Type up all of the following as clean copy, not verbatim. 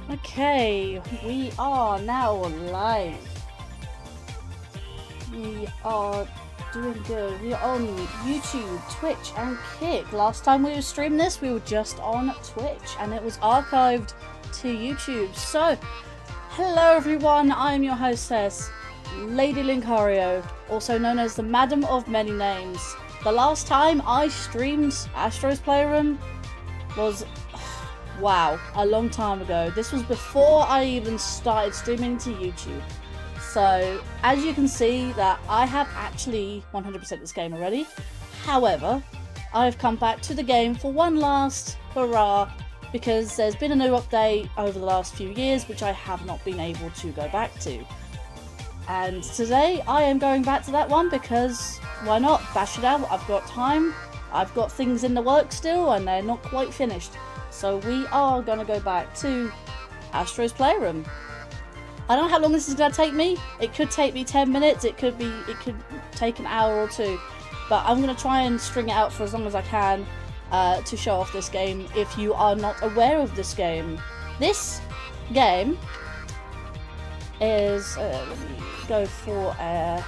Okay, we are now live. We are doing good. We are on YouTube, Twitch, and Kick. Last time we were streaming this, we were just on Twitch, and it was archived to YouTube. So, hello everyone, I'm your hostess, Lady Linkario, also known as the Madam of Many Names. The last time I streamed Astro's Playroom was, wow, a long time ago. This was before I even started streaming to YouTube. So, as you can see that I have actually 100% this game already. However, I've come back to the game for one last hurrah because there's been a new update over the last few years which I have not been able to go back to. And today I am going back to that one because why not? Bash it out. I've got time. I've got things in the works still and they're not quite finished. So we are going to go back to Astro's Playroom. I don't know how long this is going to take me. It could take me 10 minutes. It could take an hour or two. But I'm going to try and string it out for as long as I can to show off this game if you are not aware of this game. This game is... let me go for... yeah,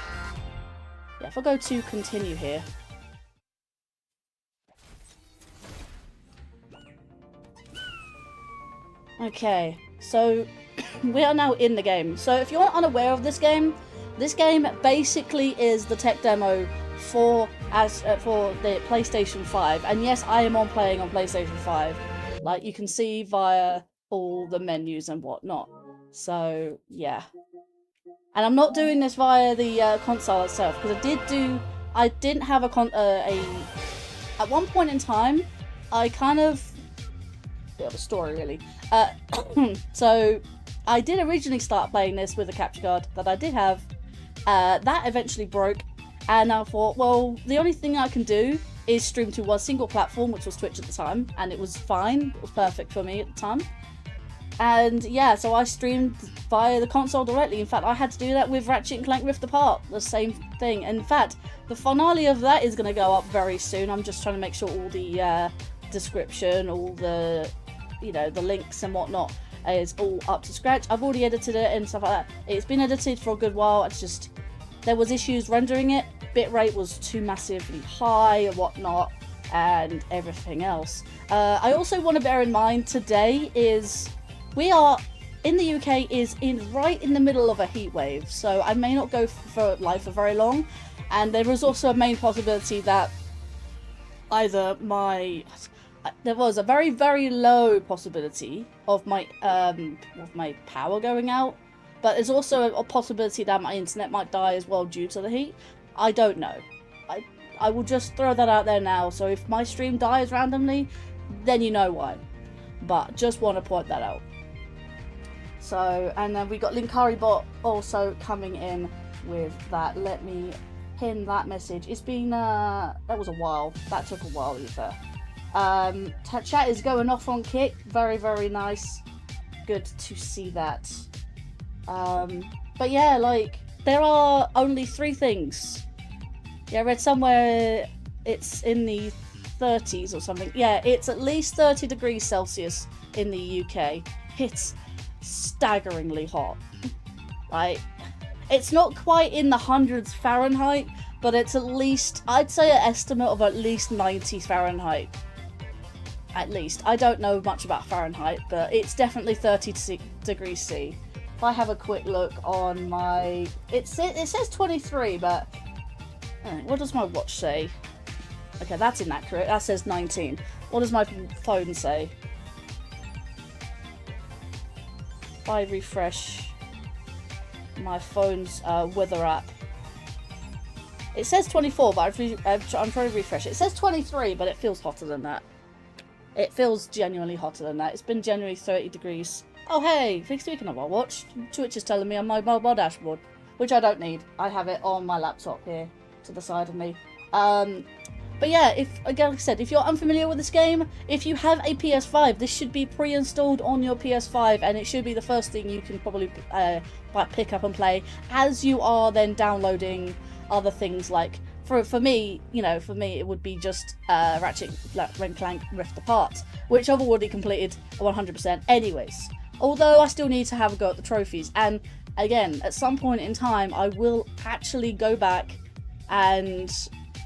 if I go to continue here. Okay, so we are now in the game. So if you're unaware of this game basically is the tech demo for the PlayStation 5. And yes, I am playing on PlayStation 5. Like you can see via all the menus and whatnot. So yeah. And I'm not doing this via the console itself because I didn't have at one point in time, I kind of... bit of a story really. So I did originally start playing this with a capture card that I did have. That eventually broke, and I thought, well, the only thing I can do is stream to one single platform, which was Twitch at the time, and it was fine. It was perfect for me at the time. And yeah, so I streamed via the console directly. In fact, I had to do that with Ratchet & Clank Rift Apart, the same thing. In fact, the finale of that is going to go up very soon. I'm just trying to make sure all the description, all the, you know, the links and whatnot is all up to scratch. I've already edited it and stuff like that. It's been edited for a good while. It's just there was issues rendering it. Bitrate was too massively high and whatnot, and everything else. I also want to bear in mind today is we are in the UK is right in the middle of a heat wave, so I may not go for live for very long. And there is also a main possibility that either there was a very, very low possibility of my power going out, but there's also a possibility that my internet might die as well due to the heat. I don't know. I will just throw that out there now. So if my stream dies randomly, then you know why. But just want to point that out. So, and then we got Linkario Bot also coming in with that. Let me pin that message. It's been that was a while. That took a while, to be fair. Chat is going off on Kick. Very, very nice. Good to see that. But yeah, like, there are only 3 things. Yeah, I read somewhere it's in the 30s or something. Yeah, it's at least 30 degrees Celsius in the UK. It's staggeringly hot. Like, it's not quite in the hundreds Fahrenheit, but it's at least, I'd say an estimate of at least 90 Fahrenheit. At least. I don't know much about Fahrenheit, but it's definitely 30 degrees C. If I have a quick look on my... It says 23, but... what does my watch say? Okay, that's inaccurate. That says 19. What does my phone say? If I refresh my phone's weather app. It says 24, but I'm trying to refresh it. It says 23, but it feels hotter than that. It feels genuinely hotter than that. It's been genuinely 30 degrees. Oh, hey, speaking of my watch, Twitch is telling me on my mobile dashboard, which I don't need. I have it on my laptop here to the side of me. But yeah, like I said, if you're unfamiliar with this game, if you have a PS5, this should be pre-installed on your PS5, and it should be the first thing you can probably pick up and play, as you are then downloading other things like, for me, it would be just Ratchet & Clank Rift Apart, which I've already completed 100% anyways. Although I still need to have a go at the trophies, and again, at some point in time, I will actually go back and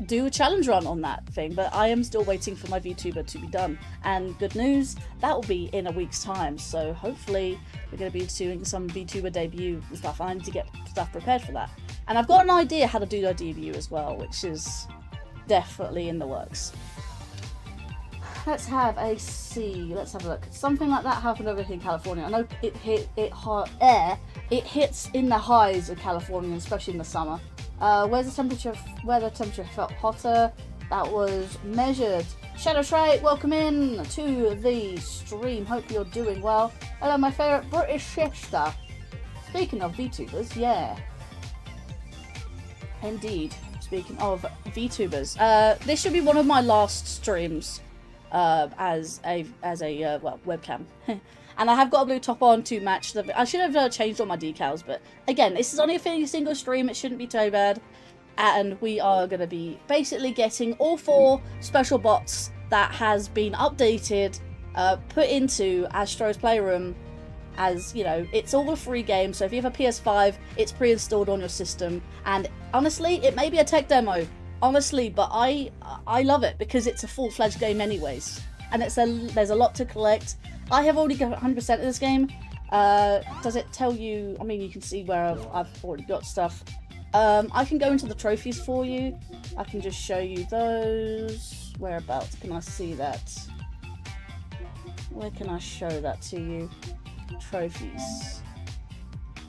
do a challenge run on that thing, but I am still waiting for my VTuber to be done. And good news, that will be in a week's time, so hopefully we're going to be doing some VTuber debut and stuff. I need to get stuff prepared for that. And I've got an idea how to do their debut as well, which is definitely in the works. Let's have a see. Let's have a look. Something like that happened over here in California. I know it hits in the highs of California, especially in the summer. Where the temperature felt hotter, that was measured. Shadow Shrike, welcome in to the stream. Hope you're doing well. Hello, my favourite British sister. Speaking of VTubers, yeah. Indeed. Speaking of VTubers, this should be one of my last streams as a webcam. And I have got a blue top on to match the... I should have changed all my decals, but again, this is only a single stream. It shouldn't be too bad. And we are going to be basically getting all 4 special bots that has been updated, put into Astro's Playroom. As, you know, it's all a free game, so if you have a PS5, it's pre-installed on your system. And honestly, it may be a tech demo, honestly, but I love it because it's a full-fledged game anyways. And there's a lot to collect. I have already got 100% of this game. Does it tell you? I mean, you can see where I've already got stuff. I can go into the trophies for you. I can just show you those. Whereabouts can I see that? Where can I show that to you? Trophies.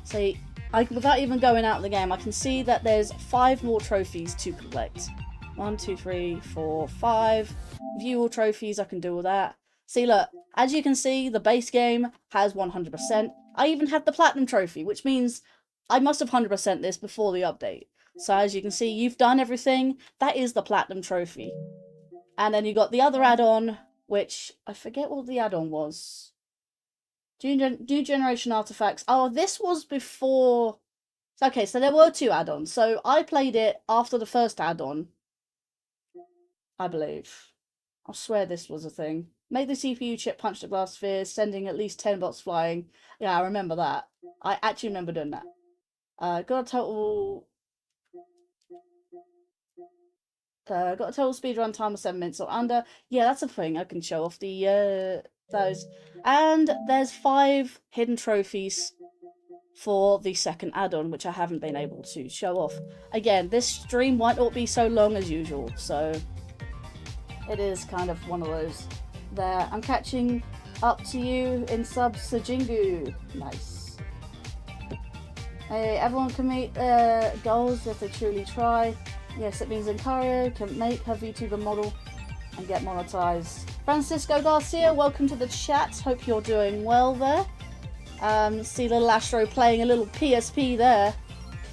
See, without even going out of the game, I can see that there's 5 more trophies to collect. 1, 2, 3, 4, 5. View all trophies, I can do all that. See, look, as you can see, the base game has 100%. I even have the Platinum Trophy, which means I must have 100% this before the update. So as you can see, you've done everything. That is the Platinum Trophy. And then you got the other add-on, which I forget what the add-on was. Do generation artifacts. Oh, this was before... Okay, so there were 2 add-ons. So I played it after the first add-on, I believe. I swear this was a thing. Make the CPU chip punch the glass sphere, sending at least 10 bots flying. Yeah, I remember that. I actually remember doing that. Got a total speedrun time of 7 minutes or under. Yeah, that's a thing. I can show off the those. And there's 5 hidden trophies for the second add-on, which I haven't been able to show off. Again, this stream might not be so long as usual, so it is kind of one of those there. I'm catching up to you in sub Sajingu. Nice. Hey, everyone can meet their goals if they truly try. Yes, it means Linkario can make her VTuber model and get monetized. Francisco Garcia, welcome to the chat. Hope you're doing well there. See little Astro playing a little PSP there.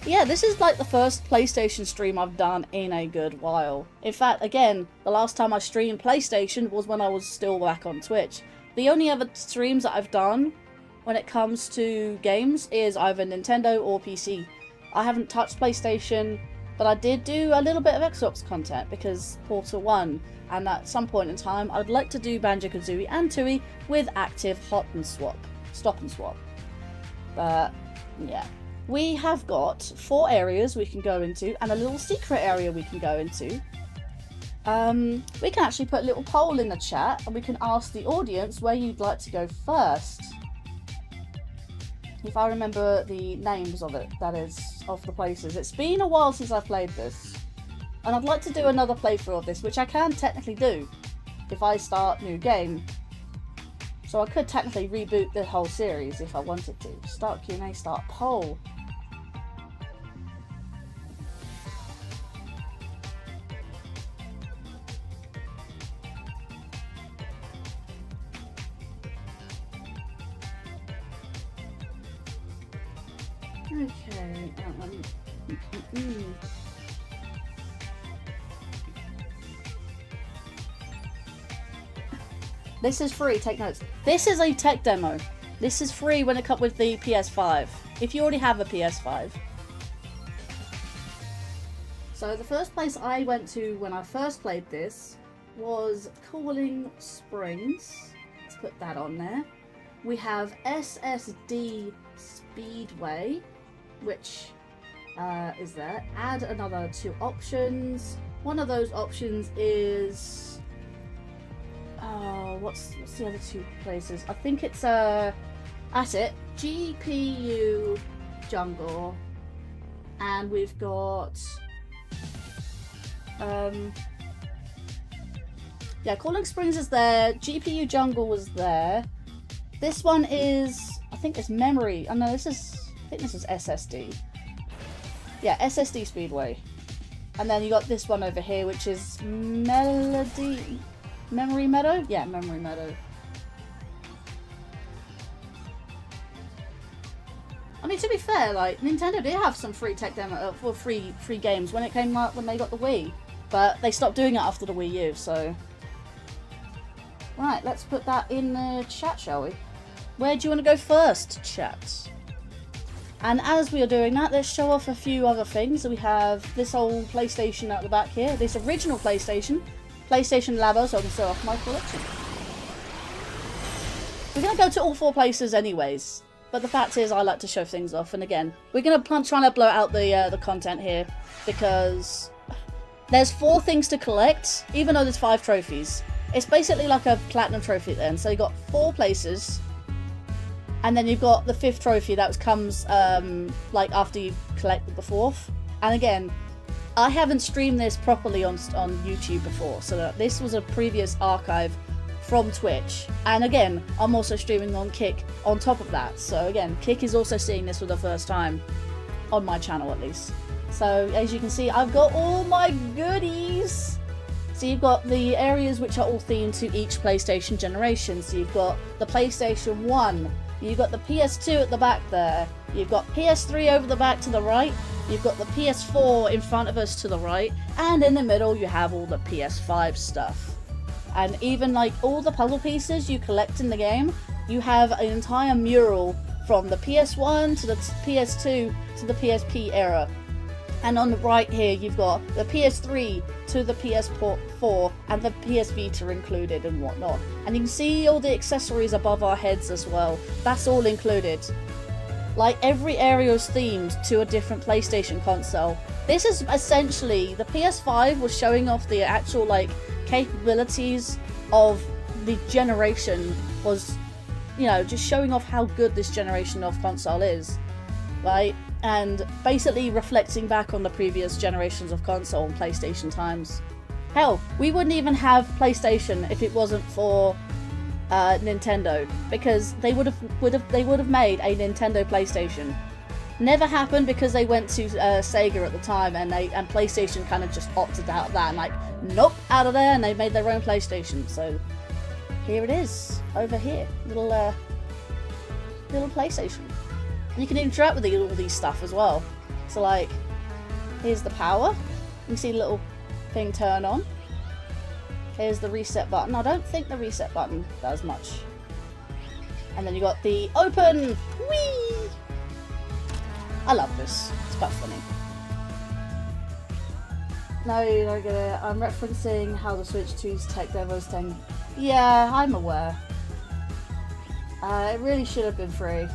Yeah, this is like the first PlayStation stream I've done in a good while. In fact, again, the last time I streamed PlayStation was when I was still back on Twitch. The only other streams that I've done when it comes to games is either Nintendo or PC. I haven't touched PlayStation, but I did do a little bit of Xbox content because Portal 1, and at some point in time I'd like to do Banjo-Kazooie and Tooie with active stop and swap. But yeah, we have got 4 areas we can go into and a little secret area we can go into. We can actually put a little poll in the chat and we can ask the audience where you'd like to go first. If I remember the names of it, that is, of the places. It's been a while since I've played this. And I'd like to do another playthrough of this, which I can technically do if I start new game. So I could technically reboot the whole series if I wanted to. Start Q&A, start poll. Okay. This is free, take notes. This is a tech demo. This is free when it comes with the PS5, if you already have a PS5. So the first place I went to when I first played this was Cooling Springs. Let's put that on there. We have SSD Speedway, which is there. Add another 2 options. One of those options is what's the other 2 places? I think it's at it GPU Jungle, and we've got yeah, Cooling Springs is there. GPU Jungle was there. This one is, I think it's memory. Oh no, I think this is SSD. Yeah, SSD Speedway. And then you got this one over here, which is Memory Meadow? Yeah, Memory Meadow. I mean, to be fair, like, Nintendo did have some free tech demo, for free games when it came out, when they got the Wii. But they stopped doing it after the Wii U, so... Right, let's put that in the chat, shall we? Where do you want to go first, chat? And as we are doing that, let's show off a few other things. We have this old PlayStation at the back here, this original PlayStation Labo, so I can show off my collection. We're going to go to all 4 places anyways, but the fact is I like to show things off, and again, we're going to try to blow out the content here, because there's 4 things to collect, even though there's 5 trophies. It's basically like a platinum trophy then, so you got 4 places, and then you've got the 5th trophy that comes like after you've collected the 4th. And again, I haven't streamed this properly on YouTube before, so this was a previous archive from Twitch. And again, I'm also streaming on Kick on top of that. So again, Kick is also seeing this for the first time, on my channel at least. So as you can see, I've got all my goodies. So you've got the areas which are all themed to each PlayStation generation. So you've got the PlayStation 1, you've got the PS2 at the back there, you've got PS3 over the back to the right, you've got the PS4 in front of us to the right, and in the middle you have all the PS5 stuff. And even like all the puzzle pieces you collect in the game, you have an entire mural from the PS1 to the PS2 to the PSP era. And on the right here you've got the PS3 to the PS4 and the PS Vita included and whatnot. And you can see all the accessories above our heads as well. That's all included. Like, every area is themed to a different PlayStation console. This is essentially, the PS5 was showing off the actual like capabilities of the generation was, you know, just showing off how good this generation of console is, right? And basically reflecting back on the previous generations of console and PlayStation times. Hell, we wouldn't even have PlayStation if it wasn't for Nintendo, because they would have made a Nintendo PlayStation. Never happened because they went to Sega at the time, and PlayStation kind of just opted out of that and like, nope, out of there, and they made their own PlayStation. So here it is, over here, little PlayStation. And you can interact with all these stuff as well. So like, here's the power. You see the little thing turn on. Here's the reset button. I don't think the reset button does much. And then you got the open. Whee! I love this. It's quite funny. No, you don't get it. I'm referencing how the Switch 2's tech demos thing. Yeah, I'm aware. It really should have been free.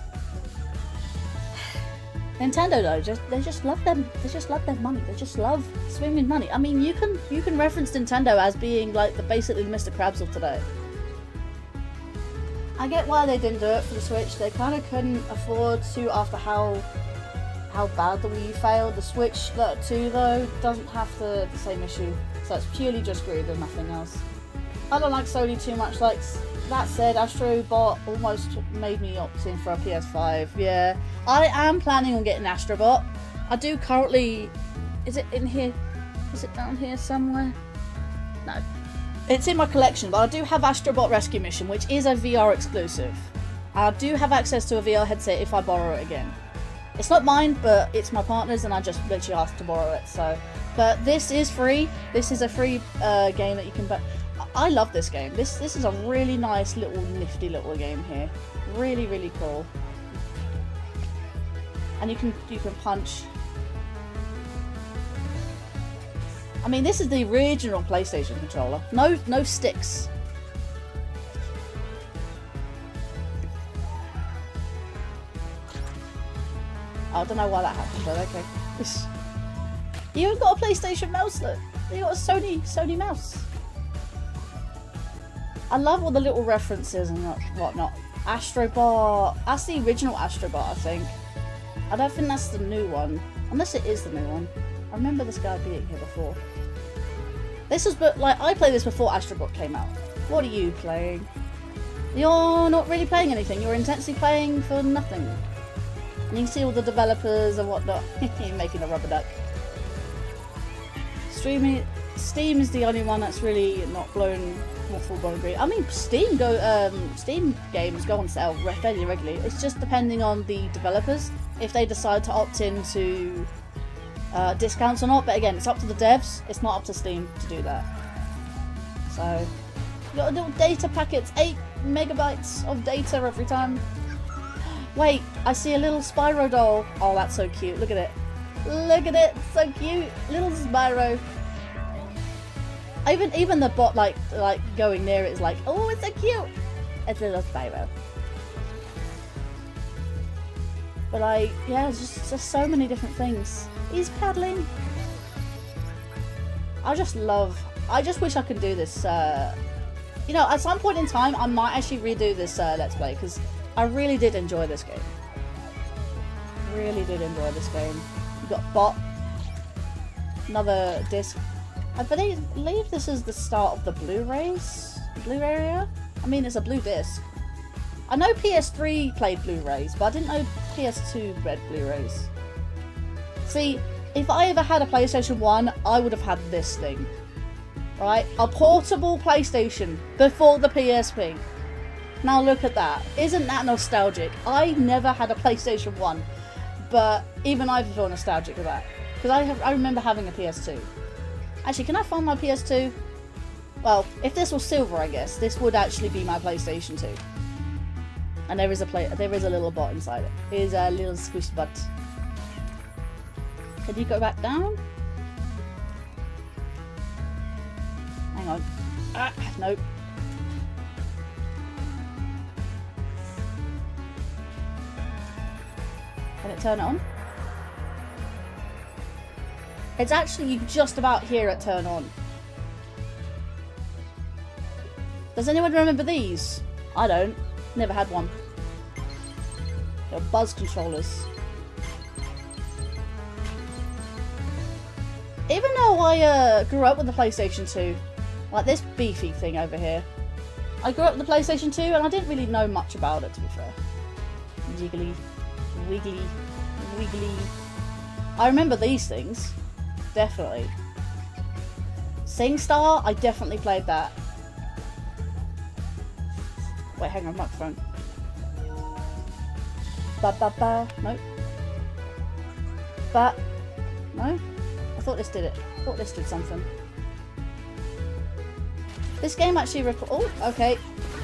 Nintendo though, they just love them. They just love their money. They just love swimming money. I mean, you can reference Nintendo as being like basically the Mr. Krabs of today. I get why they didn't do it for the Switch. They kind of couldn't afford to after how bad the Wii U failed. The Switch 2 though doesn't have the same issue, so it's purely just greed and nothing else. I don't like Sony too much. Like that said, Astro Bot almost made me opt in for a PS5. Yeah, I am planning on getting Astro Bot. I do currently. Is it in here? Is it down here somewhere? No, it's in my collection. But I do have Astro Bot Rescue Mission, which is a VR exclusive. I do have access to a VR headset if I borrow it again. It's not mine, but it's my partner's, and I just literally asked to borrow it. So, but this is free. This is a free game that you can buy. I love this game. This is a really nice little nifty little game here. Really, really cool. And you can punch. I mean, this is the original PlayStation controller. No sticks. I don't know why that happened, but okay. You even got a PlayStation mouse, look. You got a Sony mouse. I love all the little references and whatnot. Astro Bot. That's the original Astro Bot, I think. I don't think that's the new one. Unless it is the new one. I remember this guy being here before. This was, but like, I played this before Astro Bot came out. What are you playing? You're not really playing anything. You're intensely playing for nothing. And you can see all the developers and whatnot. Making a rubber duck. Steam is the only one that's really not full blown green. I mean, Steam games go on sale fairly regularly. It's just depending on the developers if they decide to opt into discounts or not. But again, it's up to the devs. It's not up to Steam to do that. So, you got little data packets, 8 megabytes of data every time. Wait, I see a little Spyro doll. Oh, that's so cute. Look at it. Look at it. So cute. Little Spyro. Even the bot like going near it is like, oh, it's so cute. It's a little Spyro. But like, yeah, it's just so many different things. He's paddling. I just wish I could do this. You know, at some point in time, I might actually redo this Let's Play, because I really did enjoy this game. Really did enjoy this game. You got Bot. Another disc. I believe this is the start of the Blu-rays? Blue area? I mean, it's a blue disc. I know PS3 played Blu-rays, but I didn't know PS2 read Blu-rays. See, if I ever had a PlayStation 1, I would have had this thing. Right? A portable PlayStation before the PSP. Now look at that. Isn't that nostalgic? I never had a PlayStation 1, but even I feel nostalgic with that. Because I remember having a PS2. Actually, can I find my PS2? Well, if this was silver, I guess, this would actually be my PlayStation 2. And there is a little bot inside it. Here's a little squishy bot. Can you go back down? Hang on. Ah, nope. Can it turn it on? It's actually just about here at turn on. Does anyone remember these? I don't. Never had one. They're buzz controllers. Even though I grew up with the PlayStation 2, like this beefy thing over here, I grew up with the PlayStation 2 and I didn't really know much about it, to be fair. Jiggly, wiggly, wiggly. I remember these things, definitely. SingStar, I definitely played that. Wait, hang on, microphone. Ba ba ba, nope. Ba, no? I thought this did it. I thought this did something. This game actually oh, okay.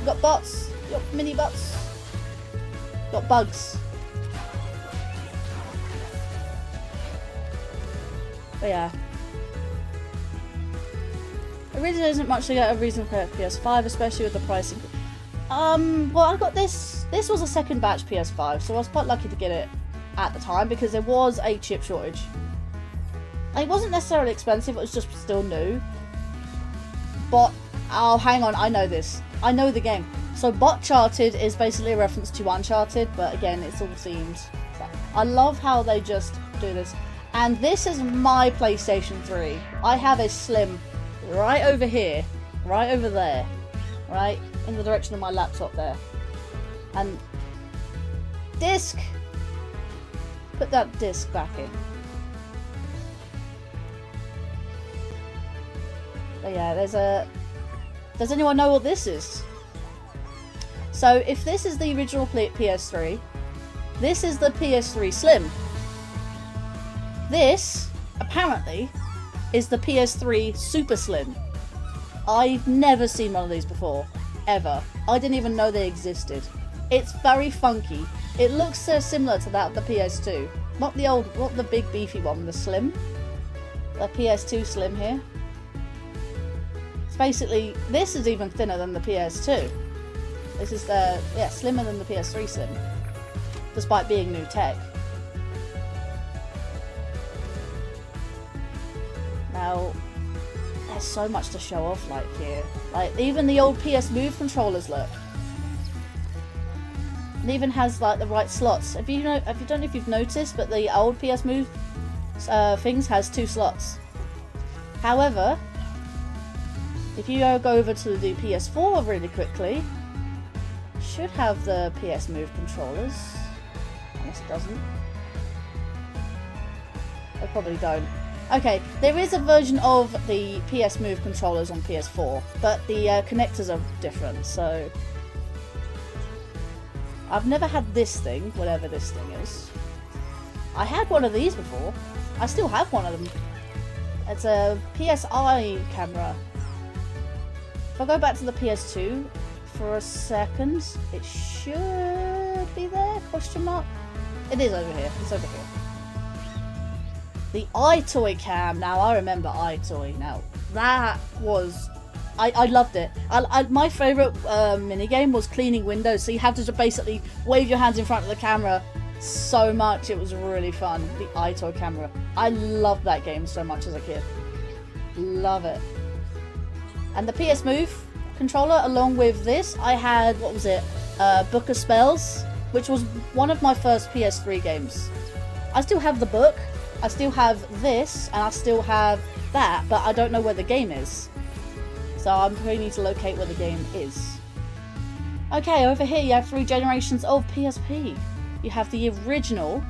Got bots. Got mini bots. Got bugs. But yeah. There really isn't much to get a reason for PS5, especially with the pricing. Well, I got this. This was a second batch PS5, so I was quite lucky to get it at the time because there was a chip shortage. It wasn't necessarily expensive, it was just still new. But, oh, hang on, I know this. I know the game. So, Bot Charted is basically a reference to Uncharted, but again, it's all themed. So, I love how they just do this. And this is my PlayStation 3. I have a Slim right over here, right over there, right in the direction of my laptop there. And disc, put that disc back in. But yeah, does anyone know what this is? So if this is the original PS3, this is the PS3 Slim. This, apparently, is the PS3 Super Slim. I've never seen one of these before, ever. I didn't even know they existed. It's very funky. It looks so similar to that of the PS2. Not the big beefy one, the Slim. The PS2 Slim here. It's basically, this is even thinner than the PS2. This is slimmer than the PS3 Slim, despite being new tech. Now, there's so much to show off like here. Like, even the old PS Move controllers, look. It even has like the right slots. Don't know if you've noticed, but the old PS Move things has 2 slots. However, if you go over to the PS4 really quickly, it should have the PS Move controllers. Unless it doesn't. I probably don't. Okay, there is a version of the PS Move controllers on PS4, but the connectors are different, so... I've never had this thing, whatever this thing is. I had one of these before. I still have one of them. It's a PSI camera. If I go back to the PS2 for a second, it should be there, question mark? It is over here, it's over here. The iToy cam. Now, I remember iToy. Now, that was... I loved it. My favourite minigame was cleaning windows, so you had to just basically wave your hands in front of the camera so much. It was really fun. The iToy camera. I loved that game so much as a kid. Love it. And the PS Move controller, along with this, I had, what was it? Book of Spells, which was one of my first PS3 games. I still have the book. I still have this, and I still have that, but I don't know where the game is. So I'm going to need to locate where the game is. Okay, over here you have 3 generations of PSP. You have the original.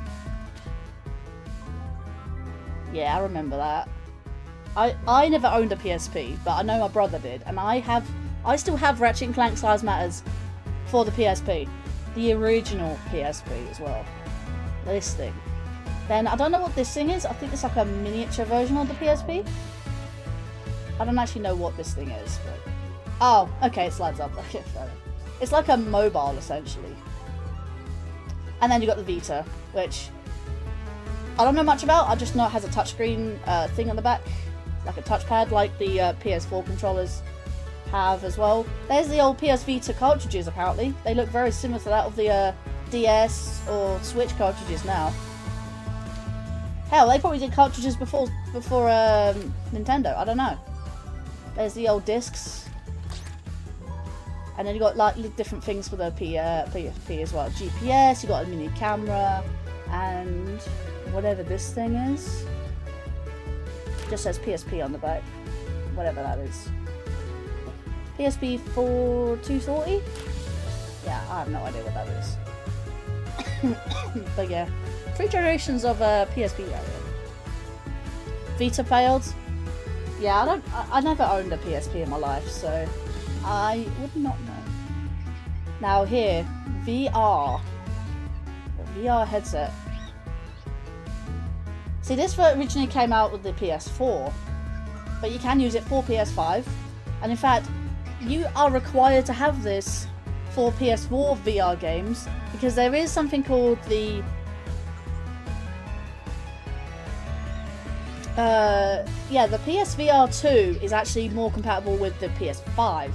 Yeah, I remember that. I never owned a PSP, but I know my brother did, and I still have Ratchet & Clank Size Matters for the PSP. The original PSP as well. This thing. Then, I don't know what this thing is. I think it's like a miniature version of the PSP. I don't actually know what this thing is. But... Oh, okay, it slides up. Okay, fair enough. It's like a mobile, essentially. And then you got the Vita, which I don't know much about. I just know it has a touchscreen thing on the back. Like a touchpad, like the PS4 controllers have as well. There's the old PS Vita cartridges, apparently. They look very similar to that of the DS or Switch cartridges now. Hell, they probably did cartridges before Nintendo. I don't know. There's the old discs. And then you got like different things for the PSP as well. GPS, you got a mini camera, and whatever this thing is. It just says PSP on the back. Whatever that is. PSP 240? Yeah, I have no idea what that is. But yeah, 3 generations of PSP area. Vita failed. Yeah, I never owned a PSP in my life, so I would not know. Now here, VR. The VR headset. See, this originally came out with the PS4, but you can use it for PS5. And in fact, you are required to have this for PS4 VR games, because there is something called the the PSVR 2 is actually more compatible with the PS5,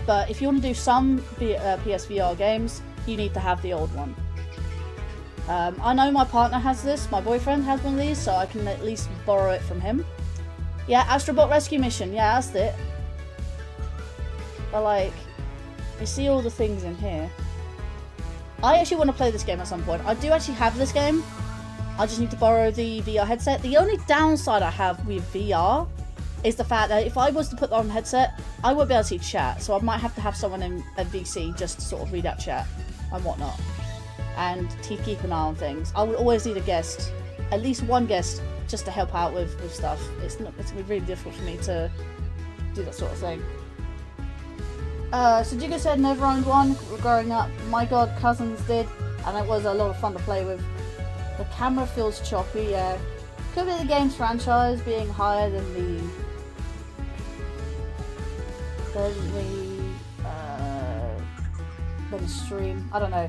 but if you want to do some PSVR games, you need to have the old one. I know my partner has this, my boyfriend has one of these, so I can at least borrow it from him. Yeah, Astro Bot Rescue Mission, yeah, that's it. But like, you see all the things in here. I actually want to play this game at some point. I do actually have this game. I just need to borrow the VR headset. The only downside I have with VR is the fact that if I was to put on a headset, I won't be able to see chat. So I might have to have someone in a VC just to sort of read out chat and whatnot. And to keep an eye on things. I would always need a guest, at least one guest, just to help out with stuff. It's going to be really difficult for me to do that sort of thing. So Jigo said never owned one growing up. My god, cousins did, and it was a lot of fun to play with. The camera feels choppy, yeah. Could be the game's franchise being higher than the stream. I don't know.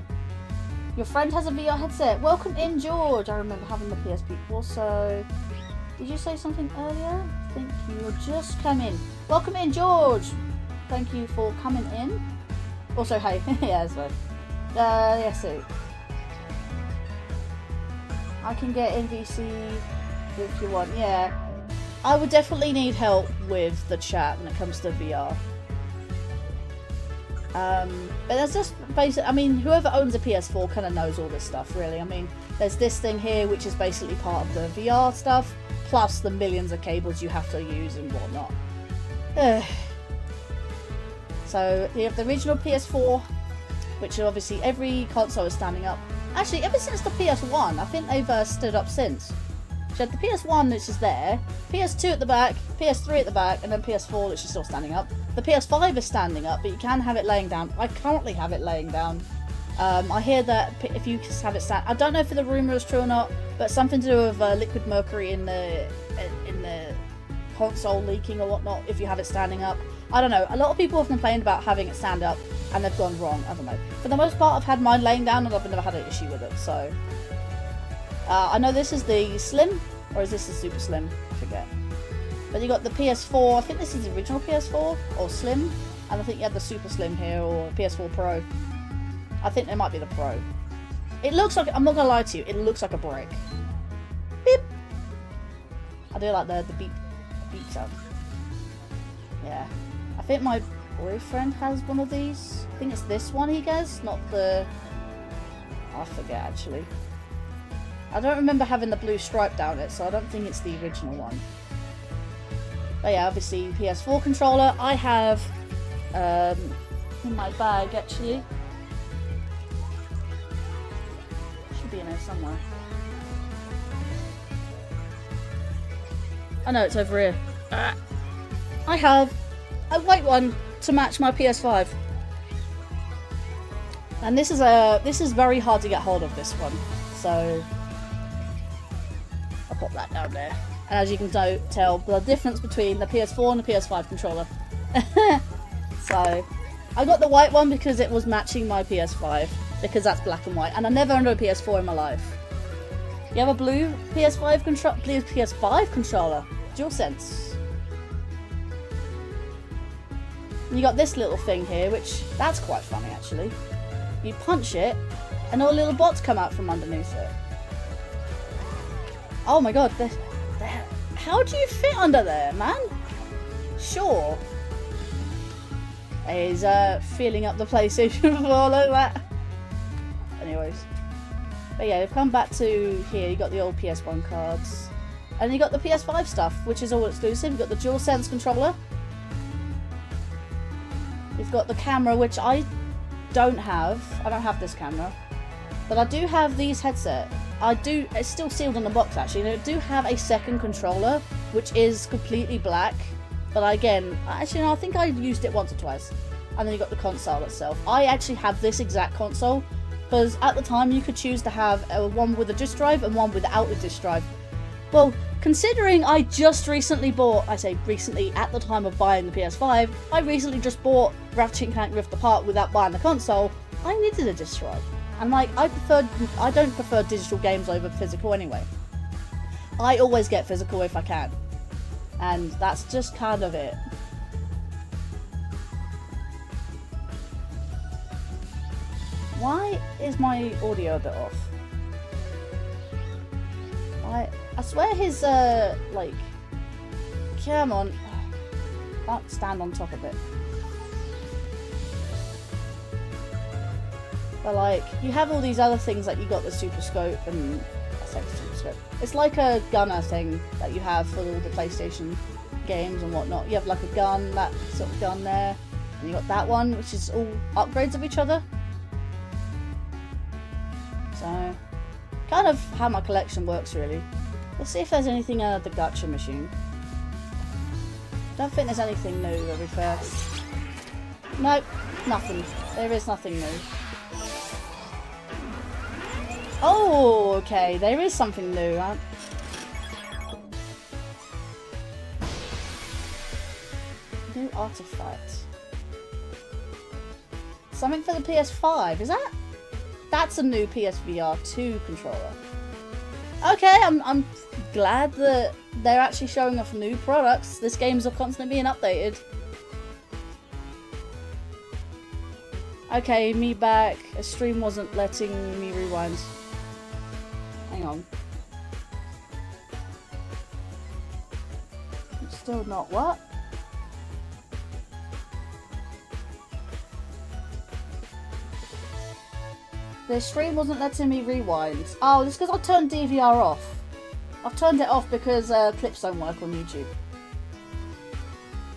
Your friend has a VR headset. Welcome in, George. I remember having the PSP also. Did you say something earlier? I think you just come in. Welcome in, George. Thank you for coming in. Also, hey, yeah, that's right. Yeah, so I can get in VC if you want. Yeah, I would definitely need help with the chat when it comes to VR. But that's just basic. I mean, whoever owns a PS4 kind of knows all this stuff, really. I mean, there's this thing here which is basically part of the VR stuff, plus the millions of cables you have to use and whatnot. So you have the original PS4, which obviously every console is standing up. Actually, ever since the PS1, I think they've stood up since. So you had the PS1, which is there, PS2 at the back, PS3 at the back, and then PS4, which is still standing up. The PS5 is standing up, but you can have it laying down. I currently have it laying down. I hear that if you just have it stand, I don't know if the rumor is true or not, but something to do with liquid mercury in the console leaking or whatnot. If you have it standing up, I don't know. A lot of people have complained about having it stand up, and they've gone wrong. I don't know. For the most part, I've had mine laying down, and I've never had an issue with it. So I know this is the Slim, or is this the Super Slim? I forget. But you got the PS4. I think this is the original PS4 or Slim, and I think you had the Super Slim here or PS4 Pro. I think there might be the Pro. It looks like, I'm not gonna lie to you, it looks like a brick. Beep. I do like the beep sound. Yeah. I think my boyfriend has one of these. I think it's this one he gets, not the... I forget actually. I don't remember having the blue stripe down it, so I don't think it's the original one. But yeah, obviously PS4 controller. I have in my bag actually. Should be in there somewhere. I know it's over here. I have a white one to match my PS5, and this is very hard to get hold of, this one. So I'll pop that down there. And as you can tell, the difference between the PS4 and the PS5 controller. So I got the white one because it was matching my PS5, because that's black and white, and I never owned a PS4 in my life. You have a blue PS5 controller, DualSense. And you got this little thing here, which that's quite funny actually. You punch it, and all little bots come out from underneath it. Oh my god, how do you fit under there, man? Sure. He's filling up the PlayStation 4, look at that. Anyways. But yeah, we've come back to here, you got the old PS1 cards. And you got the PS5 stuff, which is all exclusive. You've got the DualSense controller. You've got the camera, which I don't have. I don't have this camera. But I do have these headset. It's still sealed in the box actually, and I do have a second controller, which is completely black. But again, actually no, I think I used it once or twice. And then you got the console itself. I actually have this exact console, because at the time you could choose to have one with a disk drive and one without a disk drive. Well, considering I just recently bought, I say recently, at the time of buying the PS5, I recently just bought Ratchet & Clank Rift Apart without buying the console, I needed a disc drive. And like, I don't prefer digital games over physical anyway. I always get physical if I can. And that's just kind of it. Why is my audio a bit off? I swear his, like... Come on. Can't stand on top of it. But like, you have all these other things, like you got the Super Scope and... I say the Super Scope. It's like a gunner thing that you have for all the PlayStation games and whatnot. You have like a gun, that sort of gun there. And you got that one, which is all upgrades of each other. So... kind of how my collection works, really. Let's see if there's anything out of the gacha machine. Don't think there's anything new, to be fair. Nope, nothing. There is nothing new. Oh, okay, there is something new. New artifact. Something for the PS5, is that? That's a new PSVR 2 controller. Okay, I'm glad that they're actually showing off new products. This game's constantly being updated. Okay, me back. A stream wasn't letting me rewind. Hang on. It's still not what? The stream wasn't letting me rewind. Oh, it's because I turned DVR off. I've turned it off because clips don't work on YouTube.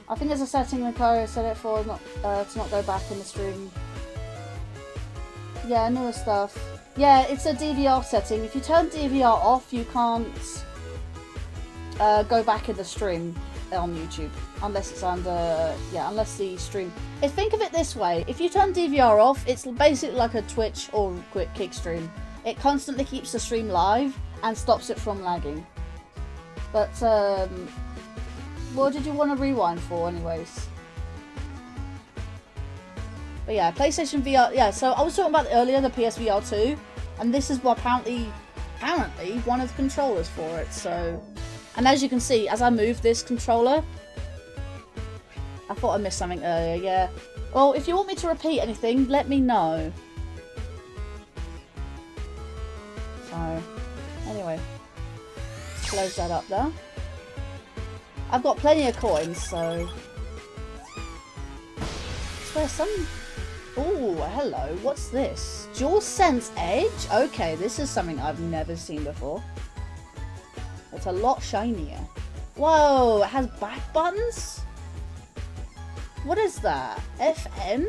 I think there's a setting Linkario set it for not to not go back in the stream. Yeah, newer stuff. Yeah, it's a DVR setting. If you turn DVR off, you can't go back in the stream on YouTube. Unless it's under... yeah, unless the stream... think of it this way. If you turn DVR off, it's basically like a Twitch or quick kick stream. It constantly keeps the stream live and stops it from lagging. But, what did you want to rewind for anyways? But yeah, PlayStation VR... yeah, so I was talking about earlier, the PSVR 2. And this is what apparently one of the controllers for it, so... and as you can see, as I move this controller... I thought I missed something earlier, yeah. Well, if you want me to repeat anything, let me know. So, anyway. Close that up there. I've got plenty of coins, so... is there some... oh, hello, what's this? DualSense Edge? Okay, this is something I've never seen before. It's a lot shinier. Whoa, it has back buttons? What is that? FN?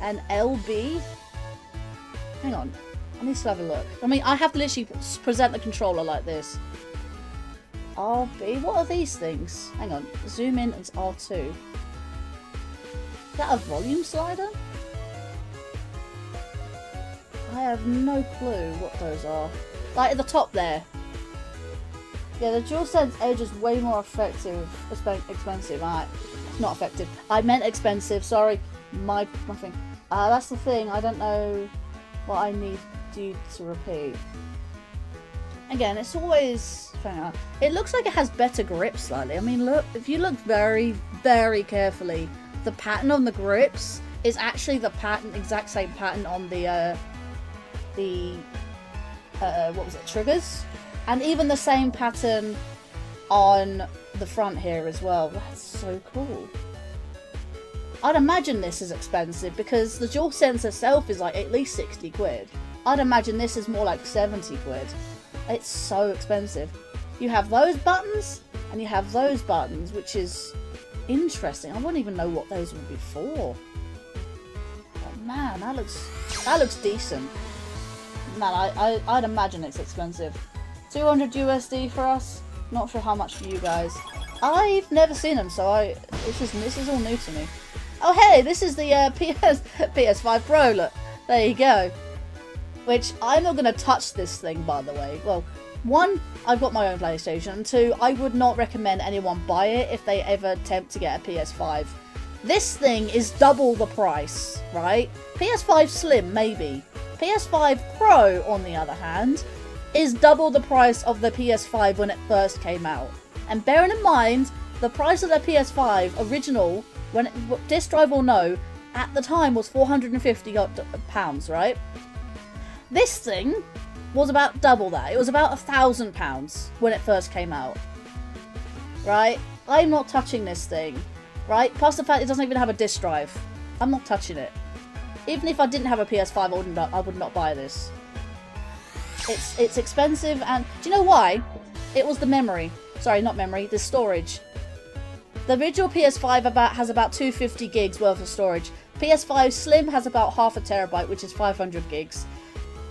And LB? Hang on. I need to have a look. I mean, I have to literally present the controller like this. RB? What are these things? Hang on. Zoom in, it's R2. Is that a volume slider? I have no clue what those are. Like at the top there. Yeah, the DualSense Edge is way more effective. Expensive. Not effective. I meant expensive. Sorry. My thing. That's the thing. I don't know what I need you to repeat. Again, it's always... it looks like it has better grip slightly. I mean, look. If you look very, very carefully, the pattern on the grips is actually the pattern, exact same pattern on the what was it? Triggers, and even the same pattern on the front here as well. That's so cool. I'd imagine this is expensive because the DualSense itself is like at least 60 quid. I'd imagine this is more like 70 quid. It's so expensive. You have those buttons and you have those buttons, which is interesting. I wouldn't even know what those would be for. But man, that looks decent. Man, I'd imagine it's expensive. 200 USD for us. Not sure how much for you guys. I've never seen them, so this is all new to me. Oh hey, this is the PS5 Pro. Look, there you go. Which I'm not gonna touch this thing, by the way. Well, one, I've got my own PlayStation, and two, I would not recommend anyone buy it if they ever attempt to get a PS5. This thing is double the price, right? PS5 Slim, maybe. PS5 Pro, on the other hand, is double the price of the PS5 when it first came out. And bearing in mind, the price of the PS5 original, when disc drive or no, at the time was £450, right? This thing was about double that. It was about £1,000 when it first came out. Right? I'm not touching this thing. Right? Plus the fact it doesn't even have a disc drive. I'm not touching it. Even if I didn't have a PS5, I would not buy this. It's expensive, and do you know why? It was the memory. Sorry, not memory, the storage. The original PS5 has about 250 gigs worth of storage. PS5 Slim has about half a terabyte, which is 500 gigs.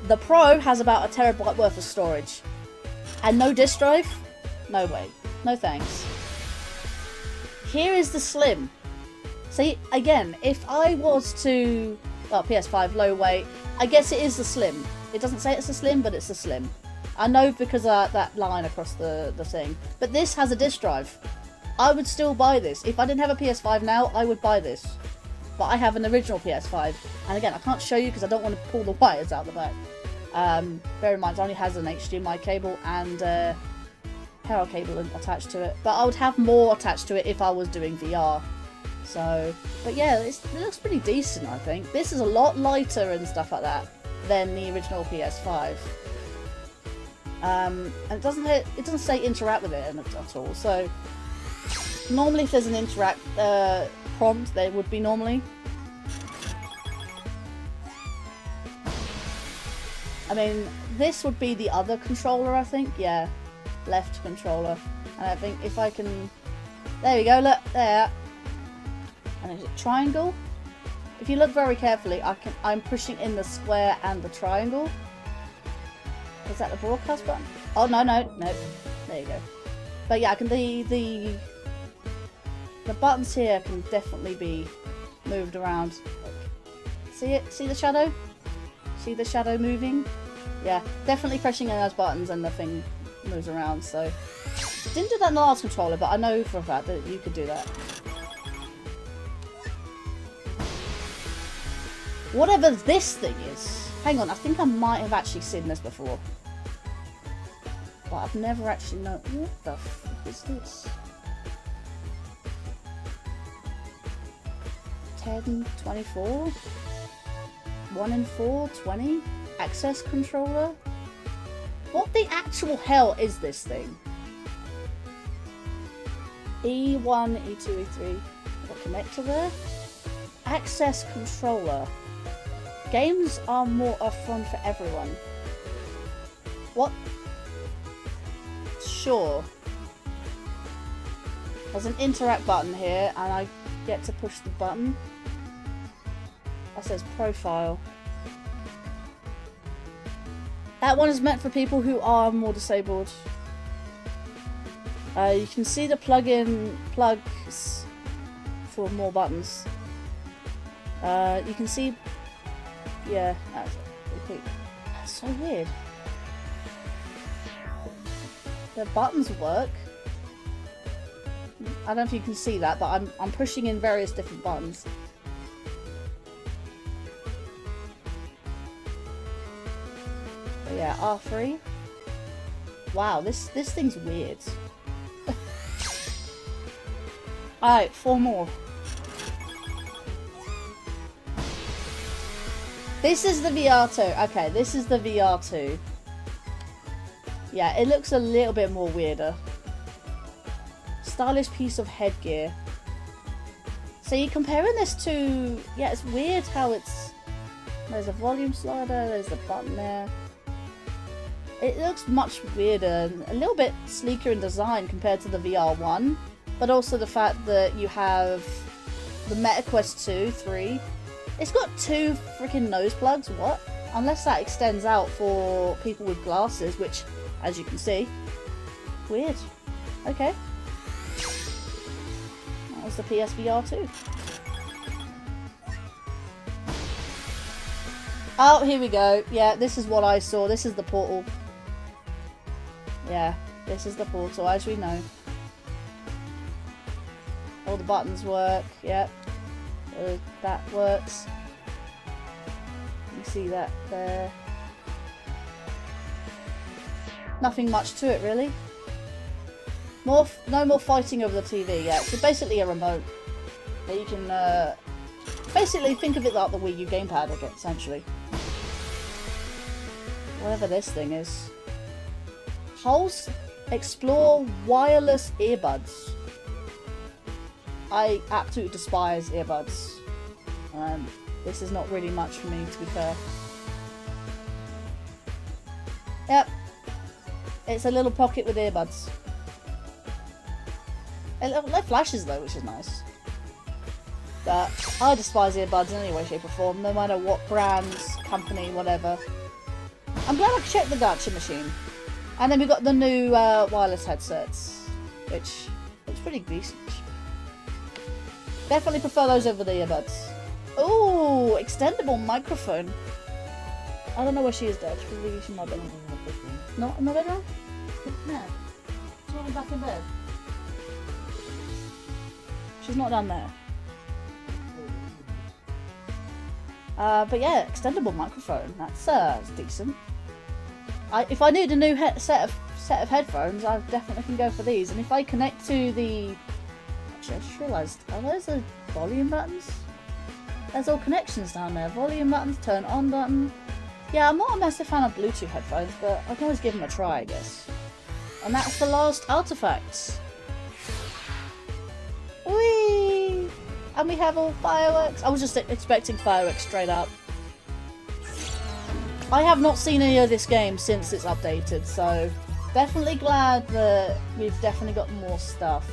The Pro has about a terabyte worth of storage. And no disc drive? No way. No thanks. Here is the Slim. See, again, if I was to... Well, PS5 low weight. I guess it is the Slim. It doesn't say it's a Slim, but it's a Slim. I know because of that line across the thing. But this has a disc drive. I would still buy this. If I didn't have a PS5 now, I would buy this. But I have an original PS5. And again, I can't show you because I don't want to pull the wires out the back. Bear in mind, it only has an HDMI cable and power cable attached to it. But I would have more attached to it if I was doing VR. So, but yeah, it looks pretty decent, I think. This is a lot lighter and stuff like that than the original PS5. And it doesn't say interact with it at all. So normally if there's an interact prompt, there would be normally. I mean, this would be the other controller, I think. Yeah, left controller. And I think if I can... There we go, look, there. And is it triangle? If you look very carefully, I'm pushing in the square and the triangle. Is that the broadcast button? Oh, no. There you go. But yeah, I can the buttons here can definitely be moved around. See it? See the shadow? See the shadow moving? Yeah, definitely pressing in those buttons and the thing moves around. So didn't do that in the last controller, but I know for a fact that you could do that. Whatever this thing is. Hang on, I think I might have actually seen this before. But I've never actually known. What the fuck is this? 10, 24? 1 in 4, 20? Access controller? What the actual hell is this thing? E1, E2, E3. Got a connector there. Access controller. Games are fun for everyone. What? Sure. There's an interact button here, and I get to push the button. That says profile. That one is meant for people who are more disabled. You can see the plugs for more buttons. You can see... Yeah, that's so weird. The buttons work. I don't know if you can see that, but I'm pushing in various different buttons. But yeah, R3. Wow, this thing's weird. Alright, 4 more. This is the VR2. Okay, this is the VR2. Yeah, it looks a little bit more weirder. Stylish piece of headgear. See, comparing this to... Yeah, it's weird how it's... There's a volume slider, there's a button there. It looks much weirder, a little bit sleeker in design compared to the VR1. But also the fact that you have the MetaQuest 2, 3. It's got 2 freaking nose plugs, what? Unless that extends out for people with glasses, which, as you can see, weird. Okay. That was the PSVR 2. Oh, here we go. Yeah, this is what I saw. This is the portal. Yeah, this is the portal, as we know. All the buttons work. Yep. That works. You see that there. Nothing much to it, really. No more fighting over the TV yet. So basically a remote. That you can basically think of it like the Wii U gamepad again, essentially. Whatever this thing is. Pulse Explore wireless earbuds. I absolutely despise earbuds. This is not really much for me, to be fair. Yep. It's a little pocket with earbuds. It flashes though, which is nice. But I despise earbuds in any way, shape or form, no matter what brands, company, whatever. I'm glad I checked the gacha machine. And then we got the new wireless headsets, which looks pretty decent. Definitely prefer those over the earbuds. Ooh, extendable microphone. I don't know where she is, Dad. She might be not in the bedroom? No. She's not back in bed. She's not down there. But yeah, extendable microphone. That's decent. If I need a new set of headphones, I definitely can go for these. And if I connect to the... Actually, I just realised, are those the volume buttons? There's all connections down there. Volume buttons, turn on button. Yeah, I'm not a massive fan of Bluetooth headphones, but I can always give them a try, I guess. And that's the last artifact. Whee! And we have all fireworks. I was just expecting fireworks straight up. I have not seen any of this game since it's updated, so definitely glad that we've definitely got more stuff.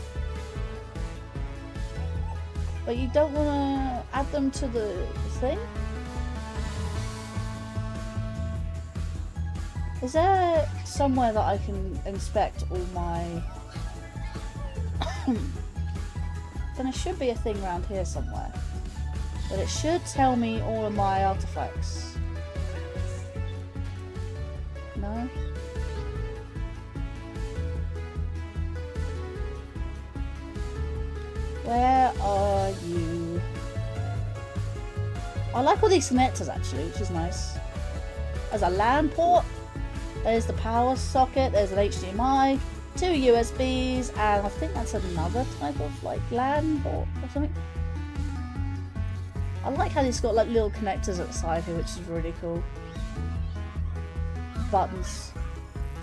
But you don't want to add them to the thing? Is there somewhere that I can inspect all my... Then there should be a thing around here somewhere. But it should tell me all of my artifacts. No? Where are you? I like all these connectors actually, which is nice. There's a LAN port. There's the power socket. There's an HDMI. 2 USBs. And I think that's another type of like LAN port or something. I like how it's got like little connectors at the side here, which is really cool. Buttons.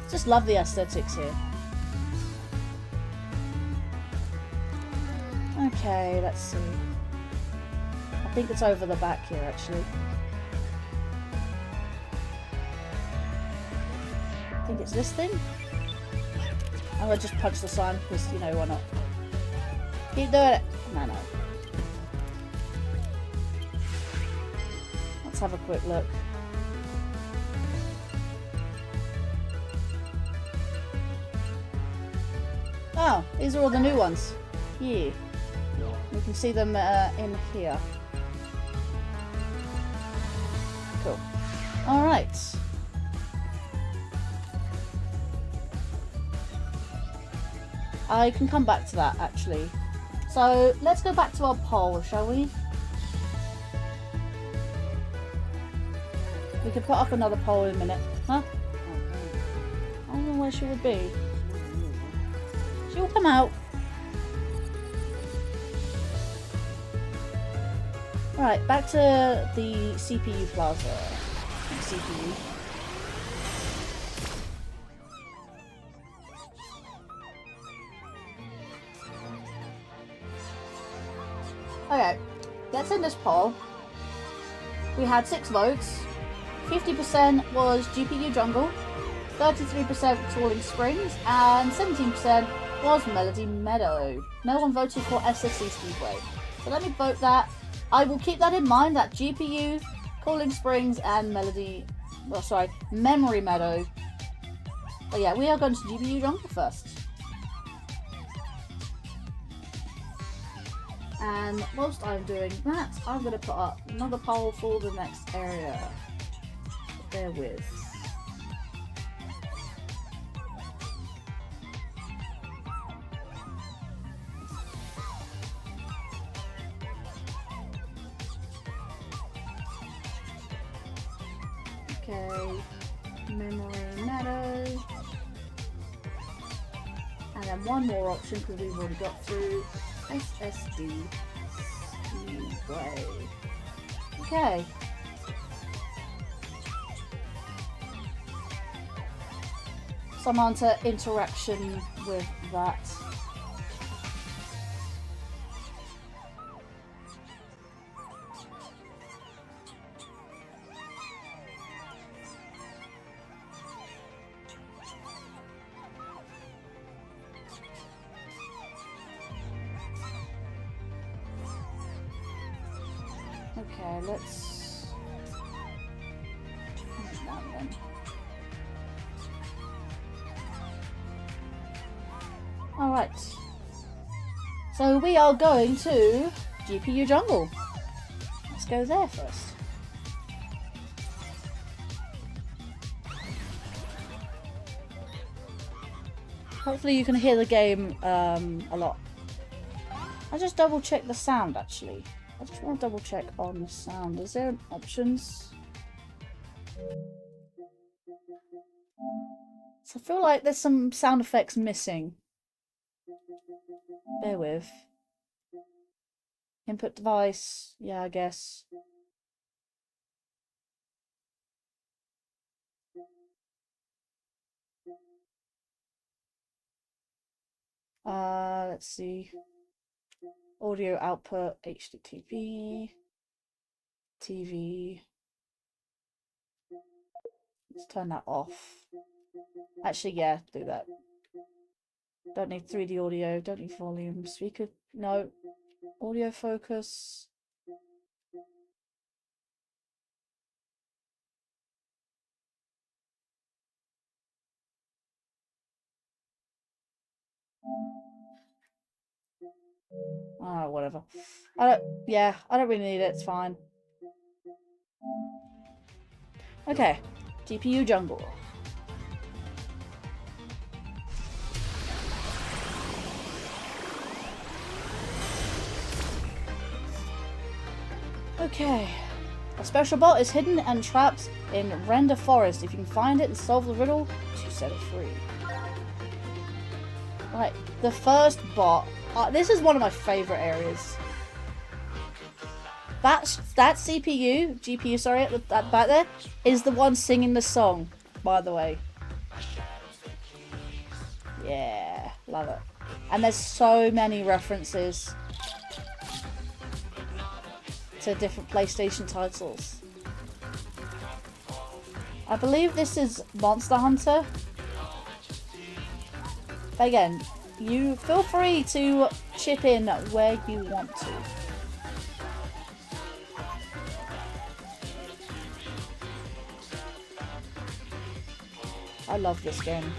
Just love the aesthetics here. Okay, let's see. I think it's over the back here actually. I think it's this thing. I'm gonna just punch the sign because, you know, why not? Keep doing it. No. Let's have a quick look. Oh, these are all the new ones. Yeah. You can see them in here. Cool. Alright. I can come back to that actually. So let's go back to our poll, shall we? We can put up another poll in a minute. Huh? I don't know where she would be. She will come out. Right, back to the CPU plaza. CPU. Okay, let's end this poll. We had 6 votes. 50% was GPU Jungle, 33% Trawling Springs, and 17% was Melody Meadow. No one voted for SSC Speedway. So let me vote that. I will keep that in mind, that GPU, Trawling Springs, and Memory Meadow. But yeah, we are going to GPU Jungle first. And whilst I'm doing that, I'm going to put up another poll for the next area. Bear with. Okay, Memory Meadow. And then one more option because we've already got through. SSD Speedway. Okay. Some answer interaction with that. Okay, let's change that then. Alright. So we are going to GPU Jungle. Let's go there first. Hopefully you can hear the game a lot. I'll just double check the sound actually. I just want to double check on the sound. Is there options? So I feel like there's some sound effects missing. Bear with. Input device. Yeah, I guess. Let's see. Audio output, HTTP, TV. Let's turn that off. Actually, yeah, do that. Don't need 3D audio, don't need volume. Speaker, no. Audio focus. Oh, whatever. I don't really need it, it's fine. Okay, GPU Jungle. Okay. A special bot is hidden and trapped in Render Forest. If you can find it and solve the riddle, you set it free. Right, the first bot. This is one of my favourite areas. That GPU, sorry, that back there, is the one singing the song, by the way. Yeah, love it. And there's so many references to different PlayStation titles. I believe this is Monster Hunter. But again, you feel free to chip in where you want to. I love this game.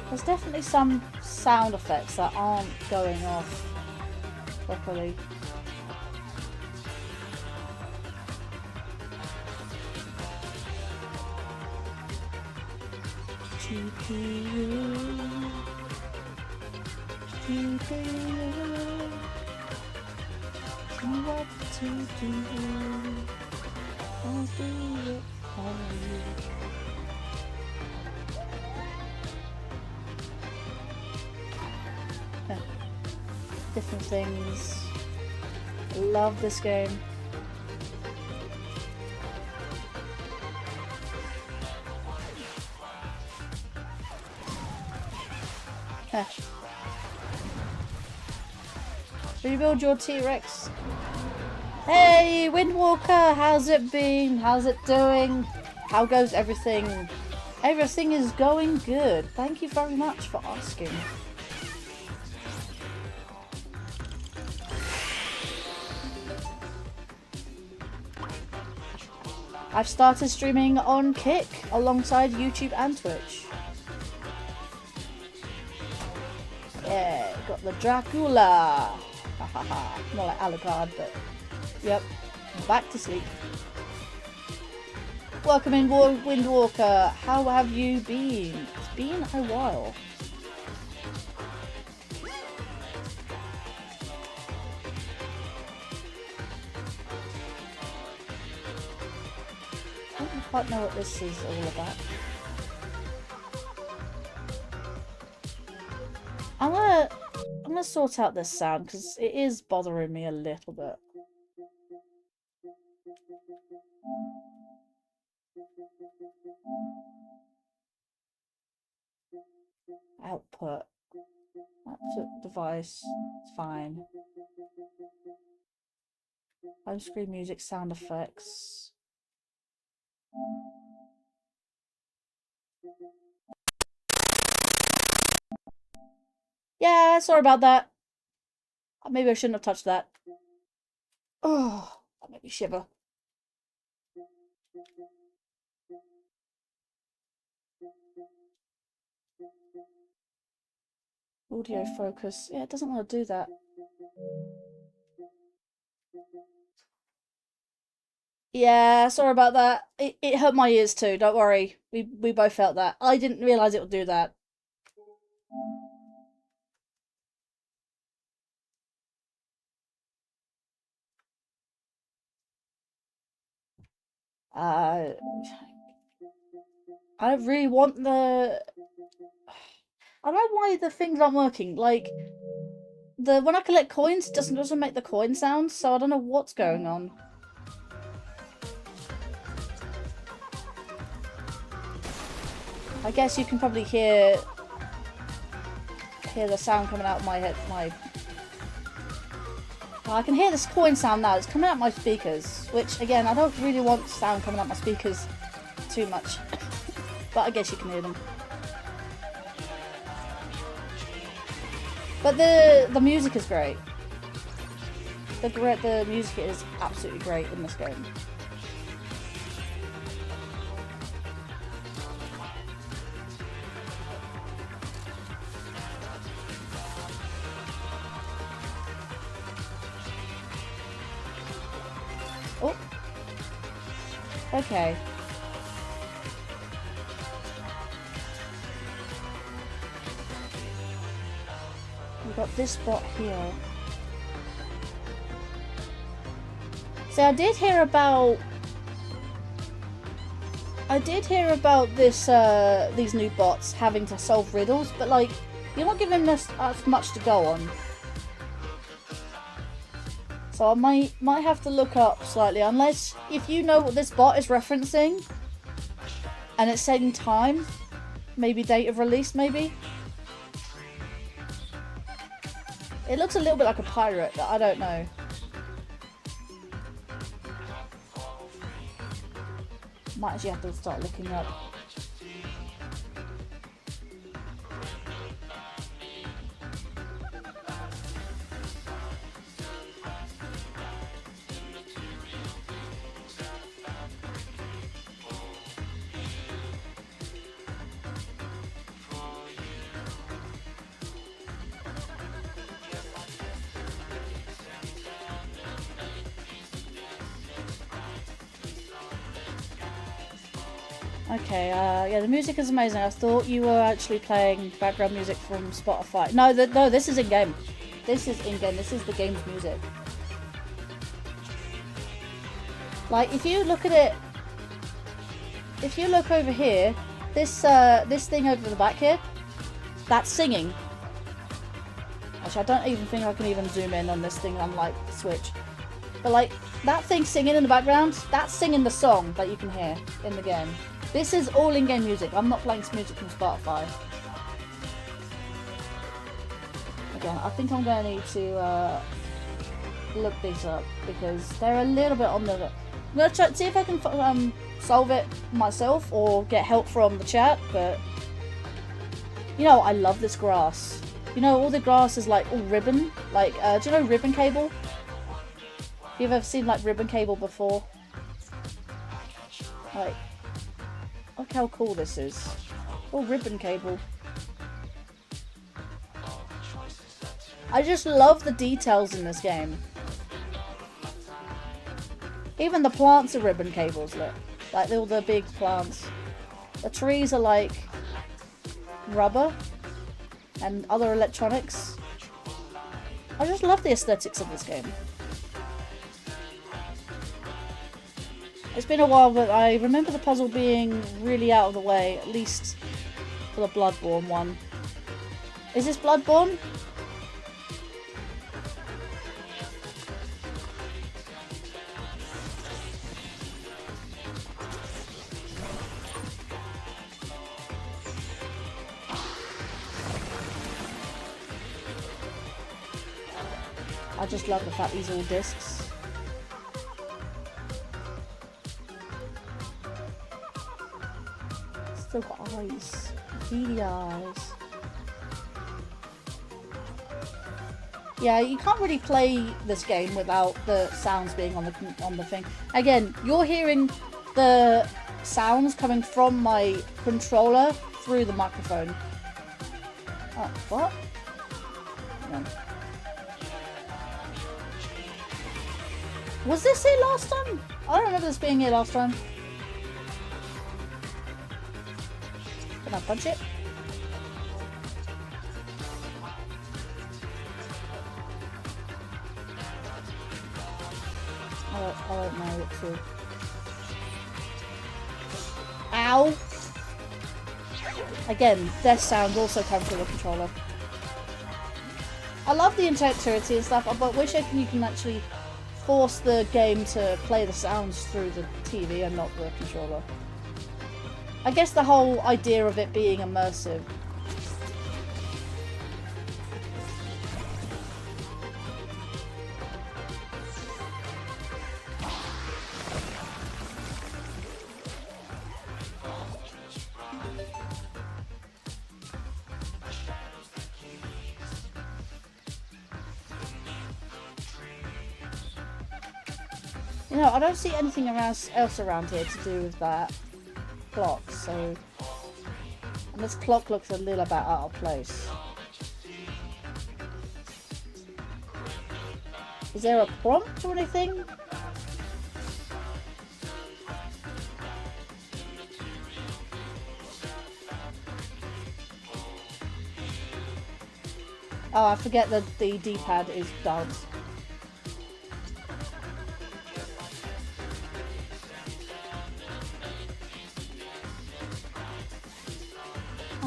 There's definitely some sound effects that aren't going off properly. What to do? I'll do it for you. Different things. Love this game. Rebuild your T-Rex. Hey, Windwalker, how's it been? How's it doing? How goes everything? Everything is going good. Thank you very much for asking. I've started streaming on Kick alongside YouTube and Twitch. Yeah, got the Dracula. More like Alucard, but yep, back to sleep. Welcome in, Windwalker. How have you been? It's been a while. I don't quite know what this is all about. I'm gonna sort out this sound because it is bothering me a little bit. Output device, it's fine. Home screen music, sound effects. Yeah, sorry about that. Maybe I shouldn't have touched that. Oh, that made me shiver. Audio focus. Yeah, it doesn't want to do that. Yeah, sorry about that. It hurt my ears too, don't worry. We both felt that. I didn't realise it would do that. I don't really want the... I don't know why the things aren't working. Like, when I collect coins, it doesn't make the coin sound, so I don't know what's going on. I guess you can probably hear the sound coming out of my head. I can hear this coin sound now. It's coming out of my speakers, which again, I don't really want sound coming out of my speakers too much, but I guess you can hear them. But the music is great. The music is absolutely great in this game. Oh. Okay. We've got this bot here. See, I did hear about this these new bots having to solve riddles, but like you're not giving us much to go on. So I might have to look up slightly, unless if you know what this bot is referencing and it's saying time, maybe date of release, maybe. It looks a little bit like a pirate, but I don't know. Might actually have to start looking up. Okay, yeah, the music is amazing. I thought you were actually playing background music from Spotify. No, this is in-game. This is in-game. This is the game's music. Like, if you look at it, if you look over here, this thing over the back here, that's singing. Actually, I don't even think I can even zoom in on this thing, unlike Switch. But like, that thing singing in the background, that's singing the song that you can hear in the game. This is all in-game music. I'm not playing this music from Spotify. Again, I think I'm going to need to look these up because they're a little bit on the... I'm going to try see if I can solve it myself or get help from the chat, but... You know, I love this grass. You know, all the grass is like all ribbon. Like, do you know ribbon cable? Have you ever seen like ribbon cable before? Like, look how cool this is. Oh, ribbon cable. I just love the details in this game. Even the plants are ribbon cables, look. Like all the big plants. The trees are like rubber and other electronics. I just love the aesthetics of this game. It's been a while, but I remember the puzzle being really out of the way, at least for the Bloodborne one. Is this Bloodborne? I just love the fact these are all discs. Still got eyes. Beady eyes. Yeah, you can't really play this game without the sounds being on the thing. Again, you're hearing the sounds coming from my controller through the microphone. Oh, what? Hang on. Was this here last time? I don't remember this being here last time. Can I punch it? I don't know what to... Ow! Again, their sound also comes from the controller. I love the interactivity and stuff, but wish you can actually force the game to play the sounds through the TV and not the controller. I guess the whole idea of it being immersive. You know, I don't see anything else around here to do with that clock, so... And this clock looks a little bit out of place. Is there a prompt or anything? Oh, I forget that the D-pad is dance.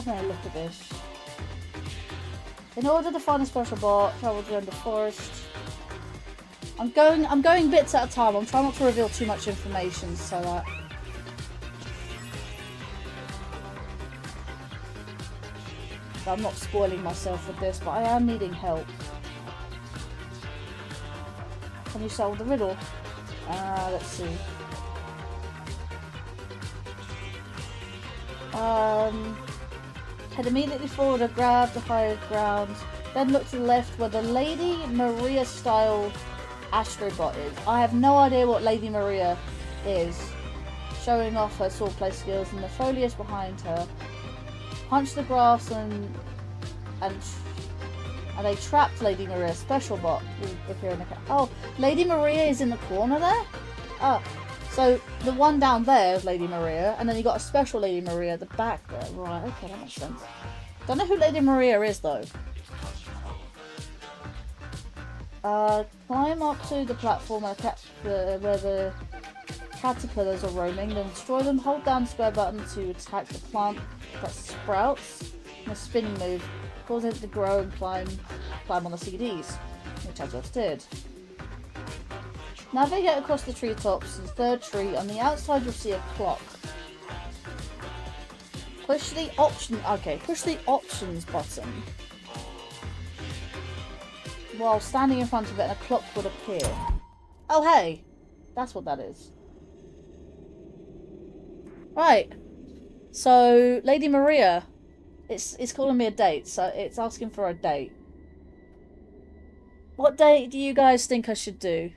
Look at this. In order to find a special bot, travel through the forest. I'm going bits at a time. I'm trying not to reveal too much information so that I'm not spoiling myself with this, but I am needing help. Can you solve the riddle? Let's see. Head immediately forward and grab the higher ground. Then look to the left where the Lady Maria style Astro Bot is. I have no idea what Lady Maria is. Showing off her swordplay skills and the foliage behind her. Punch the grass and a trapped Lady Maria special bot will appear in the Oh, Lady Maria is in the corner there? Oh. So, the one down there is Lady Maria, and then you got a special Lady Maria at the back there. Right, okay, that makes sense. Don't know who Lady Maria is, though. Climb up to the platform where the caterpillars are roaming, then destroy them. Hold down the square button to attack the plant that sprouts. And a spinning move causes it to grow and climb on the CDs, which I just did. Navigate across the treetops to the third tree. On the outside, you'll see a clock. Push the options button while standing in front of it, and a clock would appear. Oh, hey, that's what that is. Right. So, Lady Maria, it's calling me a date. So it's asking for a date. What date do you guys think I should do?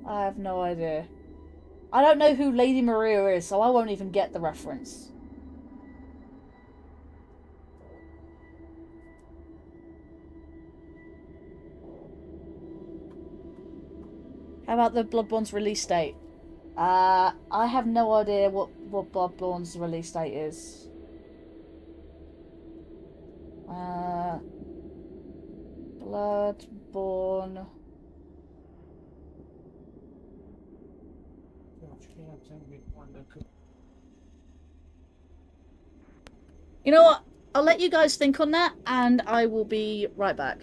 I have no idea. I don't know who Lady Maria is, so I won't even get the reference. How about the Bloodborne's release date? I have no idea what Bloodborne's release date is. Bloodborne. You know what? I'll let you guys think on that, and I will be right back.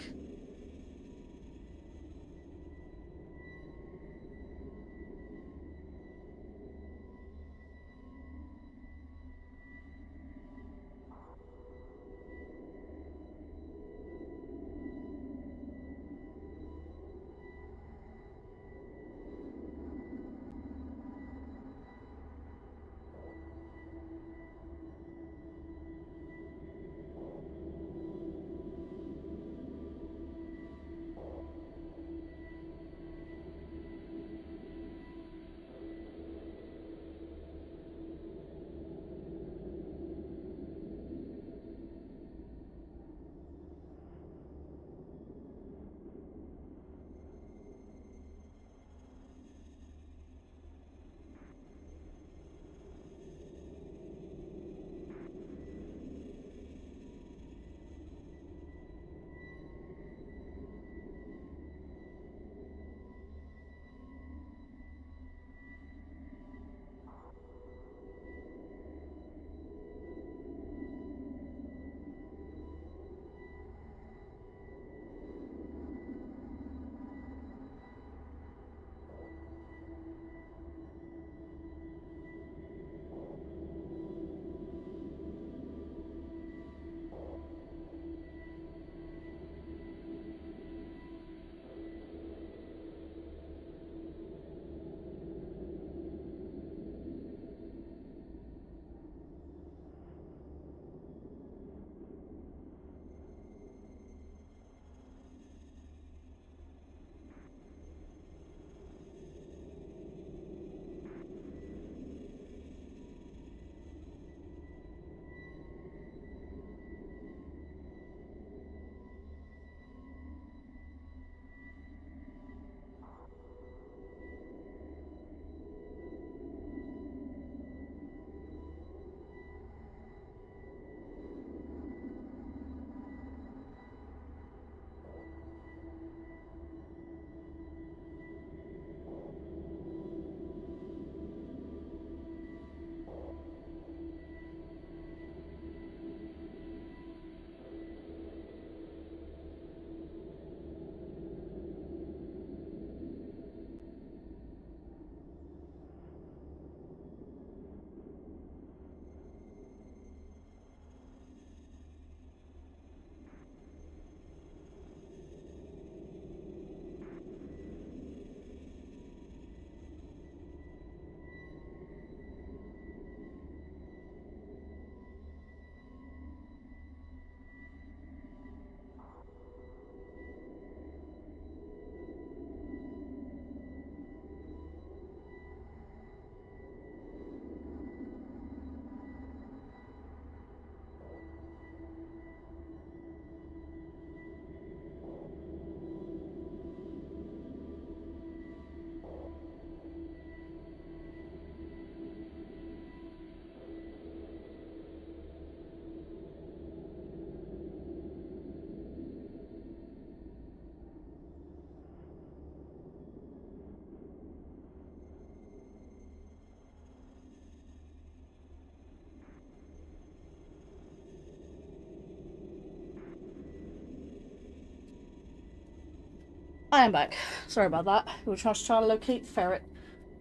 I am back. Sorry about that. We were just trying to locate the ferret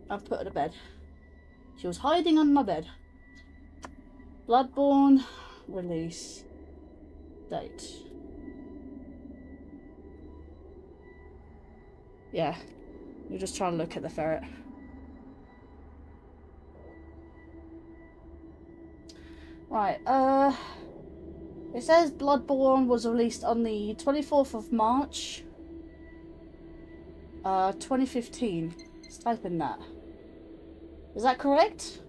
and put her to bed. She was hiding under my bed. Bloodborne release date. Yeah, we're just trying to look at the ferret. Right, it says Bloodborne was released on the 24th of March, 2015. Let's type in that. Is that correct?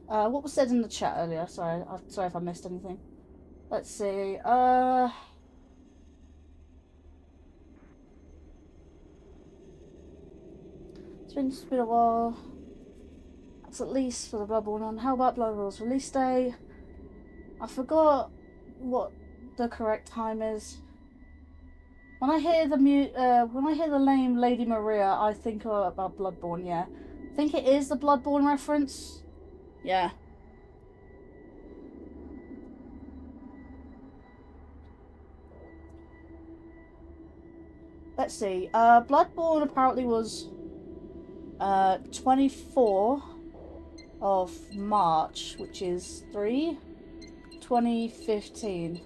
What was said in the chat earlier? Sorry if I missed anything. Let's see, it's been a while. That's at least for the Bloodborne one. How about Bloodborne's release day? I forgot what the correct time is. When I hear the name Lady Maria, I think about Bloodborne. Yeah, I think it is the Bloodborne reference. Yeah. Let's see. Bloodborne apparently was 24 of March, which is 2015.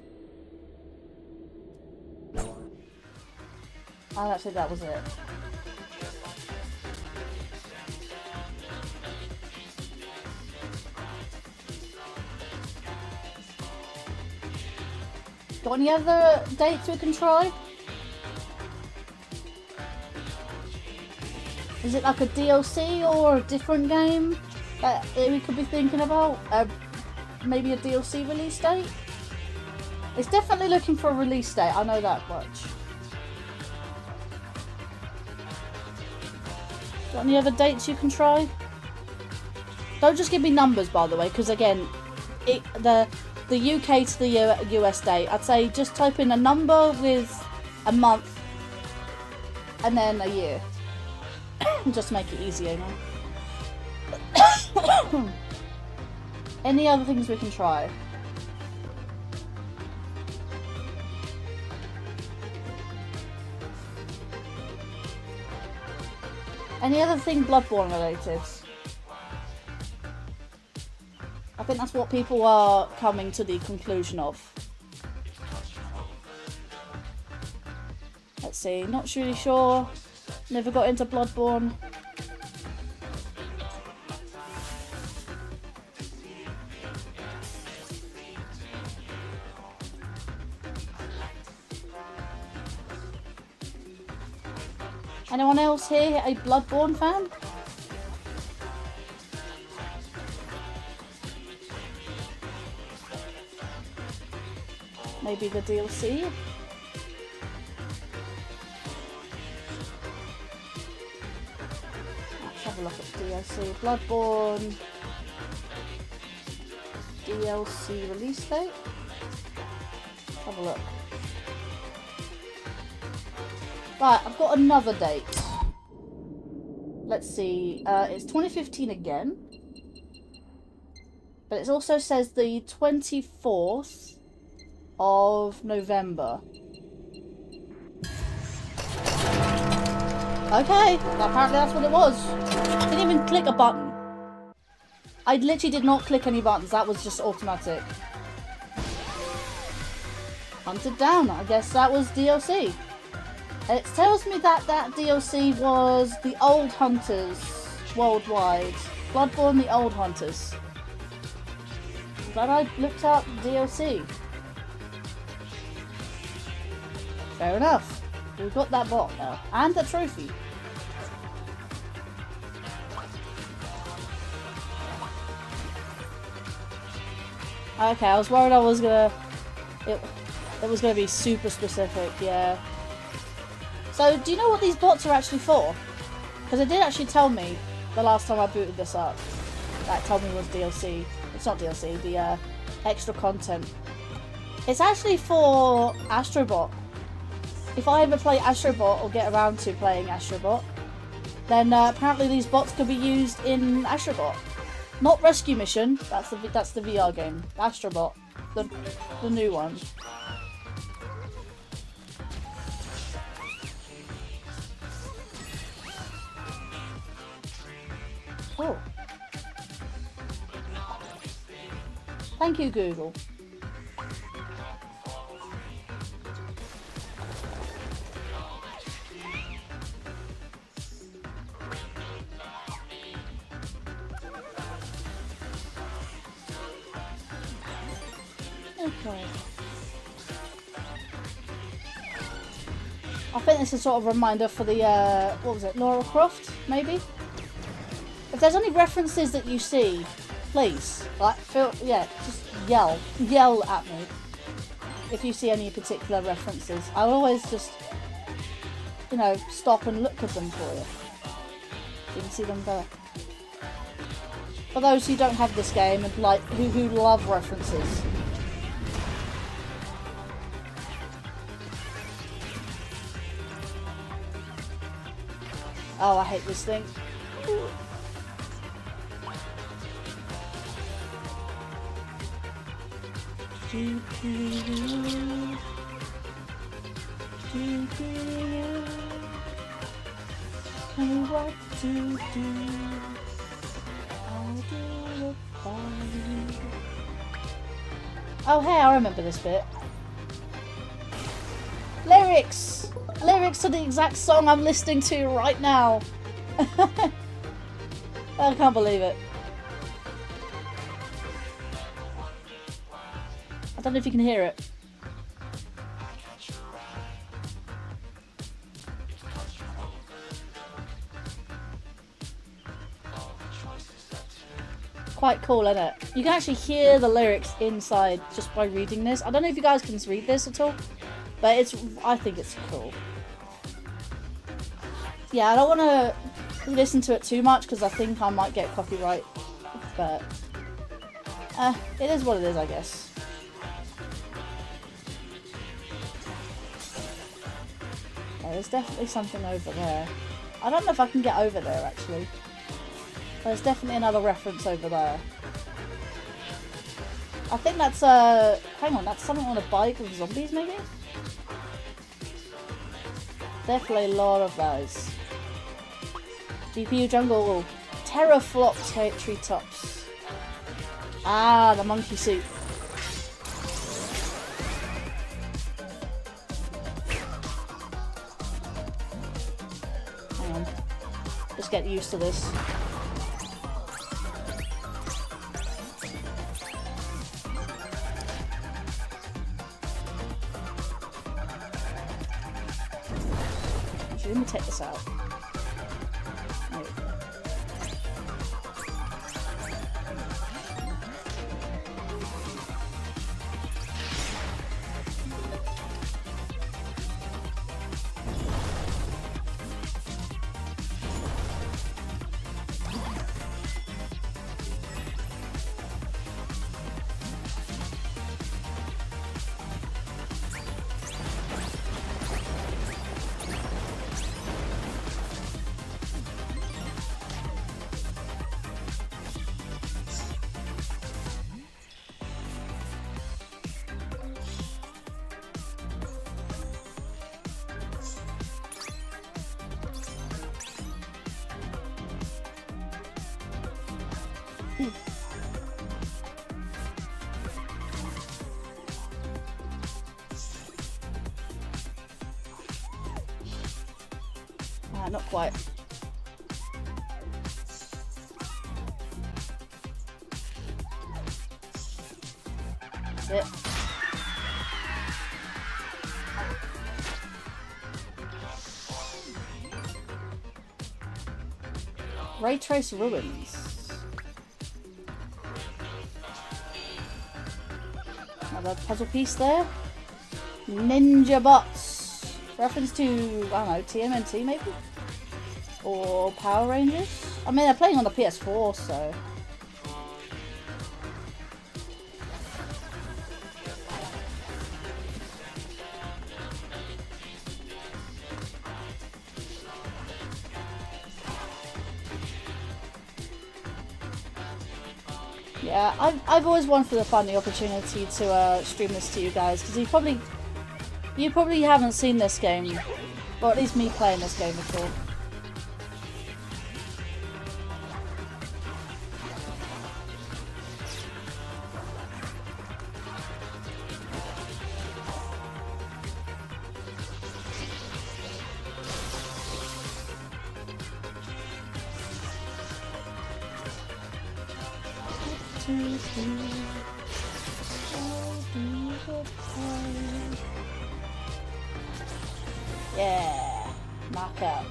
I don't think that was it. Got any other dates we can try? Is it like a DLC or a different game that we could be thinking about? Maybe a DLC release date? It's definitely looking for a release date, I know that much. Got any other dates you can try? Don't just give me numbers, by the way, because again, the UK to the US date, I'd say just type in a number with a month and then a year. Just to make it easier, you know. Any other things we can try? Any other thing Bloodborne related? I think that's what people are coming to the conclusion of. Let's see, not really sure. Never got into Bloodborne. Anyone else here a Bloodborne fan? Maybe the DLC? Let's have a look at DLC. Bloodborne DLC release date? Have a look. Right, I've got another date. Let's see. It's 2015 again. But it also says the 24th of November. Okay, apparently that's what it was. I didn't even click a button. I literally did not click any buttons. That was just automatic. Hunted down. I guess that was DLC. It tells me that that DLC was the Old Hunters worldwide. Bloodborne the Old Hunters. But I looked up DLC. Fair enough. We've got that bot now. And the trophy. Okay, I was worried it was gonna be super specific, yeah. So, do you know what these bots are actually for? Because it did actually tell me the last time I booted this up. That told me it was DLC. It's not DLC, the extra content. It's actually for Astro Bot. If I ever play Astro Bot or get around to playing Astro Bot, then apparently these bots could be used in Astro Bot. Not Rescue Mission, that's the VR game, Astro Bot. the new one. Oh. Thank you, Google. Okay. I think this is sort of a reminder for the, what was it, Lara Croft, maybe? If there's any references that you see, please, like, just yell at me if you see any particular references. I'll always just, you know, stop and look at them for you. So you can see them better. For those who don't have this game and like, who love references. Oh, I hate this thing. Tell me what to do. I'll do it for you. Oh, hey, I remember this bit. Lyrics! Lyrics to the exact song I'm listening to right now. I can't believe it. I don't know if you can hear it. Quite cool, isn't it? You can actually hear the lyrics inside just by reading this. I don't know if you guys can read this at all, but I think it's cool. Yeah, I don't want to listen to it too much because I think I might get copyright, but it is what it is, I guess. Yeah, there's definitely something over there. I don't know if I can get over there, actually. There's definitely another reference over there. I think that's, hang on, that's something on a bike with zombies, maybe? Definitely a lot of those. GPU jungle, teraflop treetops. Ah, the monkey suit. Hang on. Just get used to this. Let me take this out. There we go. Not quite. That's it. Ray Trace Ruins. Another puzzle piece there. Ninja Bots. Reference to, I don't know, TMNT maybe? Or Power Rangers? I mean, they're playing on the PS4, so... Yeah, I've always wanted to find the opportunity to stream this to you guys, because you probably haven't seen this game, or at least me playing this game before. Yeah, knockout.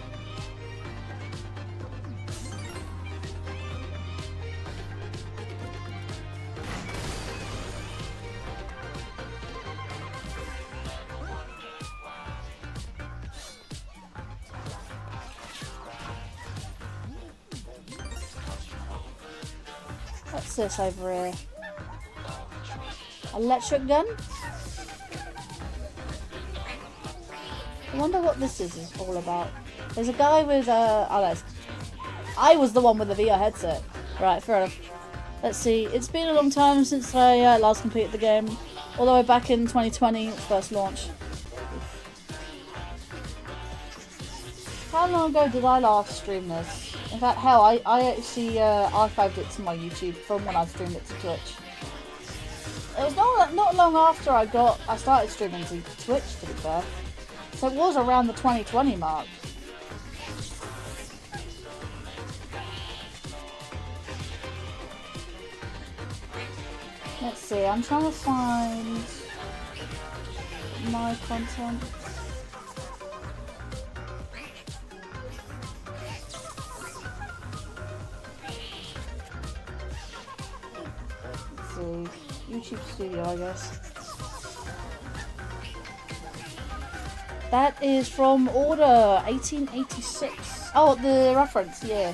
What's this over here? Electric gun? I wonder what this is all about. There's a guy with I was the one with the VR headset. Right, fair enough. Let's see. It's been a long time since I last completed the game. Although back in 2020, its first launch. How long ago did I last stream this? In fact, hell, I actually archived it to my YouTube from when I streamed it to Twitch. It was not long after I started streaming to Twitch, to be fair. So it was around the 2020 mark. Let's see, I'm trying to find my content. Let's see, YouTube Studio, I guess. That is from Order 1886. Oh, the reference, yeah.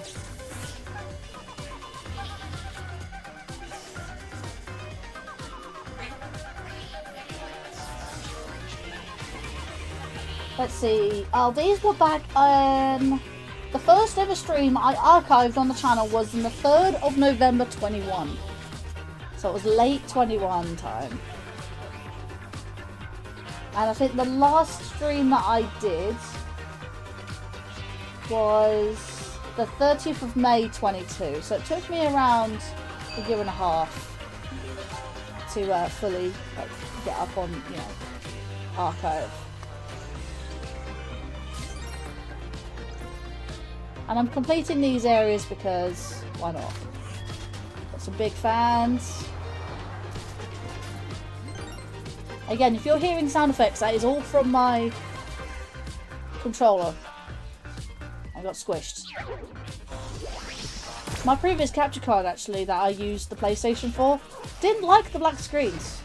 Let's see. Oh, these were back the first ever stream I archived on the channel was on the 3rd of November 21. So it was late 21 time. And I think the last stream that I did was the 30th of May 22. So it took me around a year and a half to fully get up on, you know, archive. And I'm completing these areas because why not? Got some big fans. Again, if you're hearing sound effects, that is all from my controller. I got squished. My previous capture card, actually, that I used the PlayStation for, didn't like the black screens.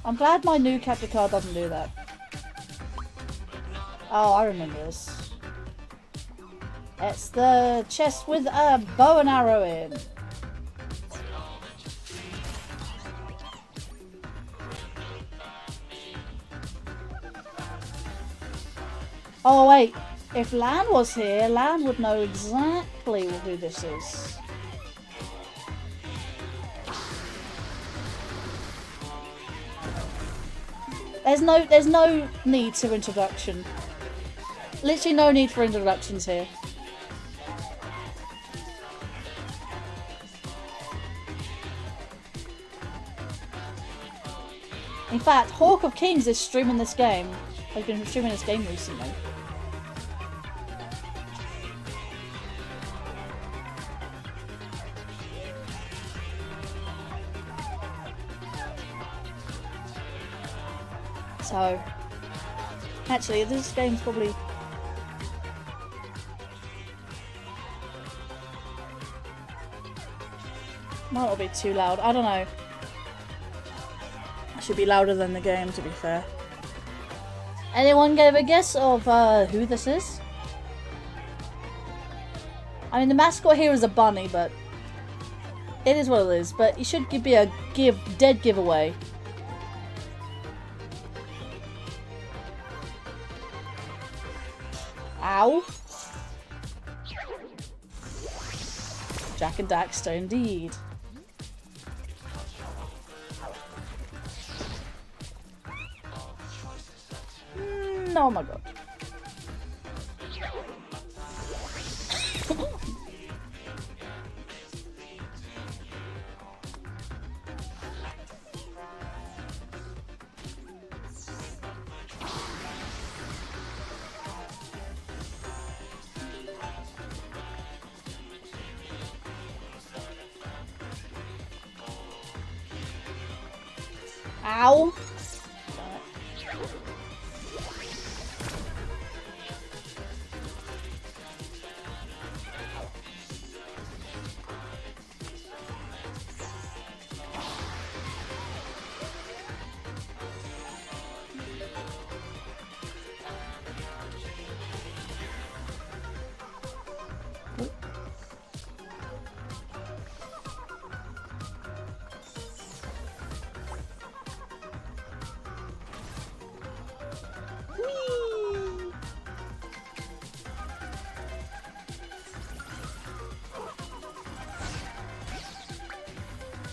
I'm glad my new capture card doesn't do that. Oh, I remember this. It's the chest with a bow and arrow in. Oh wait, if Lan was here, Lan would know exactly who this is. There's no need to introduction. Literally no need for introductions here. In fact, Hawk of Kings is streaming this game. I've been streaming this game recently. So, actually, this game's probably... might not be too loud. I don't know. Should be louder than the game, to be fair. Anyone give a guess of who this is? I mean, the mascot here is a bunny, but it is what it is. But it should be a dead giveaway. Ow! Jak and Daxter, indeed. Oh my god. Ow.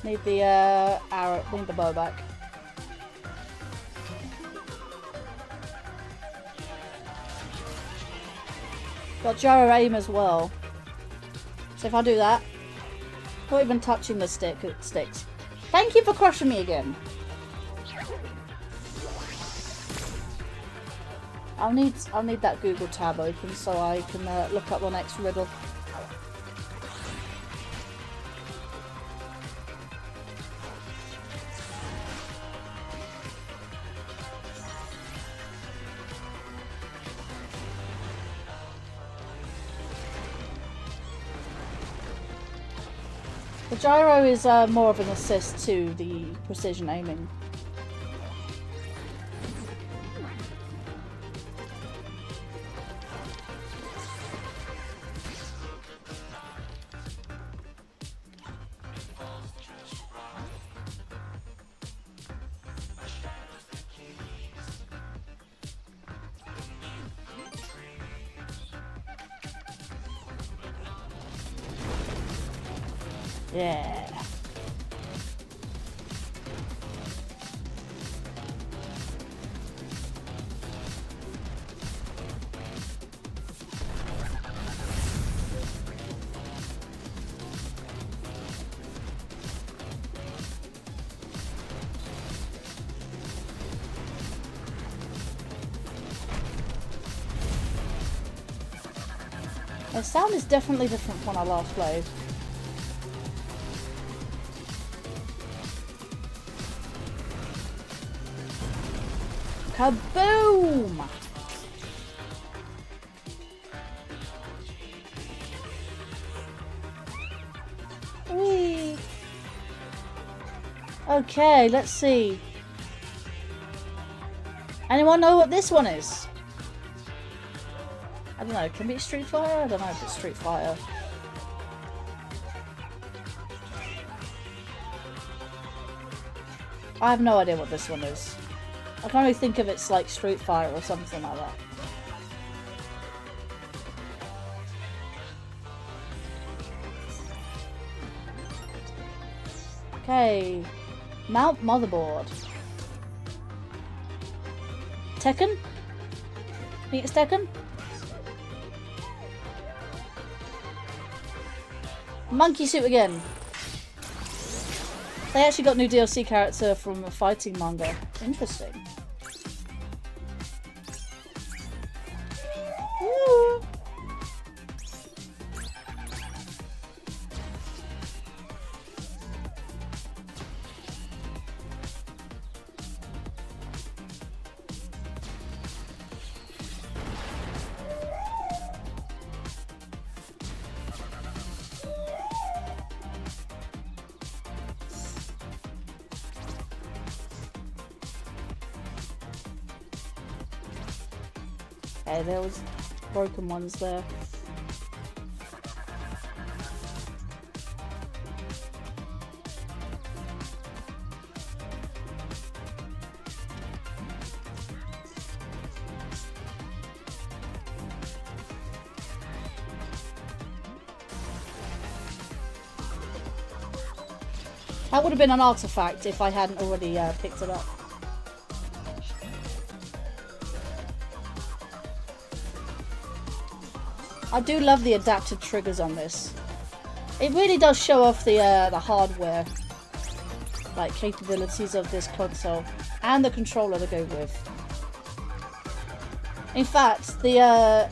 Need the arrow, need the bow back. Got gyro aim as well. So if I do that, not even touching the stick, it sticks. Thank you for crushing me again. I'll need that Google tab open so I can look up the next riddle. The gyro is more of an assist to the precision aiming. Yeah. The sound is definitely different from when I last played. Kaboom! Whee! Okay, let's see. Anyone know what this one is? I don't know, can it be Street Fighter? I don't know if it's Street Fighter. I have no idea what this one is. I can only think of it's like Street Fighter or something like that. Okay. Mount motherboard. Tekken? Think it's Tekken? Monkey suit again. They actually got new DLC character from a fighting manga. Interesting. Woo. Okay, there was broken ones there. That would have been an artifact if I hadn't already picked it up. I do love the adaptive triggers on this. It really does show off the hardware, like, capabilities of this console and the controller to go with. In fact, I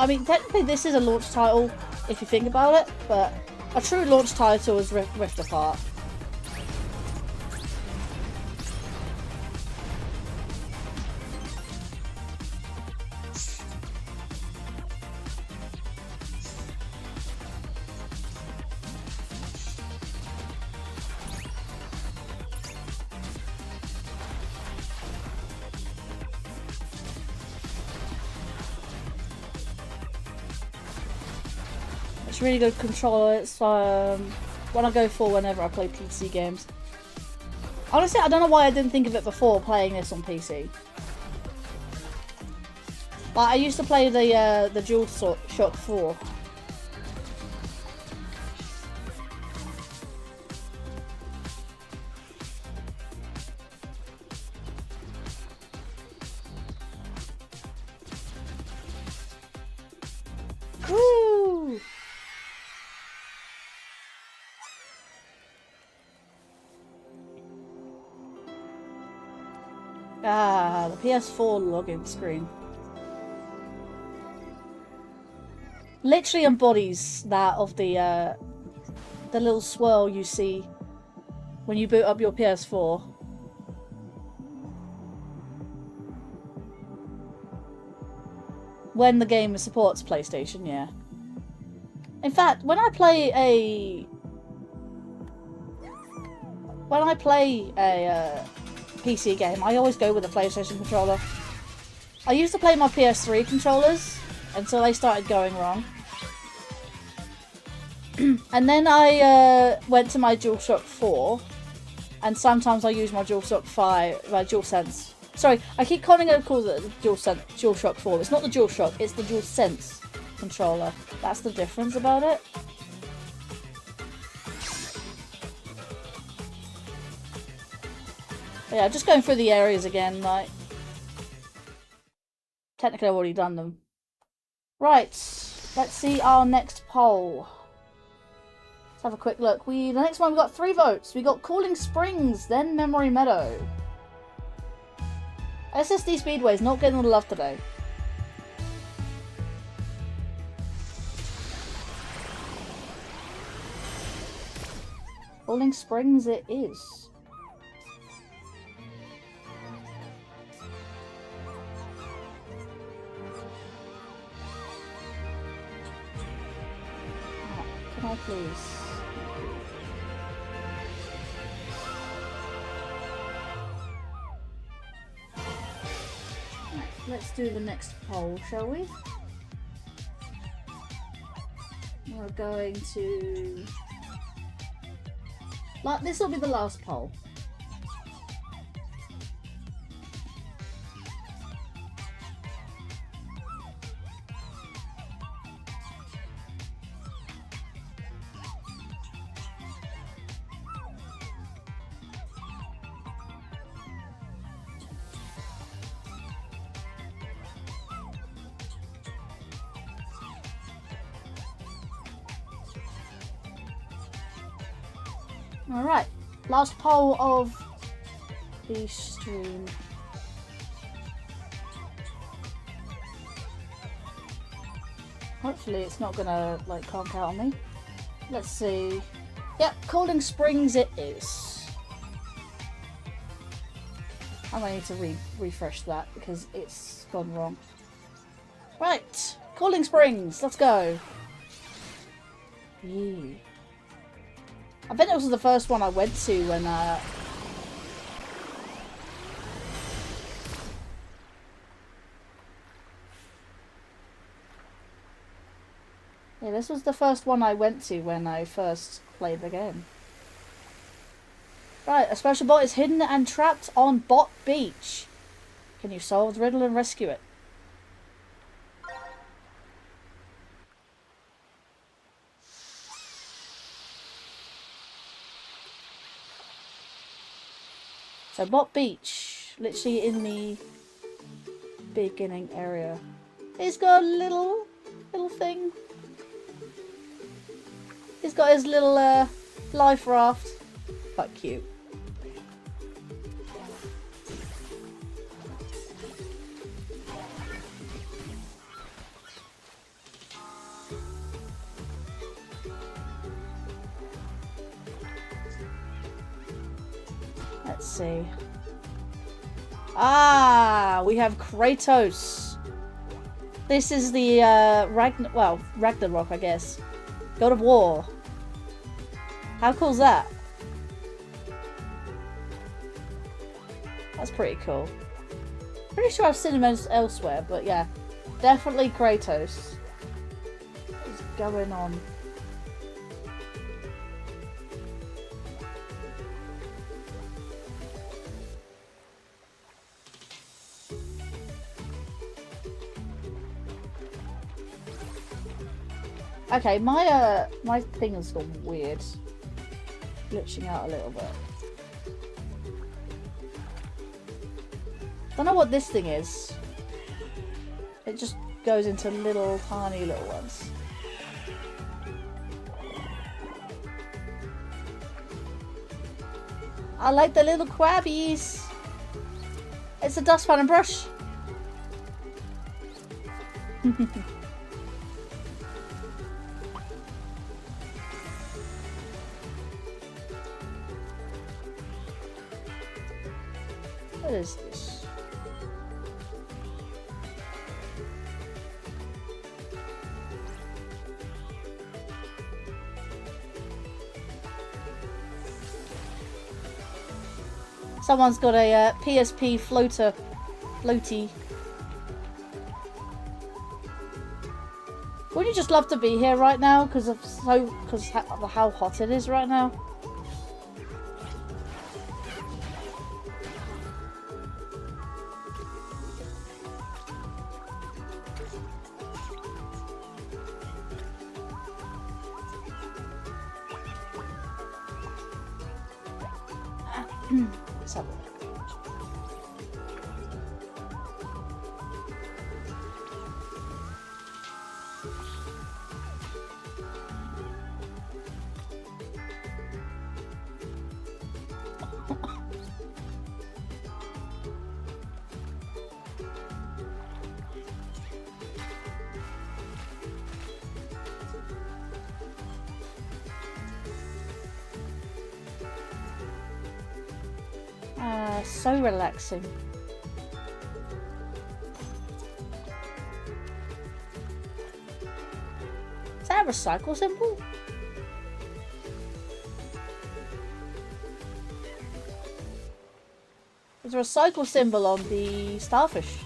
mean, technically this is a launch title if you think about it, but a true launch title is Rift Apart. Really good controller. It's what I go for whenever I play PC games. Honestly, I don't know why I didn't think of it before playing this on PC. But I used to play the DualShock 4. Woo! Ah, the PS4 login screen. Literally embodies that of the little swirl you see when you boot up your PS4. When the game supports PlayStation, yeah. In fact, when I play a PC game, I always go with a PlayStation controller. I used to play my PS3 controllers until they started going wrong. And then I went to my DualShock 4, and sometimes I use my DualShock 5, my DualSense. Sorry, I keep calling it the DualShock 4. It's not the DualShock, it's the DualSense controller. That's the difference about it. But yeah, just going through the areas again, like... Technically I've already done them. Right, let's see our next poll. Let's have a quick look. The next one, we got 3 votes. We got Cooling Springs, then Memory Meadow. SSD Speedway is not getting all the love today. Cooling Springs it is. Can I please? Let's do the next poll, shall we? We're going to... This will be the last poll. Alright, last poll of the stream. Hopefully it's not gonna, conk out on me. Let's see. Yep, Cooling Springs it is. I might need to refresh that because it's gone wrong. Right, Cooling Springs, let's go. Yee. I think it was the first one I went to when yeah, this was the first one I went to when I first played the game. Right, a special bot is hidden and trapped on Bot Beach. Can you solve the riddle and rescue it? So Bot Beach, literally in the beginning area. It's got a little little thing. He's got his little life raft. Quite cute. Let's see. Ah, we have Kratos. This is the Ragnarok, I guess. God of War. How cool is that? That's pretty cool. Pretty sure I've seen him elsewhere, but yeah. Definitely Kratos. What is going on? Okay, my thing has gone weird. Glitching out a little bit. Don't know what this thing is. It just goes into little tiny little ones. I like the little crabbies. It's a dustpan and brush. What is this? Someone's got a PSP floaty. Wouldn't you just love to be here right now because of how hot it is right now? Let's have a look. So relaxing. Is that a recycle symbol? There's a recycle symbol on the starfish.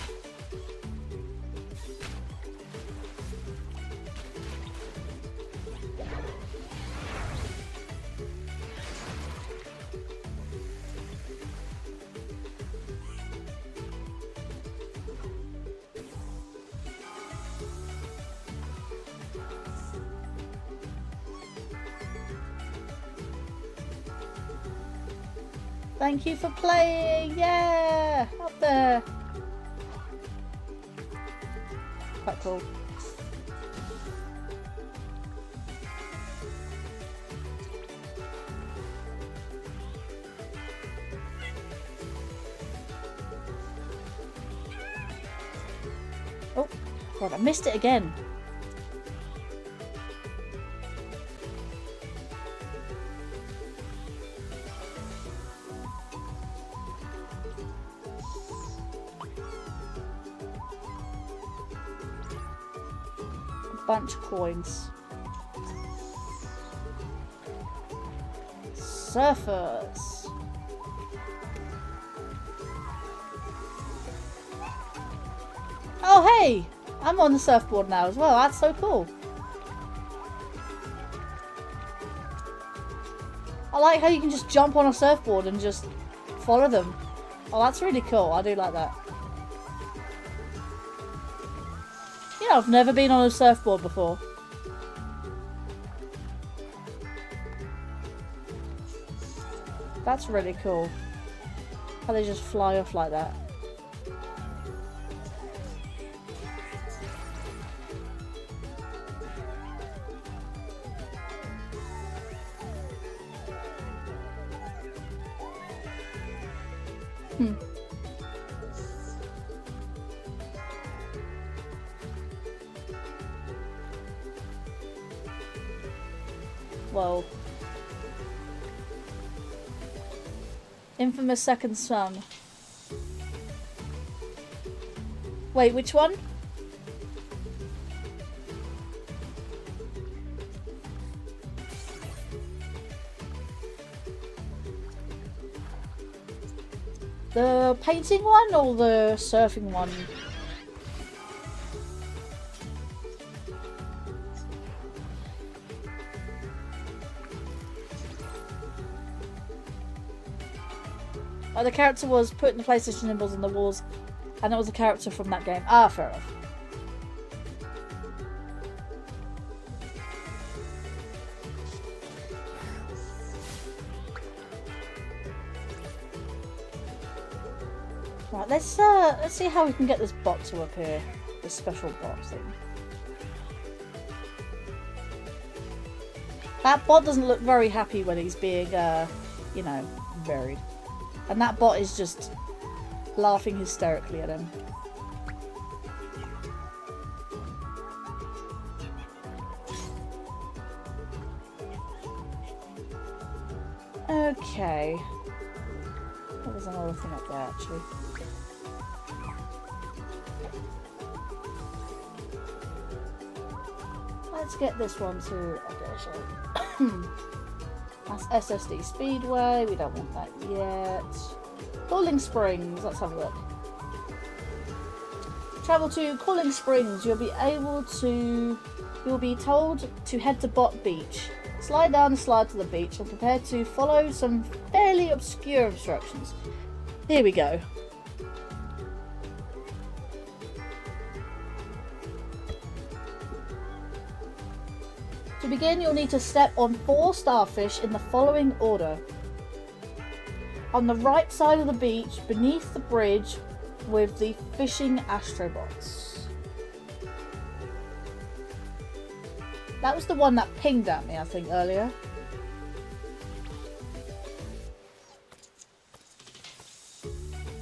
Thank you for playing! Yeah! Up there! Quite cool. Oh, God, I missed it again. Bunch of coins. Surfers. Oh hey! I'm on the surfboard now as well. That's so cool. I like how you can just jump on a surfboard and just follow them. Oh, that's really cool. I do like that. Yeah, I've never been on a surfboard before. That's really cool. How they just fly off like that. Whoa. Infamous Second Son. Wait, which one? The painting one or the surfing one? Oh, the character was putting the PlayStation symbols on the walls, and it was a character from that game. Ah, fair enough. Right, let's see how we can get this bot to appear. This special bot thing. That bot doesn't look very happy when he's being, you know, buried. And that bot is just laughing hysterically at him. Okay. Oh, there's another thing up there, actually. Let's get this one to... Okay, that's SSD Speedway. We don't want that yet. Cooling Springs. Let's have a look. Travel to Cooling Springs. You'll be told to head to Bot Beach. Slide down the slide to the beach and prepare to follow some fairly obscure instructions. Here we go. To begin, you'll need to step on 4 starfish in the following order. On the right side of the beach, beneath the bridge, with the fishing Astro Bots. That was the one that pinged at me, I think, earlier.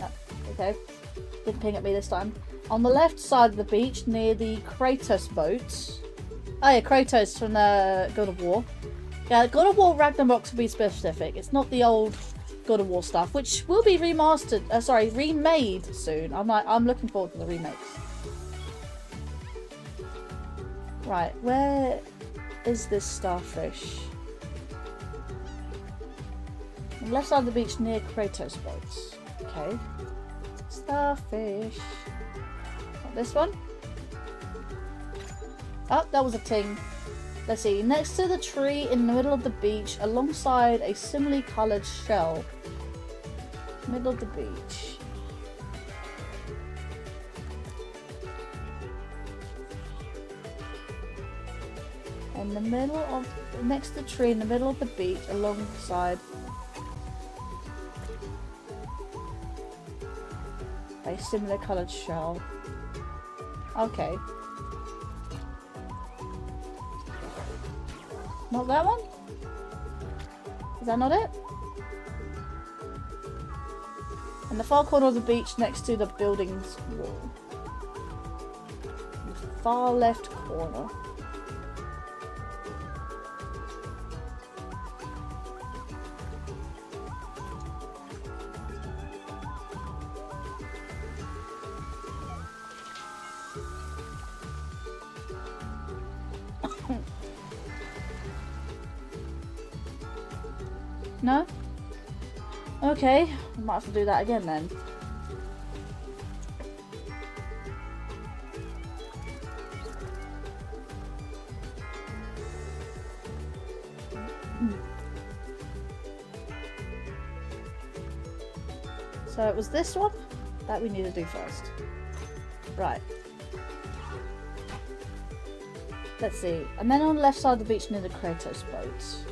Oh, okay. Didn't ping at me this time. On the left side of the beach, near the Kratos boat. Oh yeah, Kratos from God of War. Yeah, God of War Ragnarok to be specific. It's not the old God of War stuff, which will be remastered. Remade soon. I'm looking forward to the remakes. Right, where is this starfish? On the left side of the beach near Kratos boats. Okay. Starfish. Not this one. Oh, that was a ting. Let's see. Next to the tree in the middle of the beach, alongside a similarly coloured shell. Middle of the beach. In the middle of, next to the tree in the middle of the beach, alongside a similar coloured shell. Okay. Not that one? Is that not it? In the far corner of the beach next to the building's wall. The far left corner. No? Okay, I might have to do that again then. So it was this one that we need to do first. Right. Let's see. And then on the left side of the beach near the Kratos boats.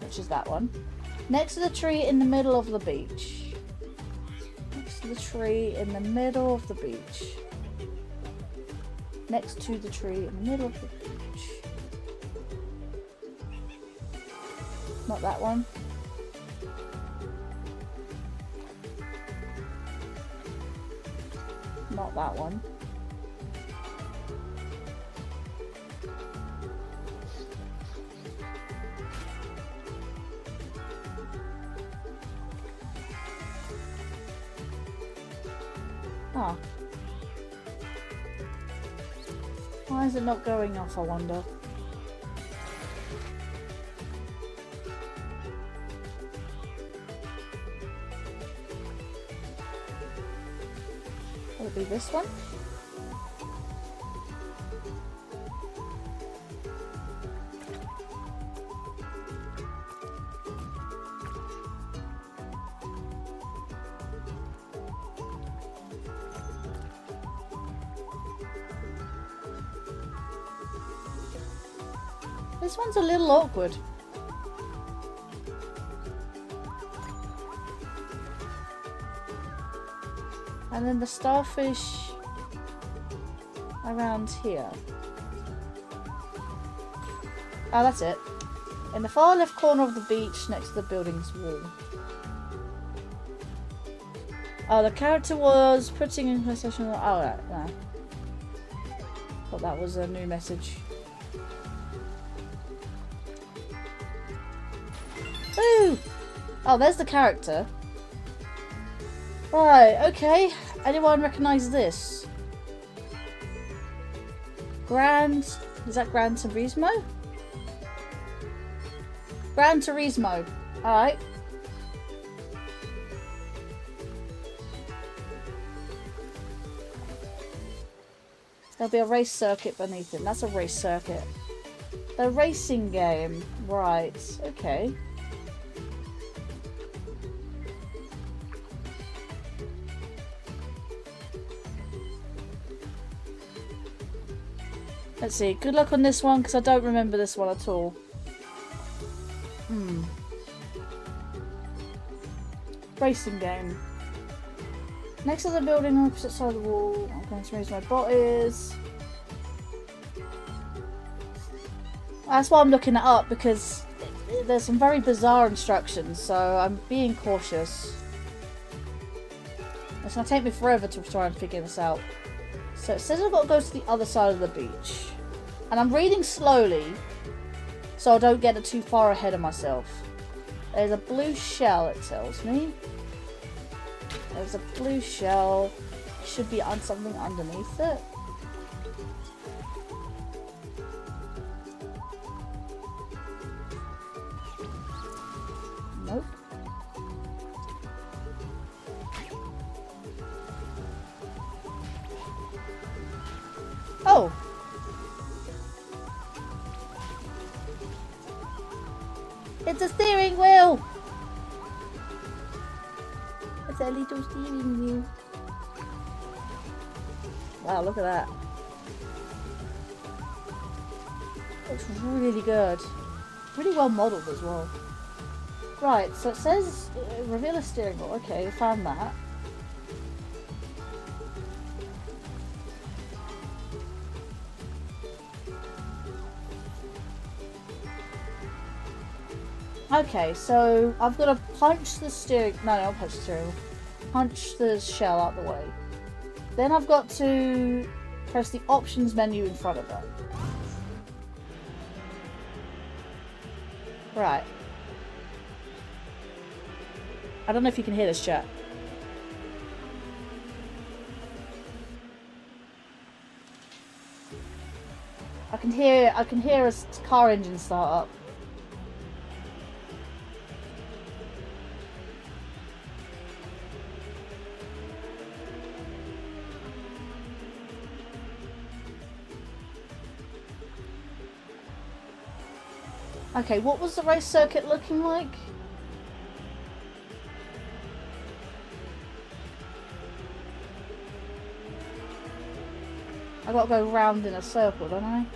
Which is that one. Next to the tree in the middle of the beach. Next to the tree in the middle of the beach. Next to the tree in the middle of the beach. Not that one. Not that one. Ah. Why is it not going off, I wonder? Will it be this one? This one's a little awkward. And then the starfish around here. Oh, that's it. In the far left corner of the beach next to the building's wall. Oh, the character was putting in PlayStation. Oh, right, no. Thought that was a new message. Ooh! Oh, there's the character. Right, okay. Anyone recognise this? Is that Gran Turismo? Gran Turismo. Alright. There'll be a race circuit beneath it. That's a race circuit. The racing game. Right, okay. Let's see. Good luck on this one because I don't remember this one at all. Racing game. Next to the building on the opposite side of the wall. I'm going to raise my bot is. That's why I'm looking it up because there's some very bizarre instructions, so I'm being cautious. It's going to take me forever to try and figure this out. So it says I've got to go to the other side of the beach. And I'm reading slowly so I don't get too far ahead of myself. There's a blue shell, it tells me. There's a blue shell. Should be on something underneath it. Nope. Oh! It's a steering wheel! It's a little steering wheel. Wow, look at that. Looks really good. Really well modelled as well. Right, so it says reveal a steering wheel. Okay, found that. Okay, so I've got to punch the steering... No, I'll punch the steering wheel. Punch the shell out the way. Then I've got to press the options menu in front of it. Right. I don't know if you can hear this, chat. I can hear a car engine start up. Okay, what was the race circuit looking like? I gotta go round in a circle, don't I?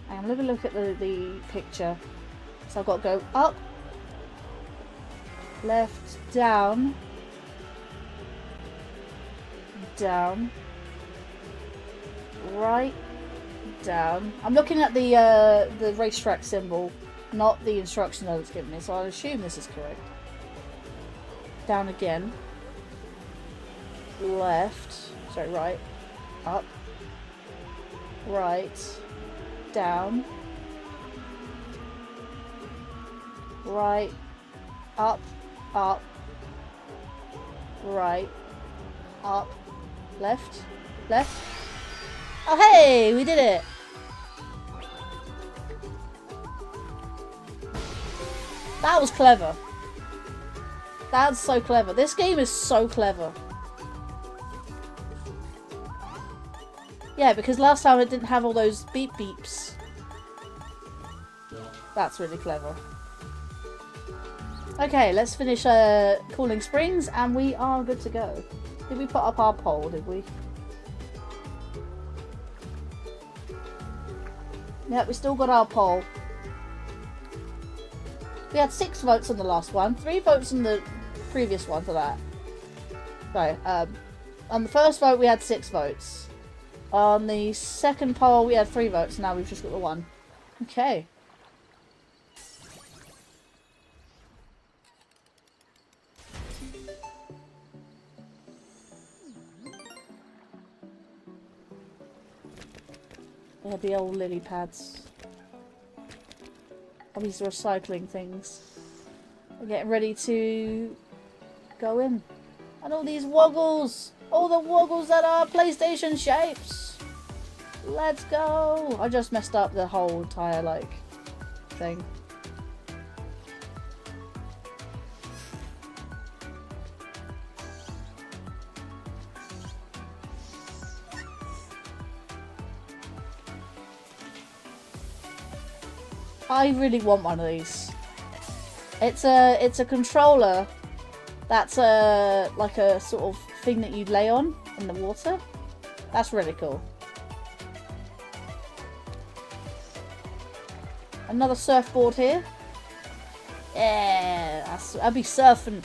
And let me look at the picture. So I've got to go up, left, down, down, right, down. I'm looking at the racetrack symbol, not the instruction that it's given me, so I'll assume this is correct. Down again. Left. Sorry, right. Up. Right. Down. Right. Up. Up. Right. Up. Left. Left. Oh hey! We did it! That was clever. That's so clever. This game is so clever. Yeah, because last time it didn't have all those beep beeps. That's really clever. Okay, let's finish Cooling Springs and we are good to go. Did we put up our poll, did we? Yeah, we still got our poll. We had 6 votes on the last one, 3 votes on the previous one for that. Sorry, on the first vote we had 6 votes. On the second poll we had 3 votes, now we've just got the 1. Okay. We had the old lily pads. All these recycling things. We're getting ready to go in. And all these woggles! All the woggles that are PlayStation shapes! Let's go! I just messed up the whole entire, like, thing. I really want one of these. It's a controller that's like a sort of thing that you lay on in the water. That's really cool. Another surfboard here. Yeah, I'll be surfing.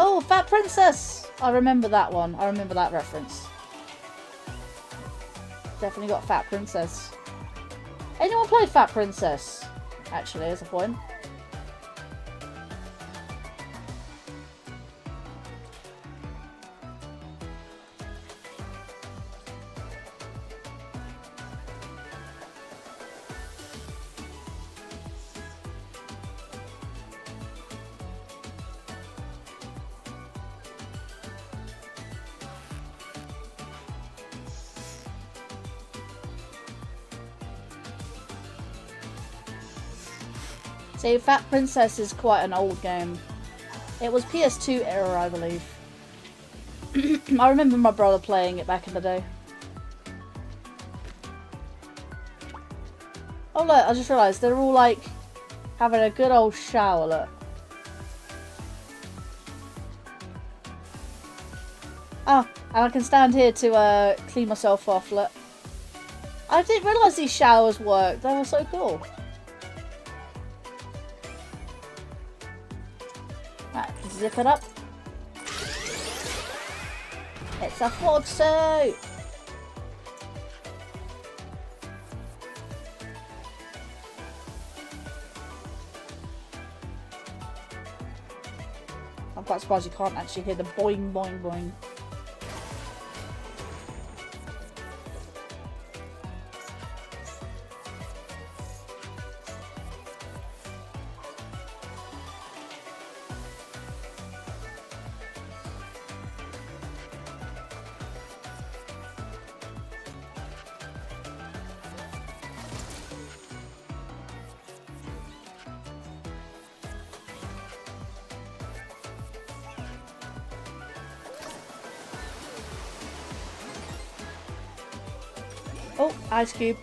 Oh, Fat Princess! I remember that one. I remember that reference. Definitely got Fat Princess. Anyone play Fat Princess? Actually, as a point. See, Fat Princess is quite an old game. It was PS2 era, I believe. I remember my brother playing it back in the day. Oh look, I just realised they're all like having a good old shower, look. Ah, and I can stand here to clean myself off, look. I didn't realise these showers worked, they were so cool. Right, zip it up. It's a frog suit! I'm quite surprised you can't actually hear the boing boing boing. Oh, ice cube.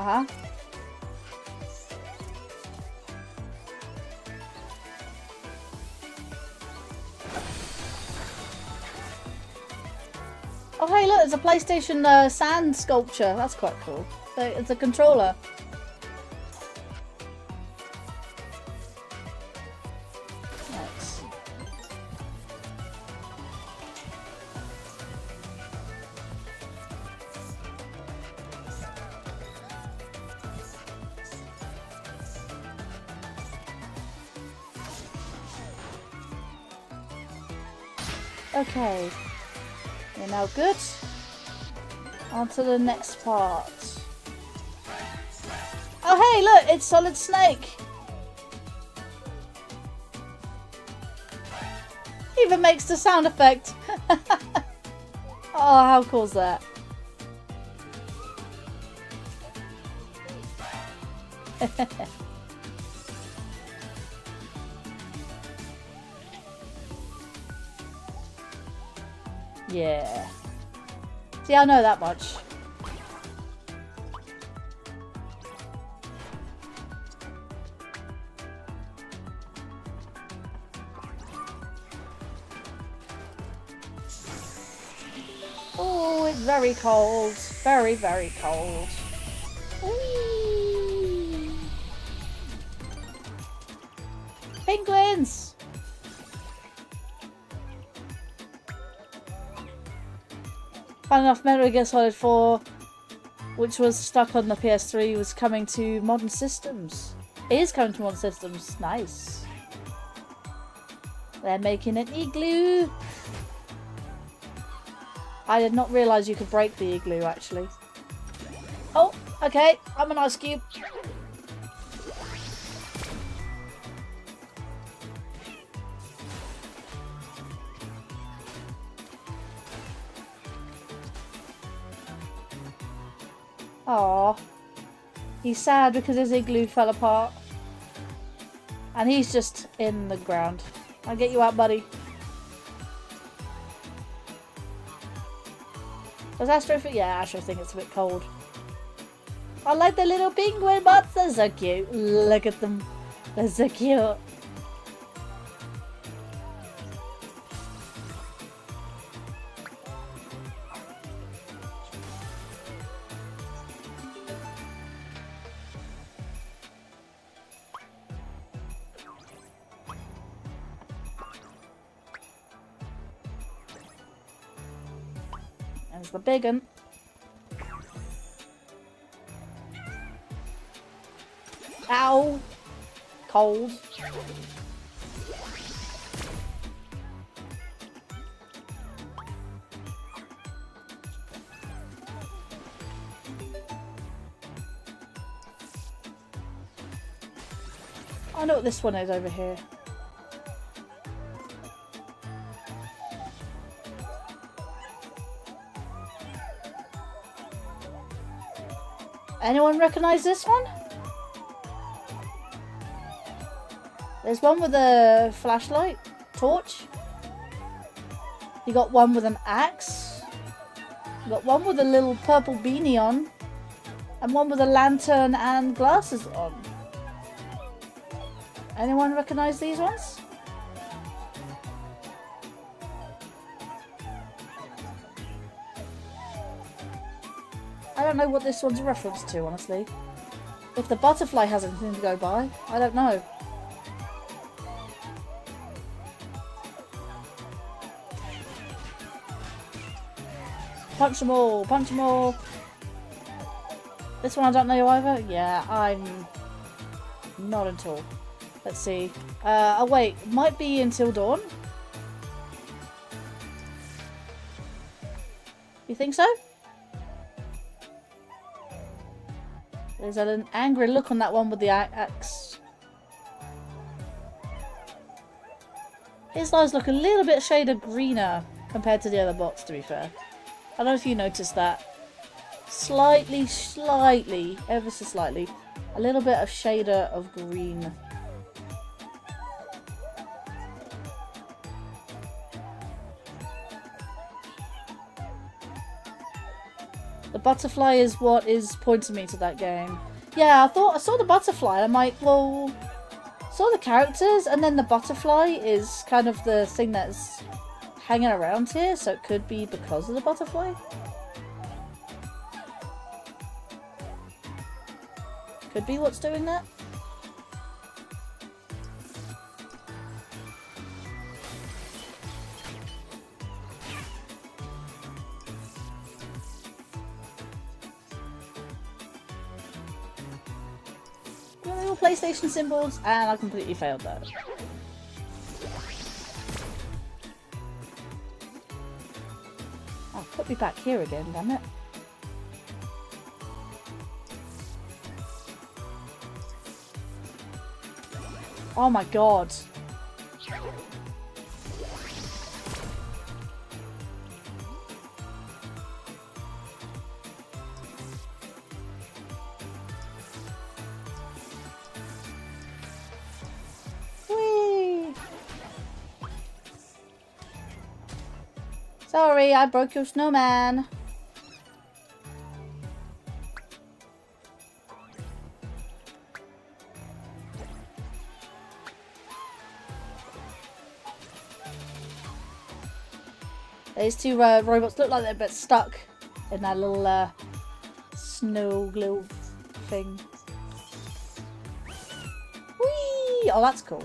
Uh-huh. Oh, hey, look, it's a PlayStation sand sculpture. That's quite cool. It's a controller. Nice. Okay. We're now good. On to the next part. Oh hey, look, it's Solid Snake. Even makes the sound effect. Oh, how cool is that? Yeah. See, I know that much. Oh, it's very cold. Very, very cold. Whee! Penguins! Fun enough, Metal Gear Solid 4, which was stuck on the PS3, was coming to modern systems. It is coming to modern systems. Nice. They're making an igloo. I did not realise you could break the igloo, actually. Oh, okay. I'm an ice cube. Aww. He's sad because his igloo fell apart. And he's just in the ground. I'll get you out, buddy. Does Astro think? Yeah, Astro think it's a bit cold. I like the little penguin butts. They're so cute. Look at them. They're so cute. There's the big one. Ow! Cold. I know what this one is over here. Anyone recognise this one? There's one with a flashlight, torch. You got one with an axe. You got one with a little purple beanie on. And one with a lantern and glasses on. Anyone recognise these ones? I don't know what this one's a reference to, honestly. If the butterfly has anything to go by, I don't know. Punch them all, punch them all. This one I don't know either. Yeah, I'm not at all. Let's see. Oh wait, might be Until Dawn. You think so? There's an angry look on that one with the axe. His eyes look a little bit shade greener compared to the other bots, to be fair. I don't know if you noticed that. Slightly, ever so slightly, a little bit of shader of green. The butterfly is what is pointing me to that game. Yeah, I saw the butterfly. I'm like, well, saw the characters, and then the butterfly is kind of the thing that's hanging around here, so it could be because of the butterfly. Could be what's doing that. Little PlayStation symbols, and I completely failed that. Oh, put me back here again, damn it. Oh my god. Whee! Sorry, I broke your snowman. These two robots look like they're a bit stuck in that little snow globe thing. Whee! Oh, that's cool.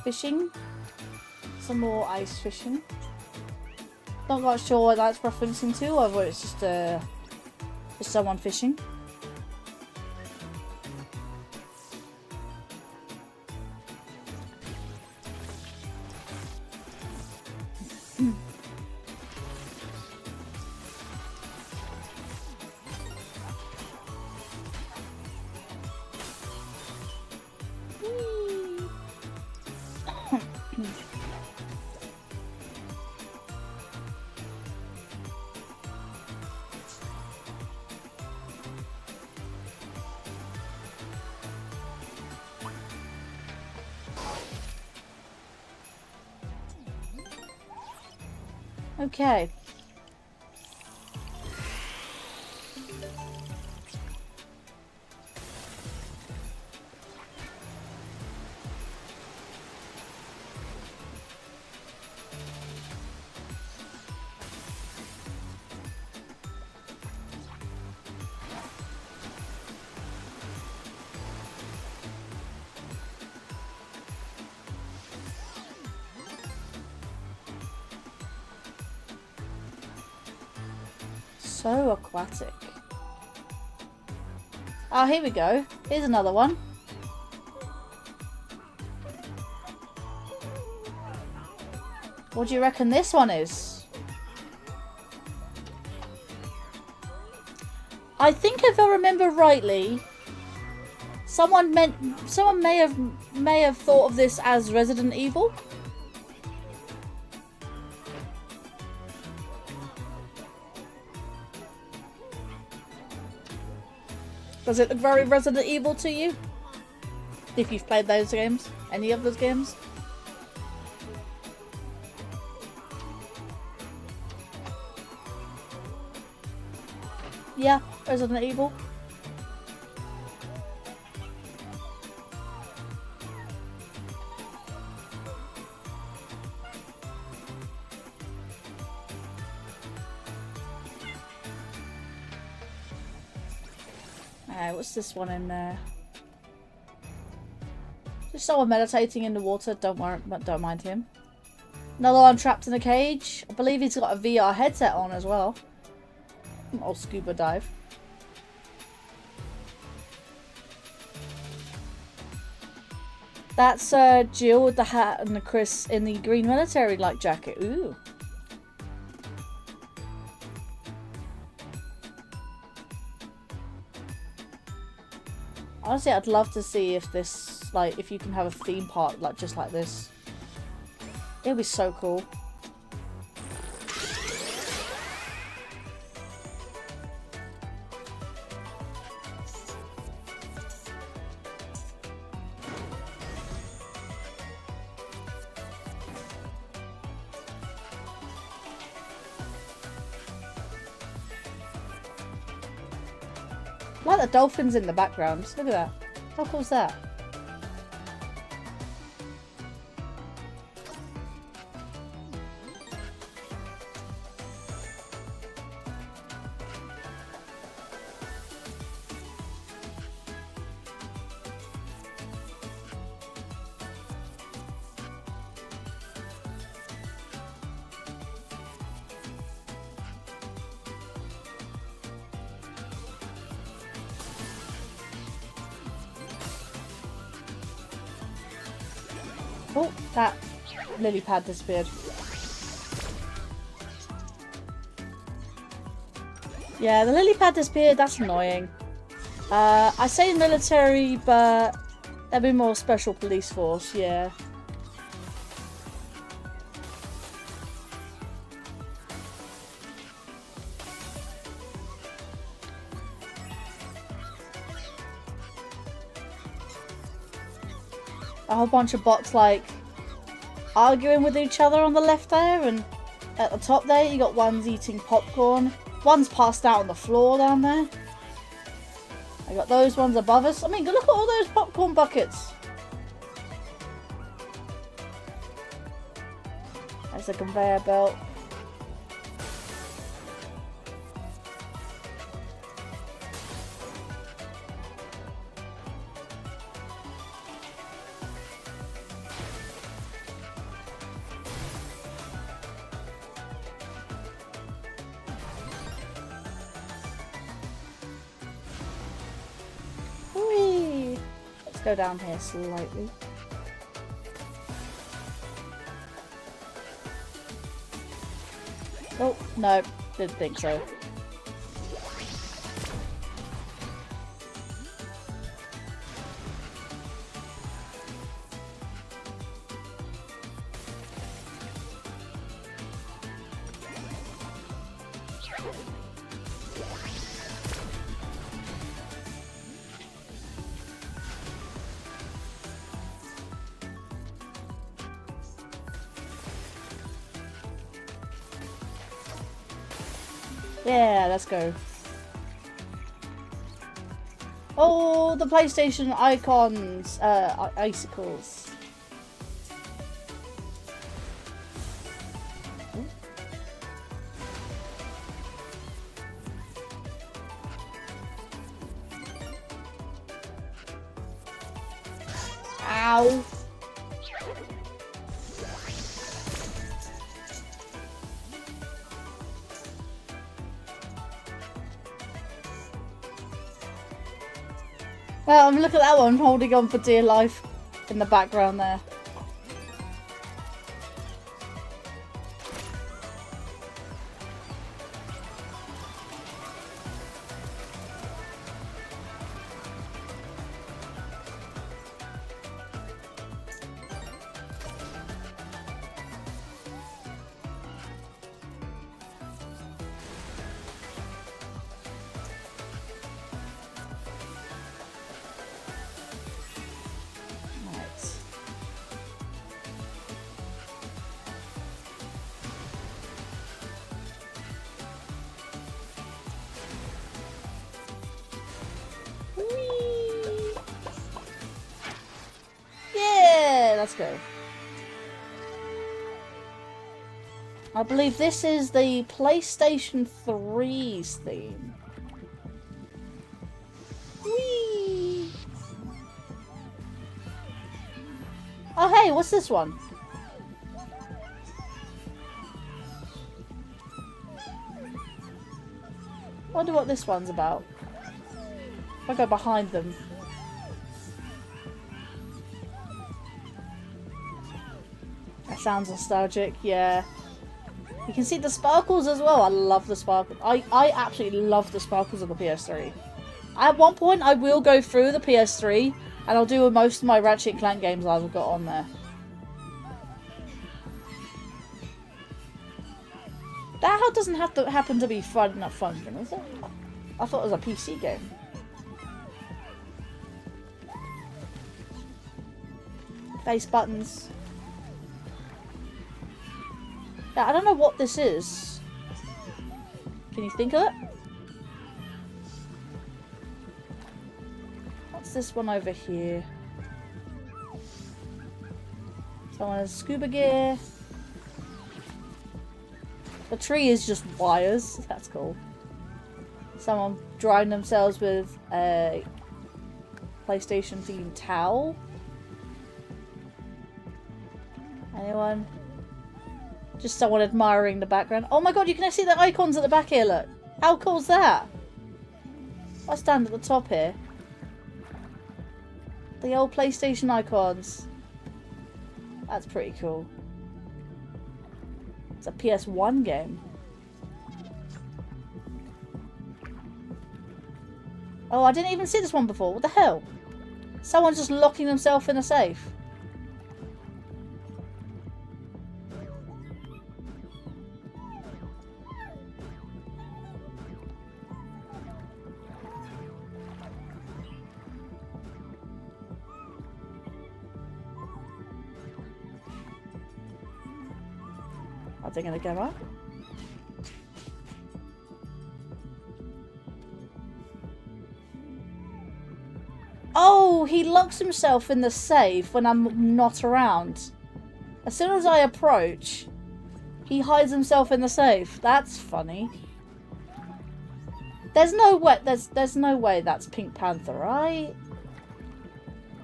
Fishing. Some more ice fishing. Not quite sure what that's referencing to, or whether it's just someone fishing. Okay. So aquatic. Oh, here we go. Here's another one. What do you reckon this one is? I think if I remember rightly, someone may have thought of this as Resident Evil. Does it look very Resident Evil to you? If you've played those games? Any of those games? Yeah, Resident Evil. What's this one in there? Just someone meditating in the water. Don't mind him. Another one trapped in a cage. I believe he's got a VR headset on as well. Or scuba dive. That's Jill with the hat and the Chris in the green military-like jacket. Ooh. Honestly, I'd love to see if this, like, if you can have a theme park, like, just like this. It'd be so cool. I like the dolphins in the background. Look at that. How cool is that? Oh, that lily pad disappeared. Yeah, the lily pad disappeared. That's annoying. I say military, but there'd be more special police force. Yeah. A whole bunch of bots like arguing with each other on the left there, and at the top there you got one's eating popcorn, one's passed out on the floor down there. I got those ones above us. I mean, look at all those popcorn buckets. There's a conveyor belt. Go down here slightly. Oh, no, didn't think so. Yeah, let's go. Oh, the PlayStation icons, icicles. Ow. Look at that one holding on for dear life in the background there. Let's go. I believe this is the PlayStation 3's theme. Whee! Oh hey, what's this one? Wonder what this one's about. If I go behind them. That sounds nostalgic, yeah. You can see the sparkles as well. I love the sparkles. I absolutely love the sparkles of the PS3. At one point, I will go through the PS3 and I'll do most of my Ratchet & Clank games I've got on there. That doesn't have to happen to be fun, not fun, is it? I thought it was a PC game. Face buttons. Yeah, I don't know what this is. Can you think of it? What's this one over here? Someone has scuba gear. The tree is just wires. That's cool. Someone drying themselves with a PlayStation themed towel. Anyone? Just someone admiring the background. Oh my god, you can see the icons at the back here, look. How cool is that? I stand at the top here. The old PlayStation icons. That's pretty cool. It's a PS1 game. Oh, I didn't even see this one before. What the hell? Someone's just locking themselves in a safe. Are they going to go up? Oh, he locks himself in the safe when I'm not around. As soon as I approach, he hides himself in the safe. That's funny. There's no way. There's no way that's Pink Panther, right?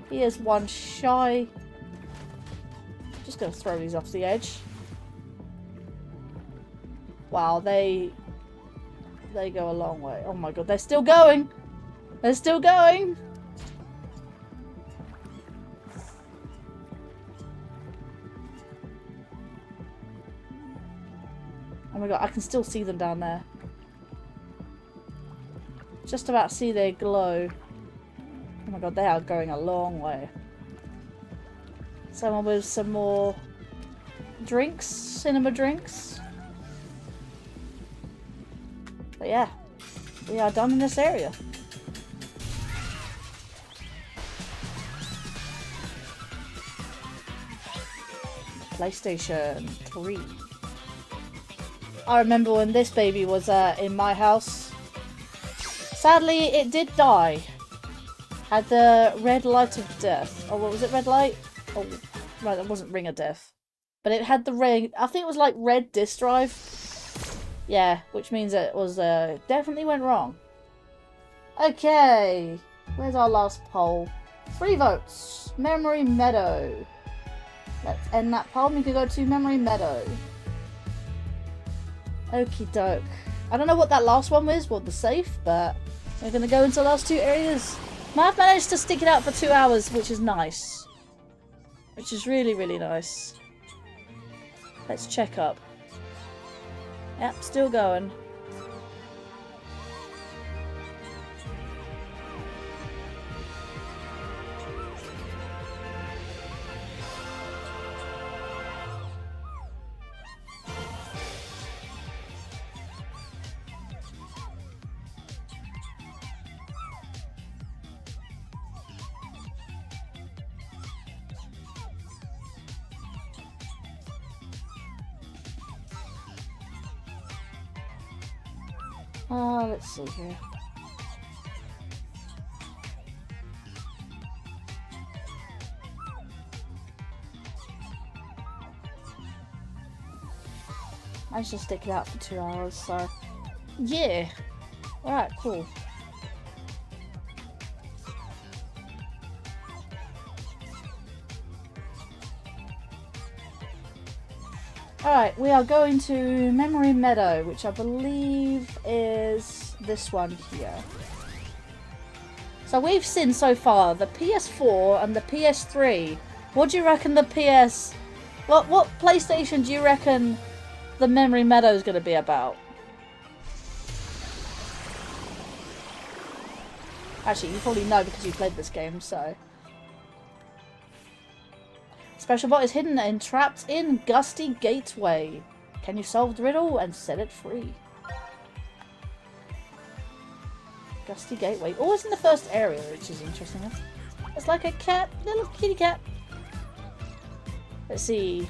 He is one shy. Just gonna throw these off the edge. Wow, they go a long way. Oh my god, they're still going. They're still going. Oh my god, I can still see them down there. Just about see their glow. Oh my god, they are going a long way. Someone with some more drinks, cinema drinks. But yeah, we are done in this area. PlayStation 3. I remember when this baby was in my house. Sadly, it did die. Had the red light of death. Oh, what was it? Red light? Oh, right, that wasn't ring of death. But it had the ring. I think it was like red disk drive. Yeah, which means it was definitely went wrong. Okay, where's our last poll? 3 votes. Memory Meadow. Let's end that poll. We can go to Memory Meadow. Okie doke. I don't know what that last one was, the safe, but we're going to go into the last 2 areas. I've managed to stick it out for 2 hours, which is nice. Which is really, really nice. Let's check up. Yep, still going. Let's see here. I should stick it out for 2 hours, so yeah. Alright, cool. Alright, we are going to Memory Meadow, which I believe is this one here. So we've seen so far the PS4 and the PS3. What do you reckon the PS... What PlayStation do you reckon the Memory Meadow is going to be about? Actually, you probably know because you played this game, so. Special bot is hidden and trapped in Gusty Gateway. Can you solve the riddle and set it free? Gusty Gateway. Always in the first area, which is interesting. It's like a cat, little kitty cat. Let's see.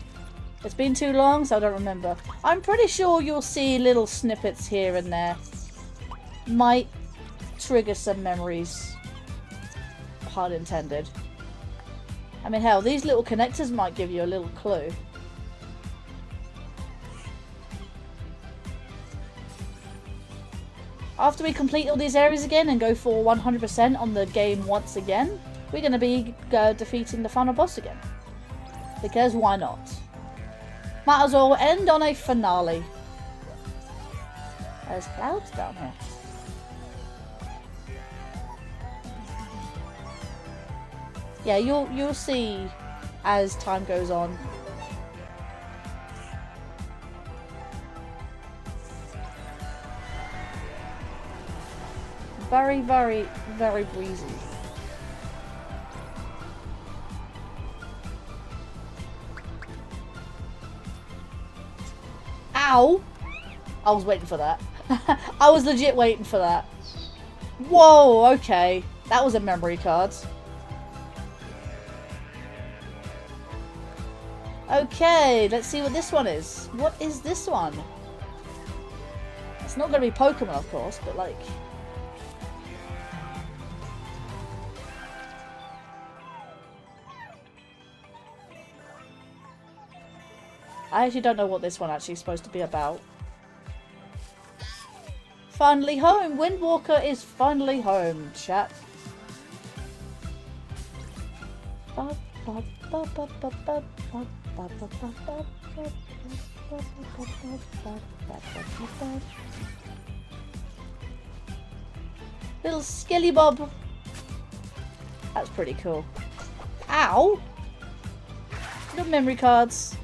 It's been too long, so I don't remember. I'm pretty sure you'll see little snippets here and there. Might trigger some memories. Pun intended. I mean, hell, these little connectors might give you a little clue. After we complete all these areas again and go for 100% on the game once again, we're going to be defeating the final boss again. Because why not? Might as well end on a finale. There's clouds down here. Yeah, you'll see as time goes on. Very, very, very breezy. Ow! I was waiting for that. I was legit waiting for that. Whoa, okay. That was a memory card. Okay, let's see what this one is. What is this one? It's not going to be Pokemon, of course, but like... I actually don't know what this one actually is supposed to be about. Finally home! Windwalker is finally home, chat. Little Skilly Bob. That's pretty cool. Ow! Little memory cards.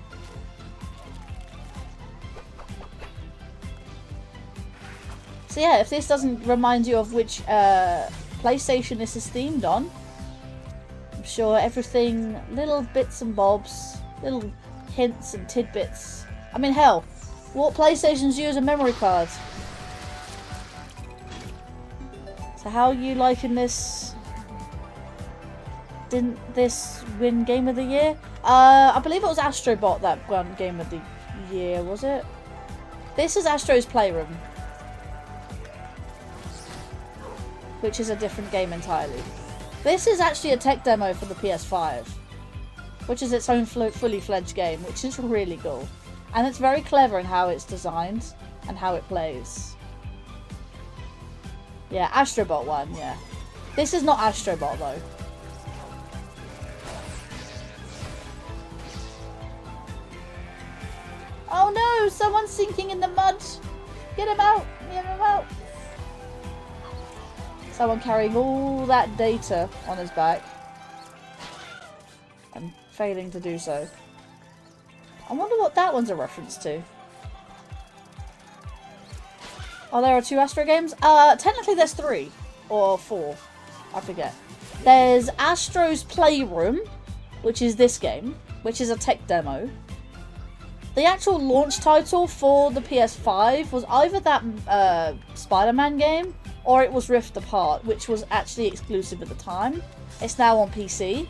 So yeah, if this doesn't remind you of which PlayStation this is themed on, I'm sure everything, little bits and bobs, little hints and tidbits. I mean, hell, what PlayStations use a memory card? So how are you liking this? Didn't this win Game of the Year? I believe it was Astro Bot that won Game of the Year, was it? This is Astro's Playroom, which is a different game entirely. This is actually a tech demo for the PS5, which is its own fully fledged game, which is really cool. And it's very clever in how it's designed and how it plays. Yeah, Astro Bot won, yeah. This is not Astro Bot though. Oh no, someone's sinking in the mud! Get him out! Get him out! Someone carrying all that data on his back and failing to do so. I wonder what that one's a reference to. Oh, there are 2 Astro games? Technically there's 3 or 4. I forget. There's Astro's Playroom, which is this game, which is a tech demo. The actual launch title for the PS5 was either that Spider-Man game, or it was Rift Apart, which was actually exclusive at the time. It's now on PC.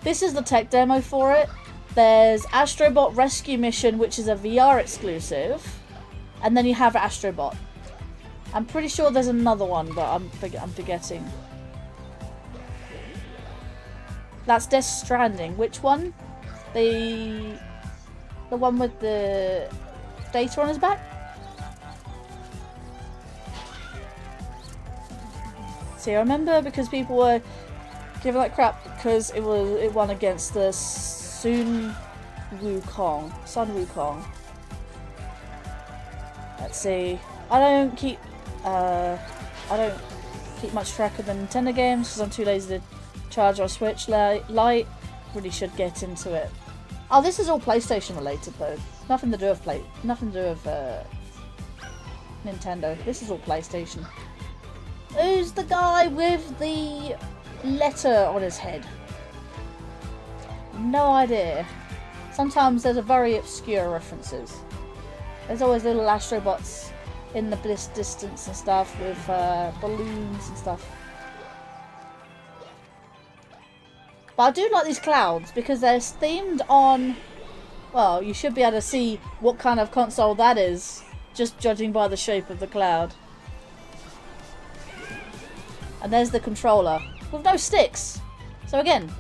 This is the tech demo for it. There's Astro Bot Rescue Mission, which is a VR exclusive. And then you have Astro Bot. I'm pretty sure there's another one, but I'm forgetting. That's Death Stranding. Which one? The one with the data on his back? See, I remember because people were giving that crap because it won against the Sun Wukong. Let's see. I don't keep much track of the Nintendo games because I'm too lazy to charge our Switch Lite. Really should get into it. Oh, this is all PlayStation related though. Nothing to do with Nintendo. This is all PlayStation. Who's the guy with the letter on his head? No idea. Sometimes there's a very obscure references. There's always little Astro Bots in the distance and stuff with balloons and stuff. But I do like these clouds because they're themed on... Well, you should be able to see what kind of console that is, just judging by the shape of the cloud. And there's the controller, with no sticks. So again,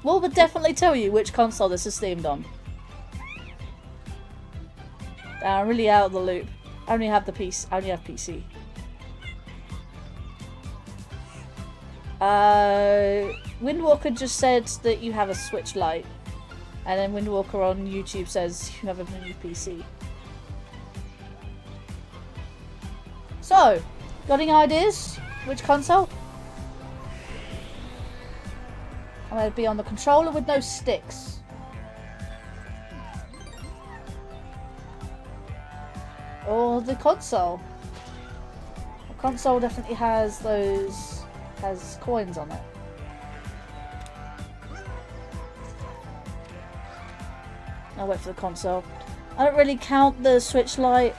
we'll definitely tell you which console this is themed on. I'm really out of the loop. I only have PC. Windwalker just said that you have a Switch Lite. And then Windwalker on YouTube says you have a mini PC. So, got any ideas? Which console? I'm going to be on the controller with no sticks. Or the console. The console definitely has coins on it. I'll wait for the console. I don't really count the Switch Lite.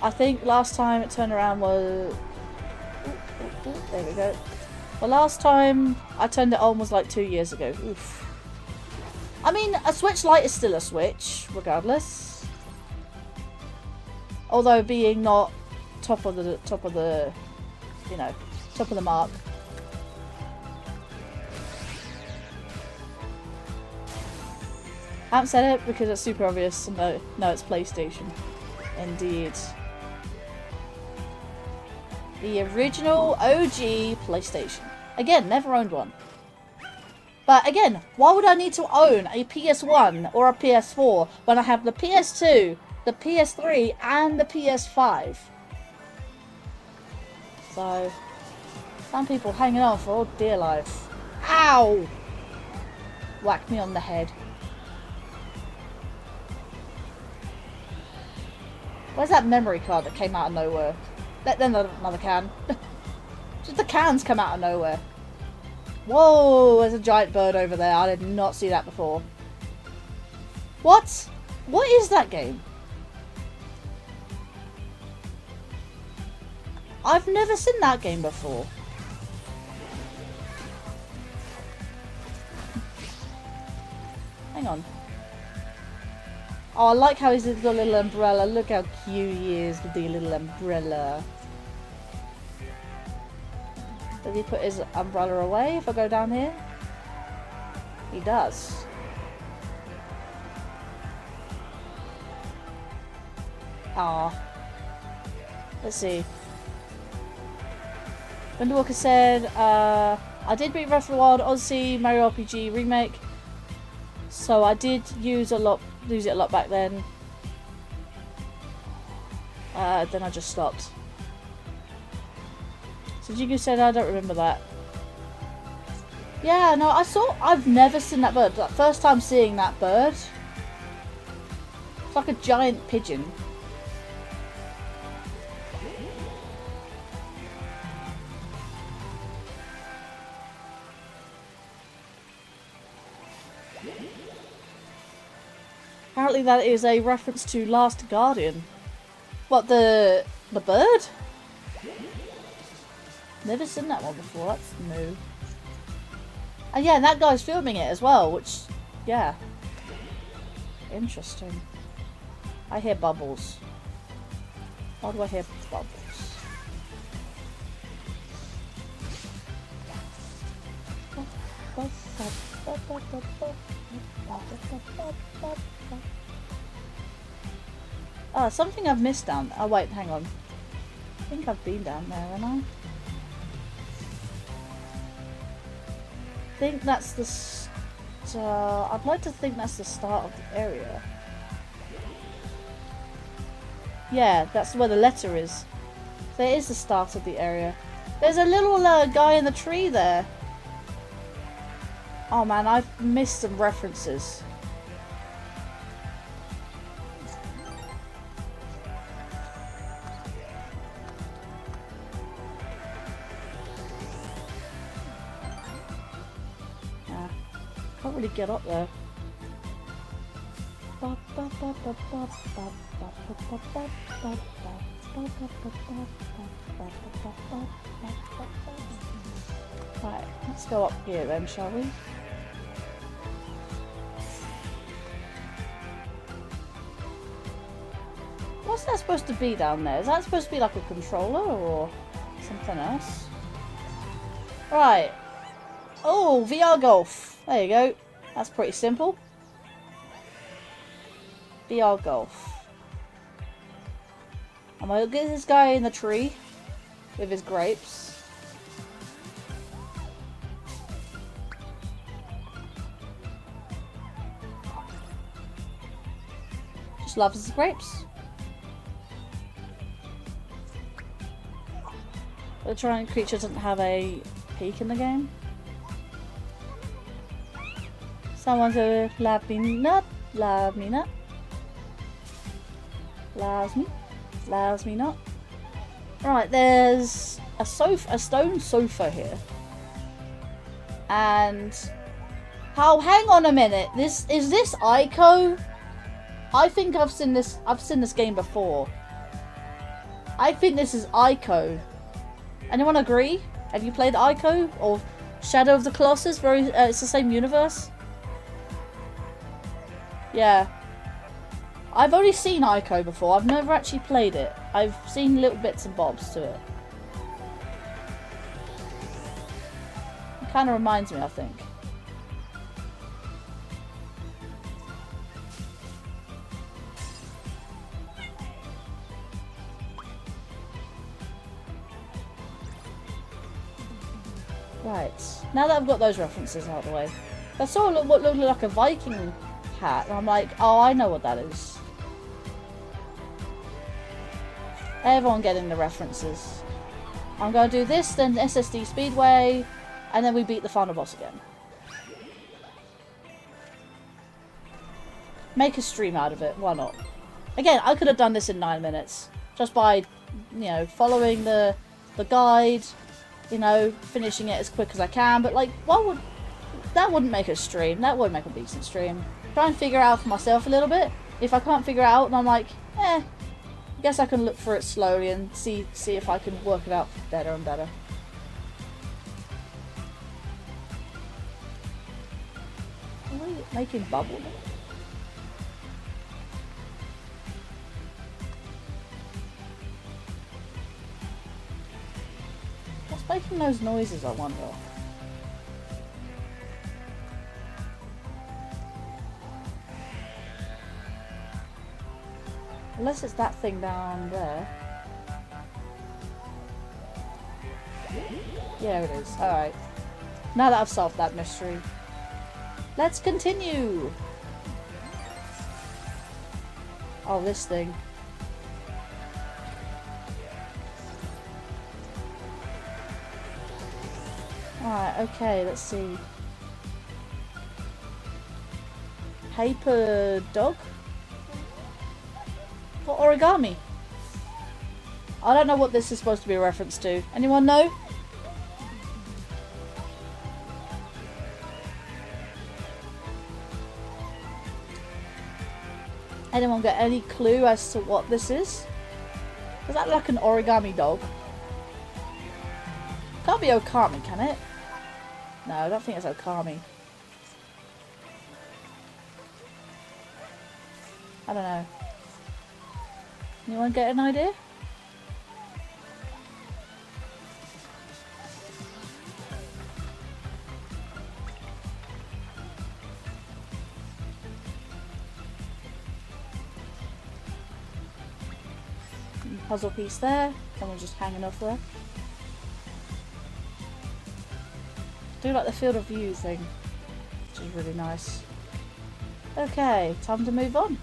I think last time it turned around was... there we go. The last time I turned it on was like 2 years ago. Oof. I mean, a Switch Lite is still a Switch, regardless. Although being not top of the mark. I haven't said it because it's super obvious. No, it's PlayStation. Indeed. The original OG PlayStation. Again, never owned one. But again, why would I need to own a PS1 or a PS4 when I have the PS2, the PS3, and the PS5? So, some people hanging on for all dear life. Ow! Whacked me on the head. Where's that memory card that came out of nowhere? Then another can. Just the cans come out of nowhere. Whoa, there's a giant bird over there. I did not see that before. What? What is that game? I've never seen that game before. Hang on. Oh, I like how he's got a little umbrella. Look how cute he is with the little umbrella. Does he put his umbrella away if I go down here? He does. Ah. Let's see. Windwalker said, I did beat Breath of the Wild, Odyssey, Mario RPG Remake. So I did use it a lot back then. Then I just stopped. So Jigu said, I don't remember that. Yeah, no, I've never seen that bird. That first time seeing that bird. It's like a giant pigeon. Apparently that is a reference to Last Guardian. What, the bird? Never seen that one before, that's new. And yeah, and that guy's filming it as well, which, yeah. Interesting. I hear bubbles. Why do I hear bubbles? Oh, something I've missed down. Oh wait, hang on. I think I've been down there, haven't I? I think that's the I'd like to think that's the start of the area. Yeah, that's where the letter is. There is the start of the area. There's a little guy in the tree there. Oh man, I've missed some references. really get up there. Right, let's go up here then, shall we? What's that supposed to be down there? Is that supposed to be like a controller or something else? Right. Oh, VR golf. There you go. That's pretty simple. VR golf. I'm gonna get this guy in the tree with his grapes. Just loves his grapes. The trying creature doesn't have a peak in the game. Someone to love me not, love me not. Loves me not. Right, there's a stone sofa here. And oh, hang on a minute. Is this Ico? I think I've seen this game before. I think this is Ico. Anyone agree? Have you played Ico or Shadow of the Colossus? It's the same universe. Yeah. I've only seen Ico before. I've never actually played it. I've seen little bits and bobs to it. It kind of reminds me, I think. Right. Now that I've got those references out of the way. I saw what looked like a Viking hat, and I'm like, oh, I know what that is. Everyone getting the references. I'm going to do this, then SSD Speedway, and then we beat the final boss again. Make a stream out of it, why not? Again, I could have done this in 9 minutes. Just by, you know, following the guide, you know, finishing it as quick as I can. But, like, that wouldn't make a stream. That wouldn't make a decent stream. Try and figure it out for myself a little bit. If I can't figure it out, then I'm like, I guess I can look for it slowly and see if I can work it out better and better. Are we making bubble? What's making those noises, I wonder? Unless it's that thing down there. Yeah, it is. Alright. Now that I've solved that mystery, let's continue! Oh, this thing. Alright, okay, let's see. Paper dog? For origami. I don't know what this is supposed to be a reference to. Anyone know? Anyone got any clue as to what this is? Is that like an origami dog? Can't be Okami, can it? No, I don't think it's Okami. I don't know. Anyone get an idea? Puzzle piece there. Someone's just hanging off there. Do like the field of view thing, which is really nice. Okay, time to move on.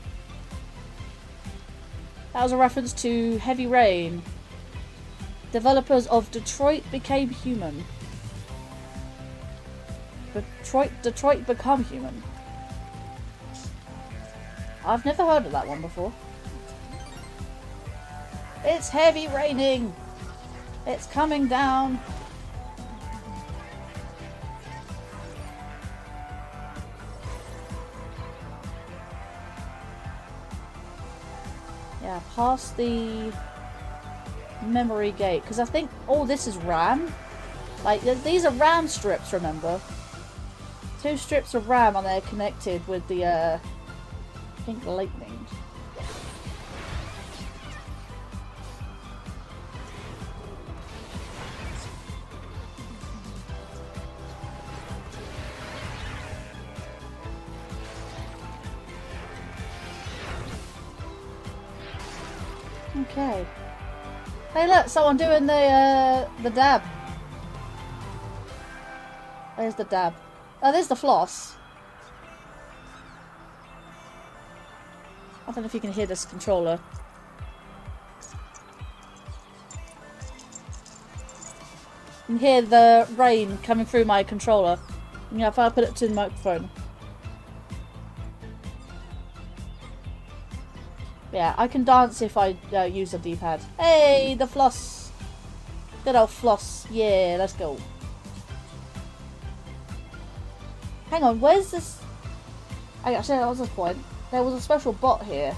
That was a reference to Heavy Rain. Developers of Detroit Became Human. Detroit Become Human. I've never heard of that one before. It's heavy raining. It's coming down. Yeah, past the memory gate. Because I think all this is RAM. Like, these are RAM strips, remember? 2 strips of RAM and they're connected with the, I think, lightning. Okay. Hey look, someone doing the dab. There's the dab. Oh, there's the floss. I don't know if you can hear this controller. You can hear the rain coming through my controller. Yeah, if I put it to the microphone. Yeah, I can dance if I use a D-pad. Hey, the floss. Good old floss. Yeah, let's go. Hang on, where's this? Actually, that was the point. There was a special bot here.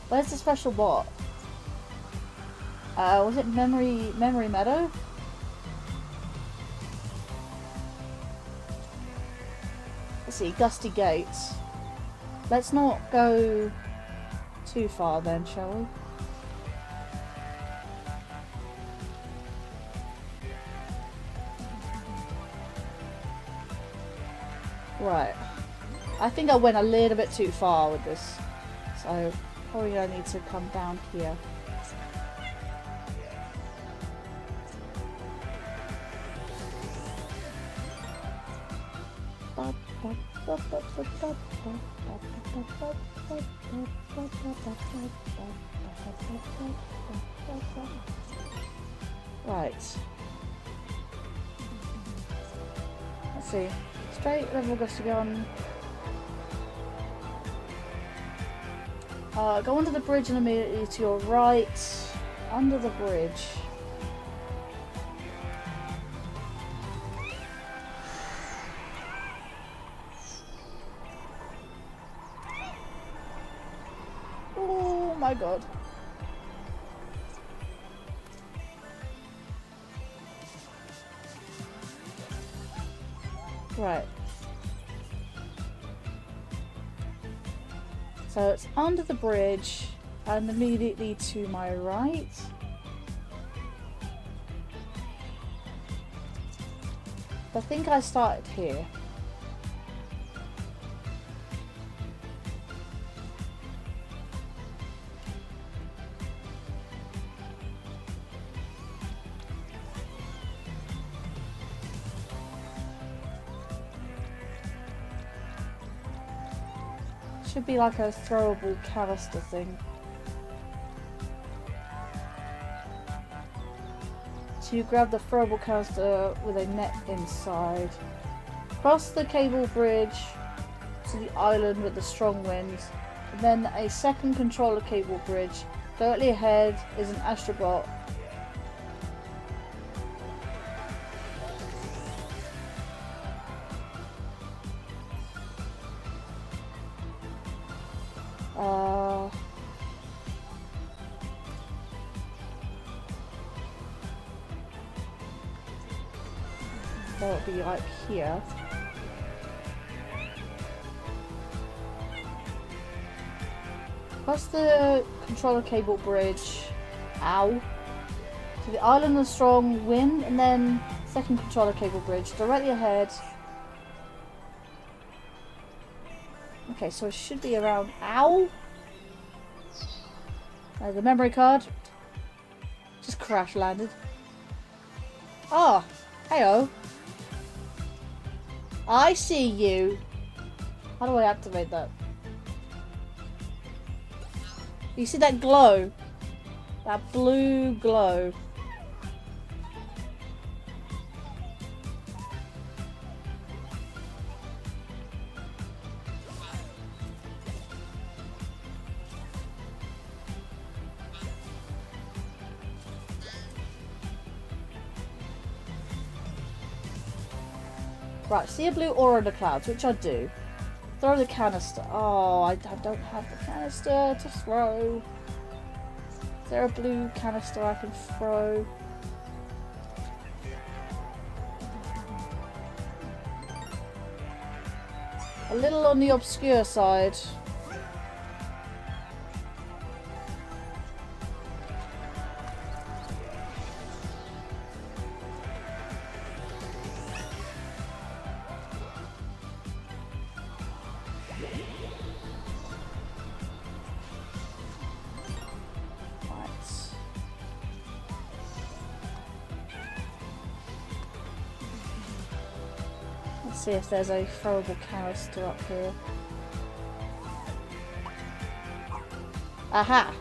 Where's the special bot? Was it Memory Meadow? Let's see, Gusty Gates. Let's not go too far then, shall we? Right. I think I went a little bit too far with this. So, probably gonna need to come down here. Right. Let's see. Straight level goes to go on. Go under the bridge and immediately to your right. Under the bridge. Oh my god. Right. So it's under the bridge and immediately to my right. I think I started here. Should be like a throwable canister thing. So you grab the throwable canister with a net inside. Cross the cable bridge to the island with the strong winds. And then a second controller cable bridge. Directly ahead is an Astro Bot. That would be like here. Plus the controller cable bridge, ow, to the island of strong wind, and then second controller cable bridge directly ahead. Okay, so it should be around, ow. The memory card just crash landed. Oh, heyo. I see you. How do I activate that? You see that glow? That blue glow. Right, see a blue aura in the clouds, which I do. Throw the canister. Oh, I don't have the canister to throw. Is there a blue canister I can throw? A little on the obscure side. See if there's a throwable canister up here. Aha!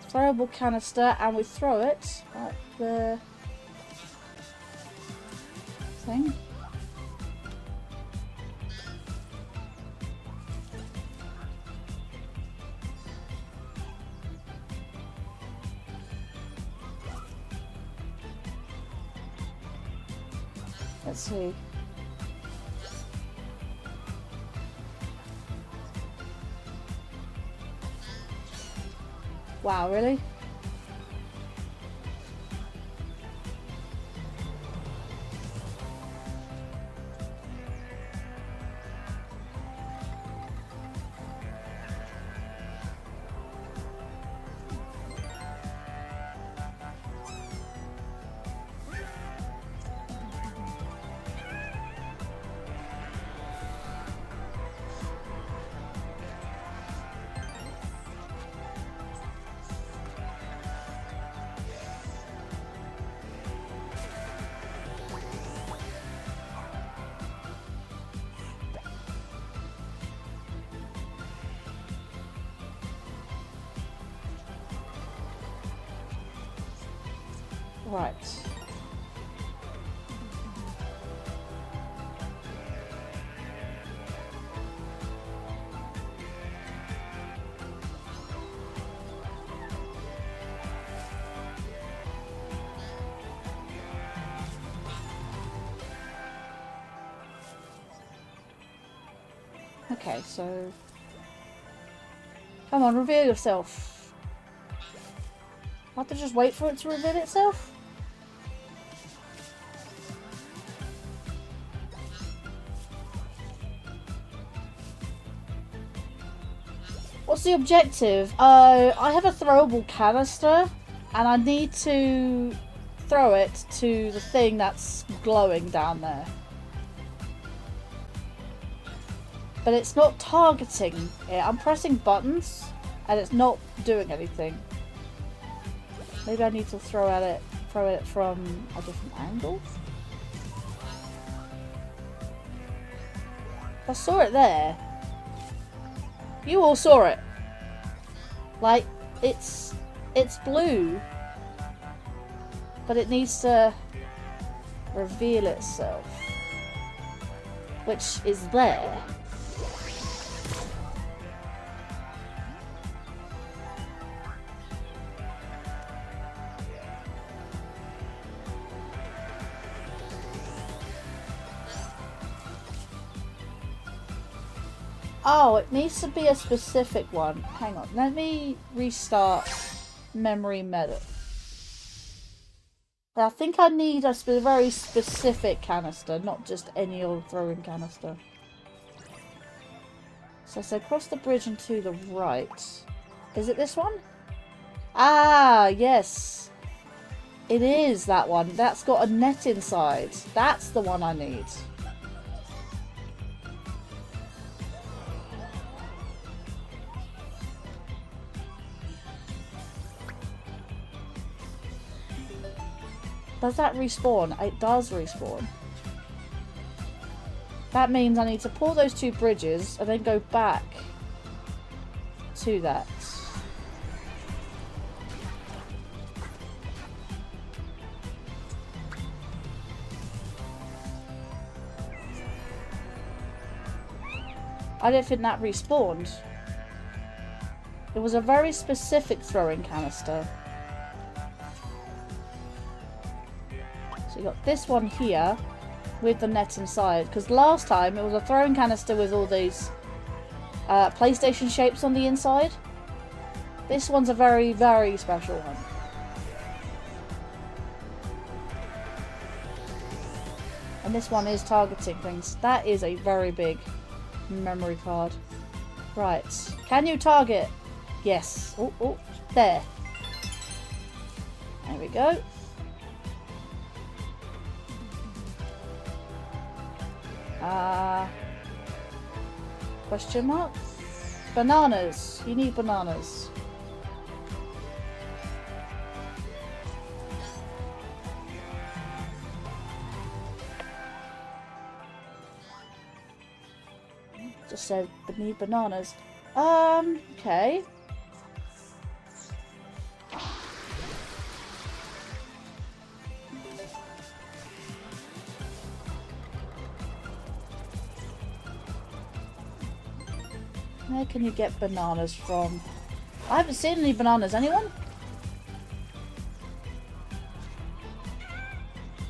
Throwable canister, and we throw it at the thing. Let's see. Wow, really? Right. Okay, so come on, reveal yourself. I have to just wait for it to reveal itself? What's the objective? I have a throwable canister and I need to throw it to the thing that's glowing down there. But it's not targeting it. I'm pressing buttons and it's not doing anything. Maybe I need to throw it from a different angle. I saw it there. You all saw it. Like, it's blue, but it needs to reveal itself, which is there. Oh, it needs to be a specific one. Hang on, let me restart memory meta. I think I need a very specific canister, not just any old throwing canister. So I say cross the bridge and to the right. Is it this one? Ah, yes. It is that one. That's got a net inside. That's the one I need. Does that respawn? It does respawn. That means I need to pull those two bridges and then go back to that. I don't think that respawned. It was a very specific throwing canister. So you got this one here with the net inside. Because last time it was a throwing canister with all these PlayStation shapes on the inside. This one's a very, very special one. And this one is targeting things. That is a very big memory card. Right. Can you target? Yes. Oh, oh, there. There we go. Question mark? Bananas. You need bananas. Just said need bananas. Okay. Where can you get bananas from? I haven't seen any bananas. Anyone?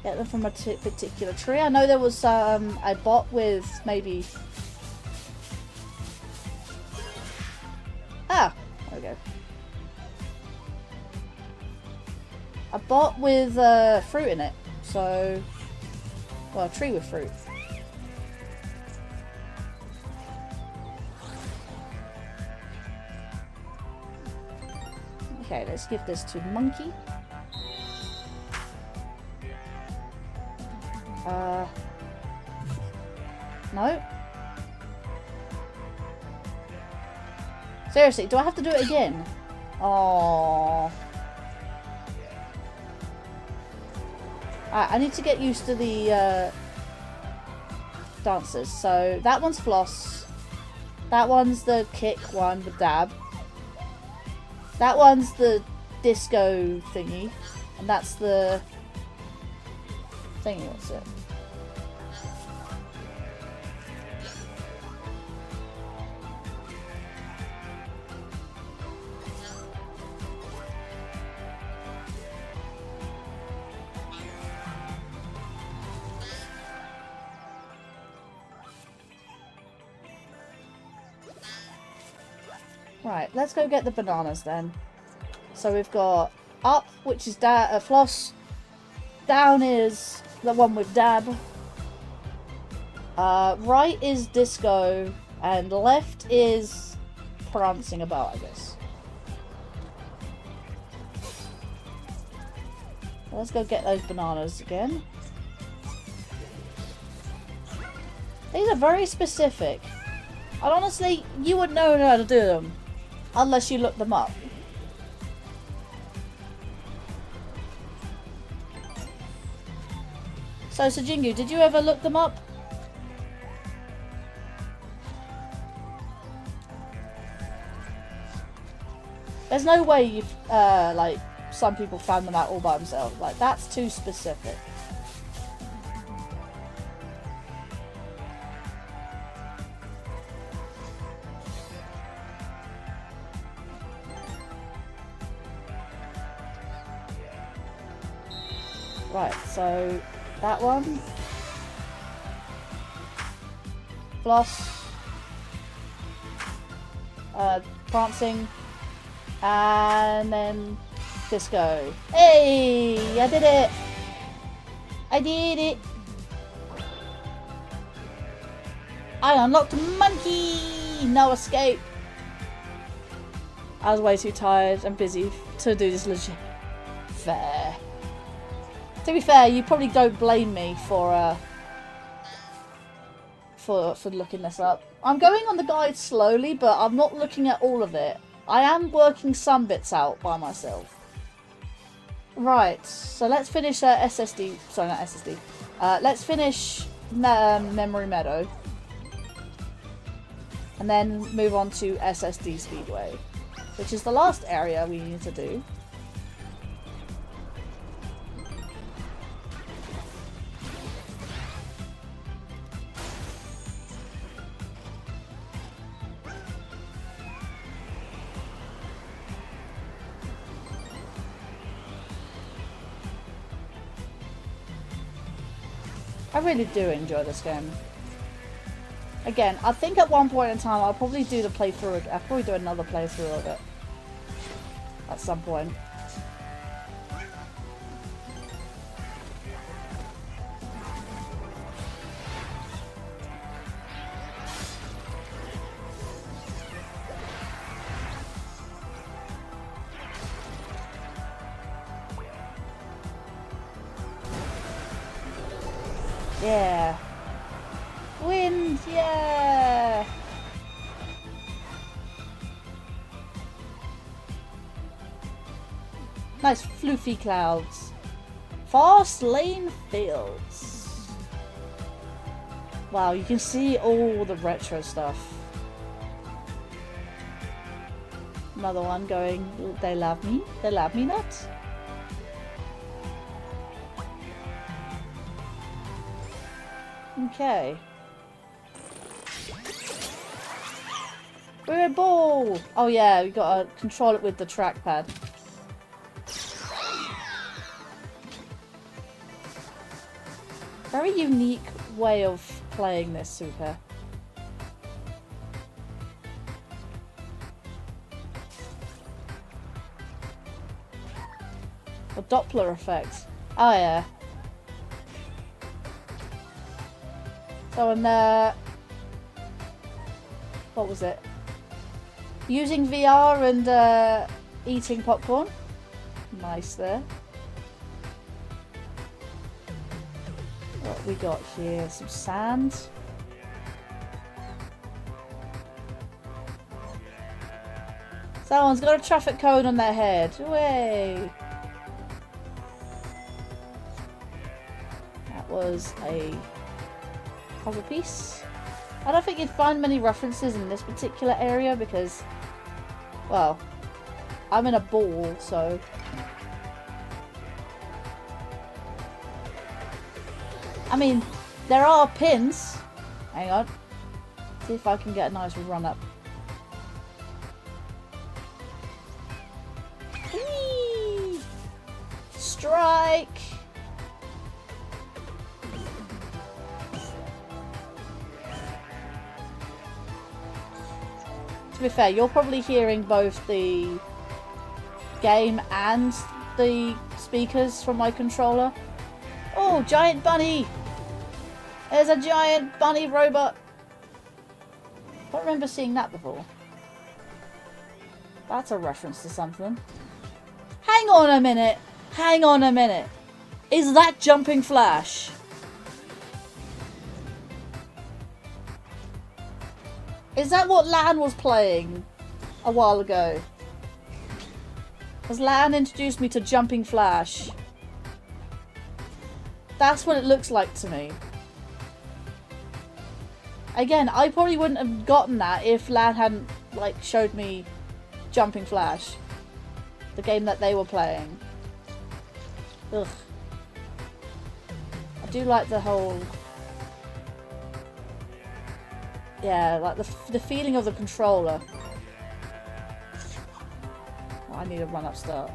Get them from a particular tree. I know there was a bot with maybe... Ah! There we go. A bot with fruit in it. So... Well, a tree with fruit. Okay, let's give this to Monkey. No. Seriously, do I have to do it again? Oh. I need to get used to the dancers. So that one's Floss. That one's the kick one, the dab. That one's the disco thingy. And that's the thingy, what's it? Right, let's go get the bananas then. So we've got up, which is Floss. Down is the one with dab. Right is disco. And left is prancing about, I guess. Let's go get those bananas again. These are very specific. And honestly, you wouldn't know how to do them. Unless you look them up. So, Sajingu, did you ever look them up? There's no way you've, like, some people found them out all by themselves. Like, that's too specific. Right, so that one, Floss, prancing, and then disco. Hey, I did it! I did it! I unlocked Monkey! No escape! I was way too tired and busy to do this legit. Fair. To be fair, you probably don't blame me for looking this up. I'm going on the guide slowly, but I'm not looking at all of it. I am working some bits out by myself. Right, so let's finish SSD. Sorry, not SSD. Let's finish Memory Meadow. And then move on to SSD Speedway, which is the last area we need to do. I really do enjoy this game. Again, I think at one point in time I'll probably do the playthrough. I'll probably do another playthrough of it at some point. Yeah. Wind, yeah. Nice floofy clouds. Fast lane fields. Wow, you can see all the retro stuff. Another one going, they love me not. Okay. We're a ball! Oh yeah, we gotta control it with the trackpad. Very unique way of playing this, Super. The Doppler effect. Oh yeah. So I'm what was it? Using VR and eating popcorn. Nice there. What we got here? Some sand. Someone's got a traffic cone on their head. Way. That was a puzzle piece. I don't think you'd find many references in this particular area because, well, I'm in a ball, so. I mean, there are pins. Hang on. See if I can get a nice run up. Whee! Strike! To be fair, you're probably hearing both the game and the speakers from my controller. Oh, giant bunny! There's a giant bunny robot! I don't remember seeing that before. That's a reference to something. Hang on a minute! Hang on a minute! Is that Jumping Flash? Is that what Lan was playing a while ago? Has Lan introduced me to Jumping Flash? That's what it looks like to me. Again, I probably wouldn't have gotten that if Lan hadn't, like, showed me Jumping Flash. The game that they were playing. Ugh. I do like the whole... Yeah, like the feeling of the controller. Oh, I need a run-up start.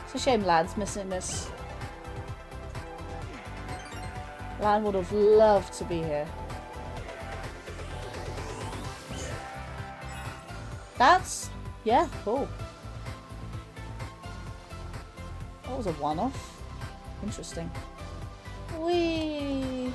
It's a shame Lan's missing this. Lan would have loved to be here. That's... yeah, cool. That was a one-off. Interesting. Whee!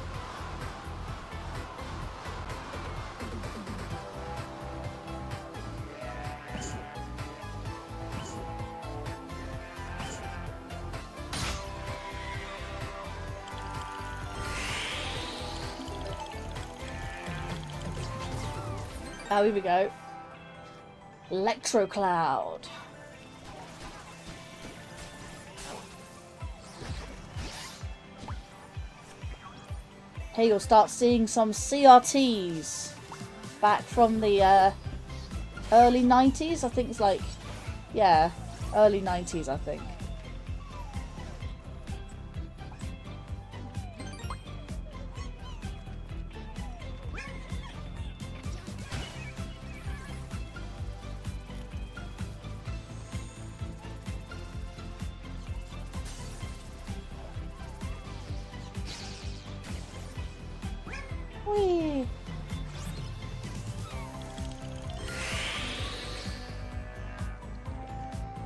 Oh, here we go. Electro Cloud. Here you'll start seeing some CRTs back from the early 90s. I think it's like, yeah, early 90s, I think.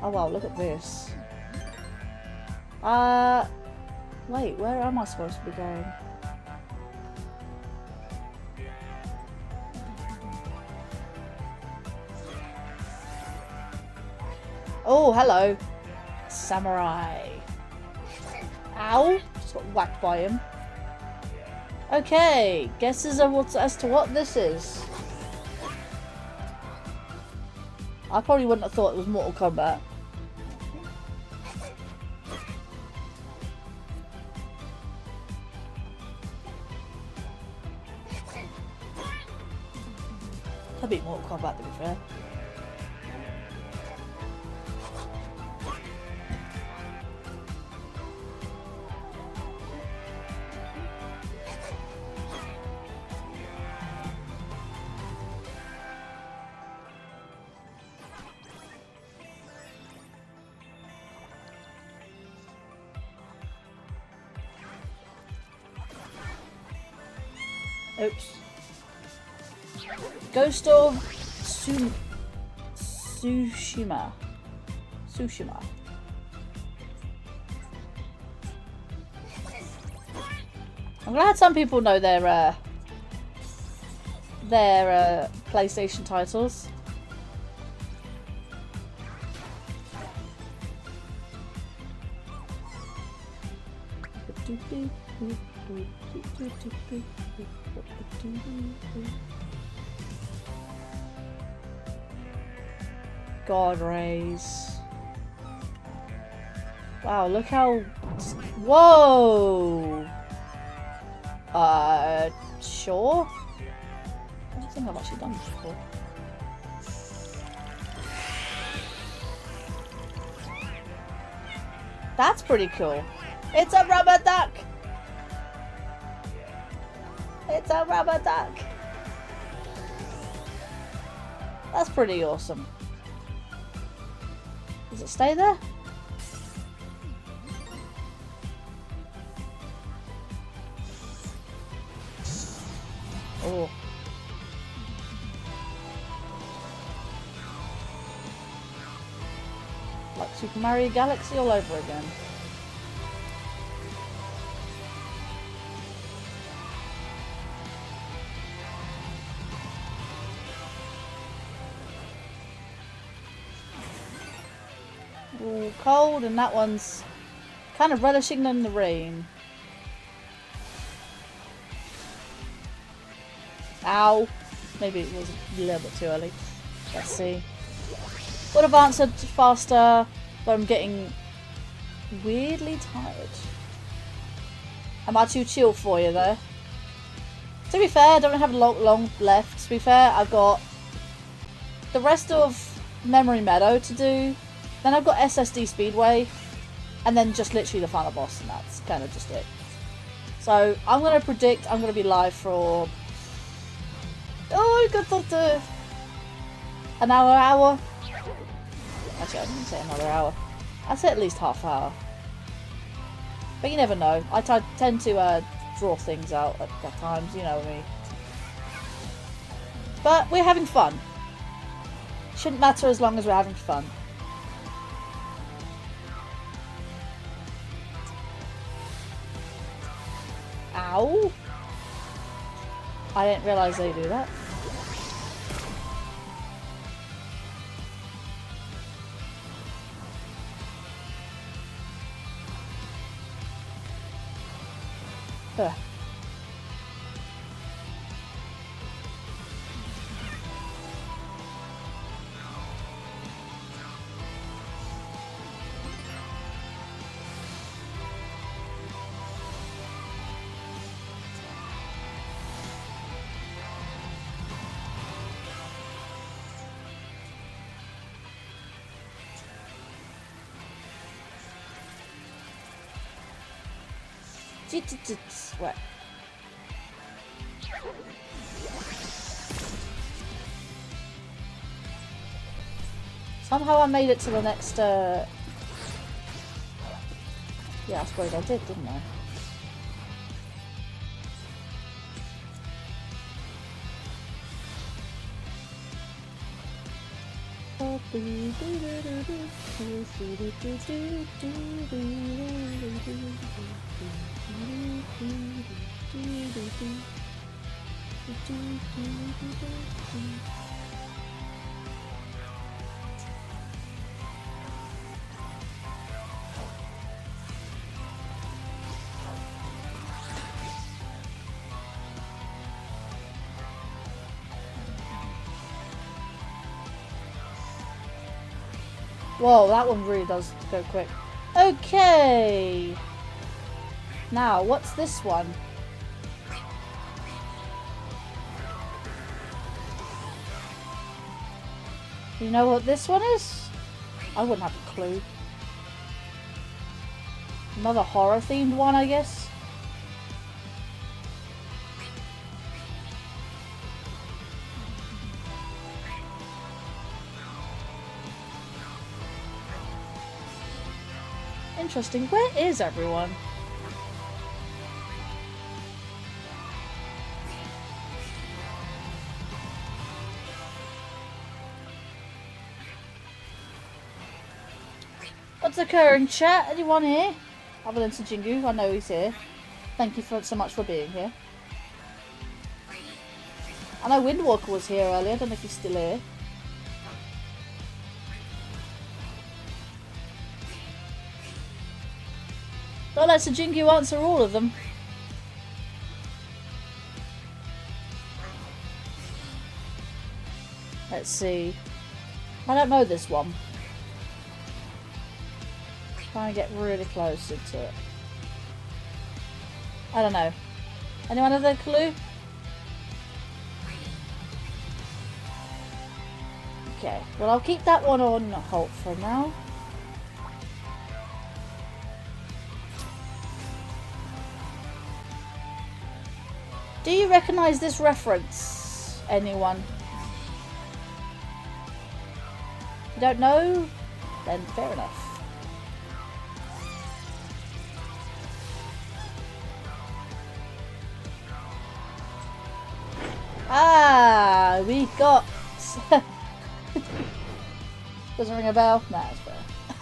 Oh wow, look at this. Wait, where am I supposed to be going? Oh, hello. Samurai. Ow! Just got whacked by him. Okay, guesses as to what this is. I probably wouldn't have thought it was Mortal Kombat. I beat Mortal Kombat, to be fair. Oops. Ghost of Tsushima. I'm glad some people know their PlayStation titles. God rays. Wow, look how... Whoa! Sure? I don't think I've actually done this before. That's pretty cool. It's a rubber duck! It's a rubber duck! That's pretty awesome. Does it stay there? Oh. Like Super Mario Galaxy all over again. Ooh, cold, and that one's kind of relishing in the rain. Ow. Maybe it was a little bit too early. Let's see. Would have answered faster, but I'm getting weirdly tired. Am I too chill for you there? To be fair, I don't have long left. To be fair, I've got the rest of Memory Meadow to do. Then I've got SSD Speedway. And then just literally the final boss, and that's kind of just it. So I'm going to predict I'm going to be live for... Oh, I got that another hour. Actually, I didn't say another hour. I'd say at least half hour. But you never know. I tend to draw things out at times, you know me. But we're having fun. Shouldn't matter as long as we're having fun. Ow! I didn't realise they do that. Ugh. What? Somehow I made it to the next, Yeah, I suppose I did, didn't I? Whoa, that one really does go quick. Okay. Now, what's this one? You know what this one is? I wouldn't have a clue. Another horror themed one, I guess. Interesting. Where is everyone? What's occurring, chat? Anyone here? Other than Sajingu, I know he's here. Thank you so much for being here. I know Windwalker was here earlier. I don't know if he's still here. Don't let Sajingu answer all of them. Let's see. I don't know this one. Try and get really close into it. I don't know. Anyone have a clue? Okay, well I'll keep that one on hold for now. Do you recognise this reference? Anyone? You don't know? Then fair enough. Ah, we got... Doesn't ring a bell? Nah, it's fair.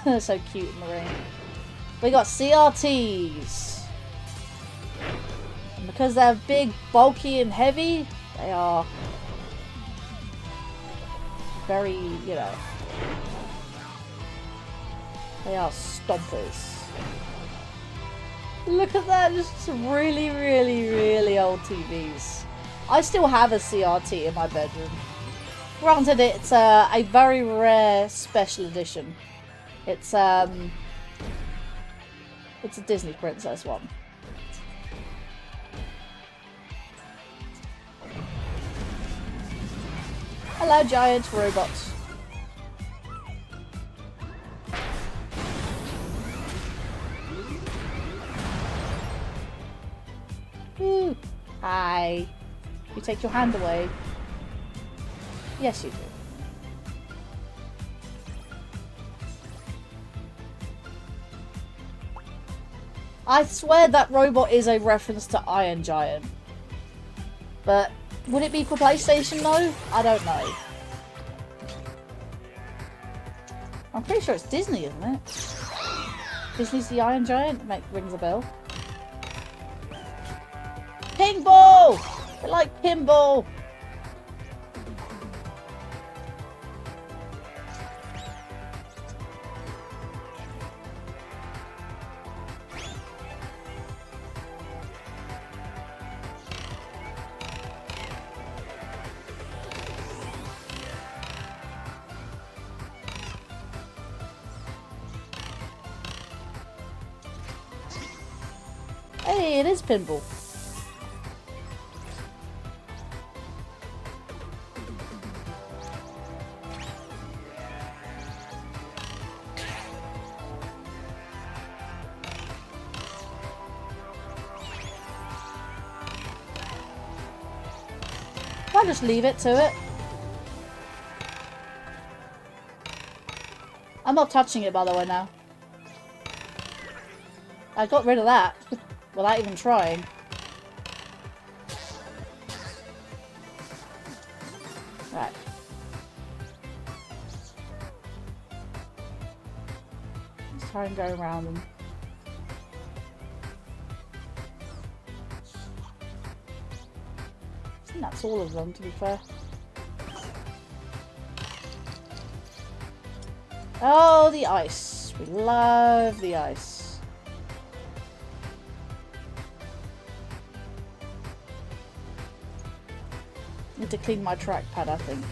They're so cute in the ring. We got CRTs. And because they're big, bulky and heavy, they are very, you know, they are stompers. Look at that, just some really, really, really old TVs. I still have a CRT in my bedroom. Granted, it's a very rare special edition. It's a Disney Princess one. Hello, giant robots. Ooh. Hi. You take your hand away. Yes, you do. I swear that robot is a reference to Iron Giant. But would it be for PlayStation though? I don't know. I'm pretty sure it's Disney, isn't it? Disney's the Iron Giant? Rings a bell. Pinball! I like pinball! Hey, it is pinball. I'll just leave it to it. I'm not touching it, by the way, now. I got rid of that without even trying. Right. try and go around them. I think that's all of them, to be fair. Oh, the ice. We love the ice. Need to clean my trackpad, I think.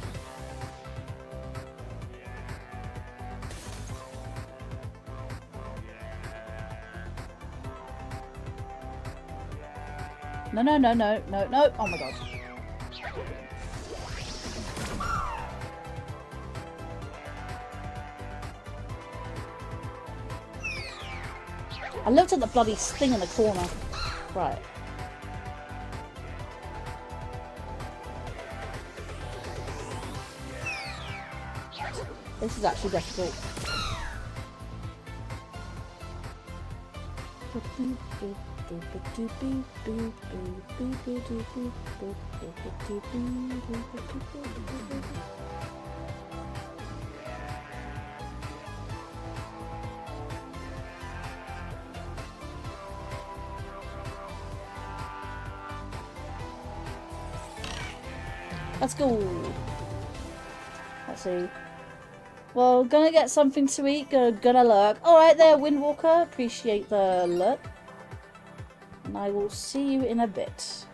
No, no, no, no, no, no. Oh my god. I looked at the bloody thing in the corner. Right. This is actually difficult. Let's go. Let's see. Well, gonna get something to eat. Gonna lurk. Alright there, Windwalker. Appreciate the lurk. And I will see you in a bit.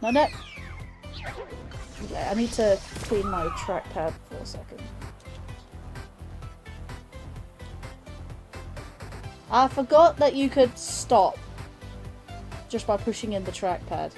No, no. Okay, I need to clean my trackpad for a second. I forgot that you could stop just by pushing in the trackpad.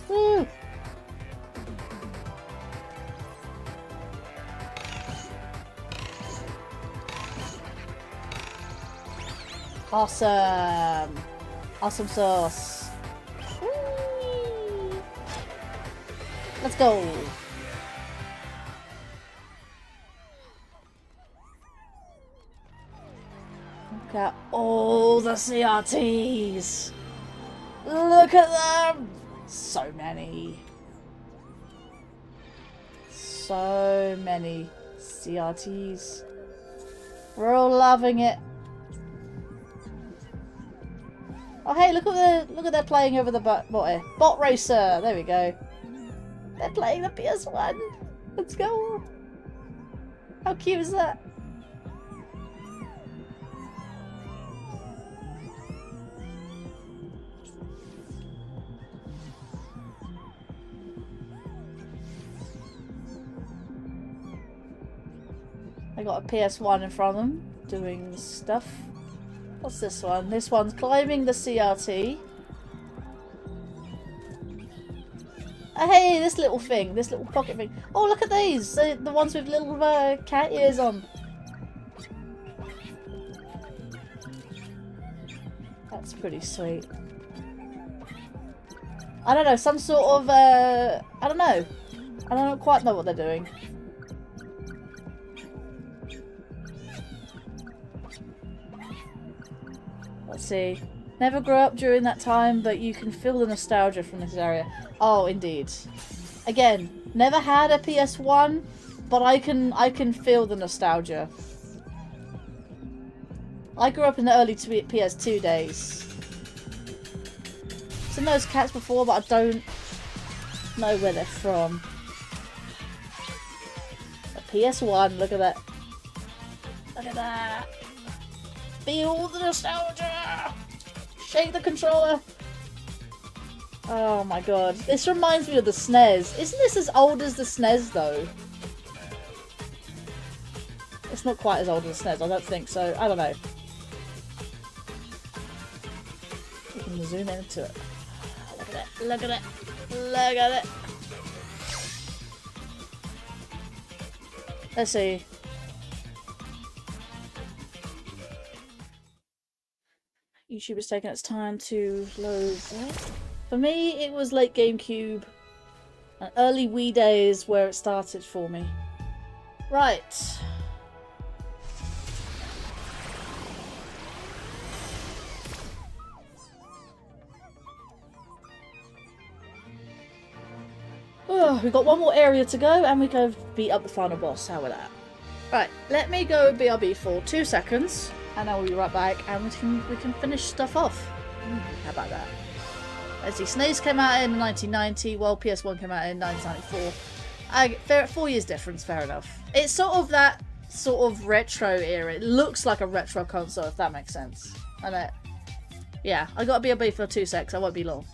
Woo! Awesome! Awesome sauce. Whee! Let's go! Look at all the CRTs! Look at them! So many. So many CRTs. We're all loving it. Oh hey, look at they're playing over the bot racer. There we go. They're playing the PS1. Let's go. How cute is that? I got a PS1 in front of them doing stuff. What's this one? This one's climbing the CRT. Oh, hey, this little thing. This little pocket thing. Oh, look at these. The ones with little cat ears on. That's pretty sweet. I don't know. Some sort of... I don't know. I don't quite know what they're doing. Let's see. Never grew up during that time, but you can feel the nostalgia from this area. Oh, indeed. Again, never had a PS1, but I can feel the nostalgia. I grew up in the early PS2 days. Seen those cats before, but I don't know where they're from. A PS1, look at that. Look at that. Feel the nostalgia! Shake the controller! Oh my god. This reminds me of the SNES. Isn't this as old as the SNES though? It's not quite as old as the SNES, I don't think so. I don't know. We can zoom into it. Look at it, look at it, look at it! Let's see. YouTube is taking its time to load that. For me, it was late GameCube and early Wii days where it started for me. Right. Oh, we've got one more area to go and we can beat up the final boss. How about that? Right, let me go BRB for 2 seconds and I will be right back and we can finish stuff off. How about that? Let's see, SNES came out in 1990, while PS1 came out in 1994. 4 years difference, fair enough. It's sort of that sort of retro era. It looks like a retro console, if that makes sense. And yeah, I got BRB for 2 secs, I won't be long.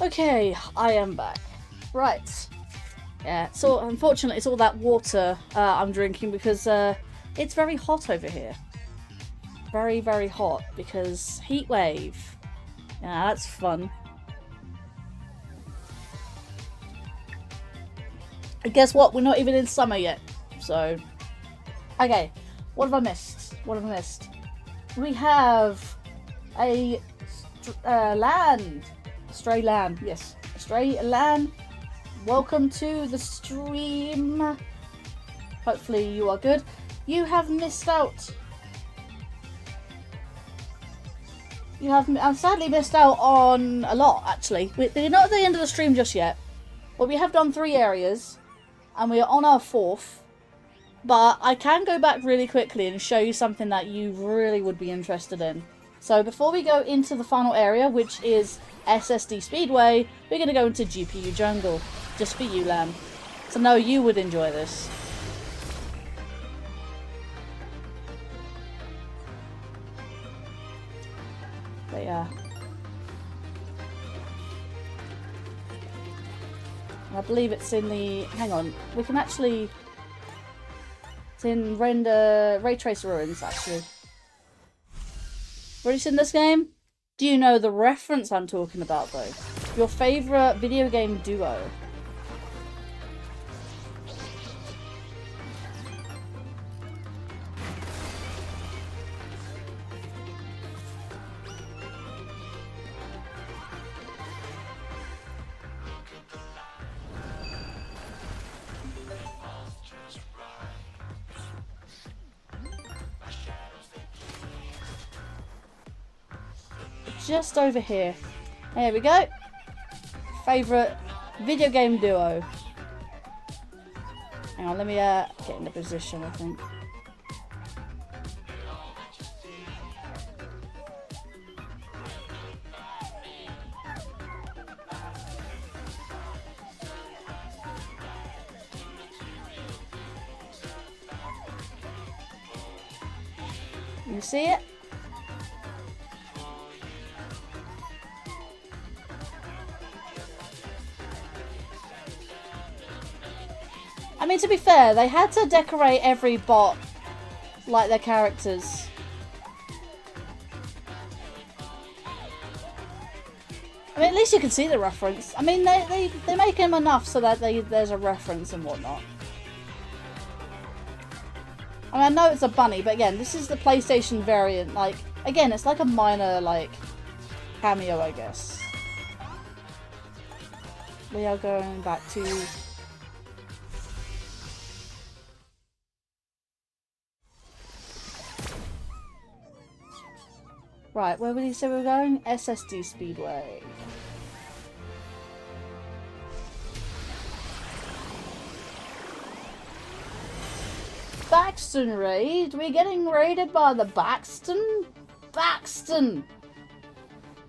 Okay, I am back. Right. Yeah, so unfortunately it's all that water I'm drinking because it's very hot over here. Very, very hot because heat wave. Yeah, that's fun. And guess what? We're not even in summer yet. So, okay. What have I missed? What have I missed? We have a land. Stray land. Yes. A stray land. Welcome to the stream. Hopefully you are good. You have missed out. You have sadly missed out on a lot, actually. We're not at the end of the stream just yet. But we have done 3 areas. And we are on our 4th. But I can go back really quickly and show you something that you really would be interested in. So before we go into the final area, which is SSD Speedway, we're going to go into GPU Jungle. Just for you, Lamb. So no, you would enjoy this. But yeah. I believe it's in the... Hang on. We can actually... It's in Ray Trace Ruins, actually. Already seen this game? Do you know the reference I'm talking about, though? Your favourite video game duo. Just over here. There we go. Favourite video game duo. Hang on, let me get in the position, I think. You see it? I mean, to be fair, they had to decorate every bot like their characters. I mean, at least you can see the reference. I mean, they make him enough so that there's a reference and whatnot. I mean, I know it's a bunny, but again, this is the PlayStation variant. Like, again, it's like a minor, like, cameo, I guess. We are going back to... Right, where would he say we were going? SSD Speedway. Baxton raid? We're getting raided by the Baxton? Baxton!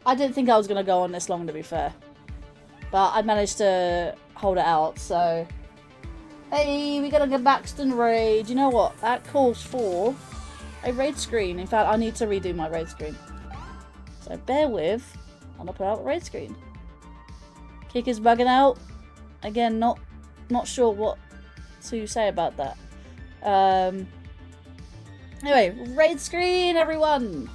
I didn't think I was going to go on this long, to be fair. But I managed to hold it out, so... Hey, we got a Baxton raid. You know what? That calls for a raid screen. In fact, I need to redo my raid screen. So bear with, I'm gonna put out the raid screen. Kick is bugging out. Again, not sure what to say about that. Anyway, raid screen, everyone!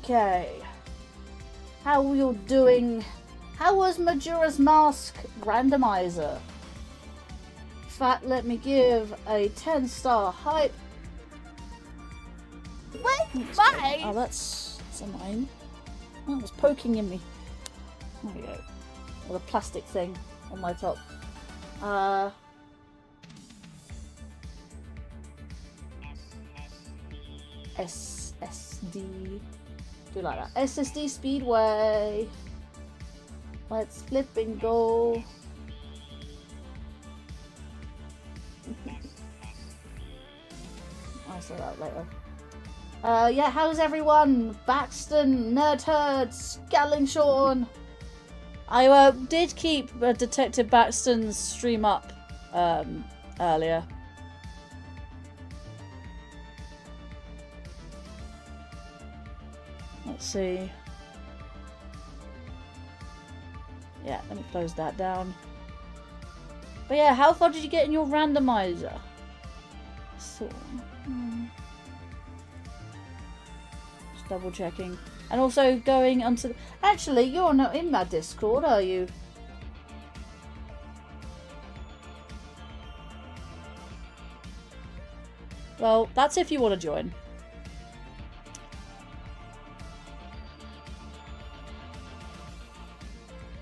Okay. how you're doing. How was Majora's Mask randomizer? In fact, let me give a 10-star hype. Wait, bye! Oh, that's annoying. Oh, it was poking in me. There we go. With a plastic thing on my top. SSD. Do like that. SSD Speedway. Let's flip and go. I'll say that later. Yeah, how's everyone? Baxton, Nerdherd, Scaling Sean. I did keep Detective Baxton's stream up earlier. Let's see. Yeah, let me close that down. But yeah, how far did you get in your randomizer? So, just double checking. And also going onto... Actually, you're not in my Discord, are you? Well, that's if you want to join.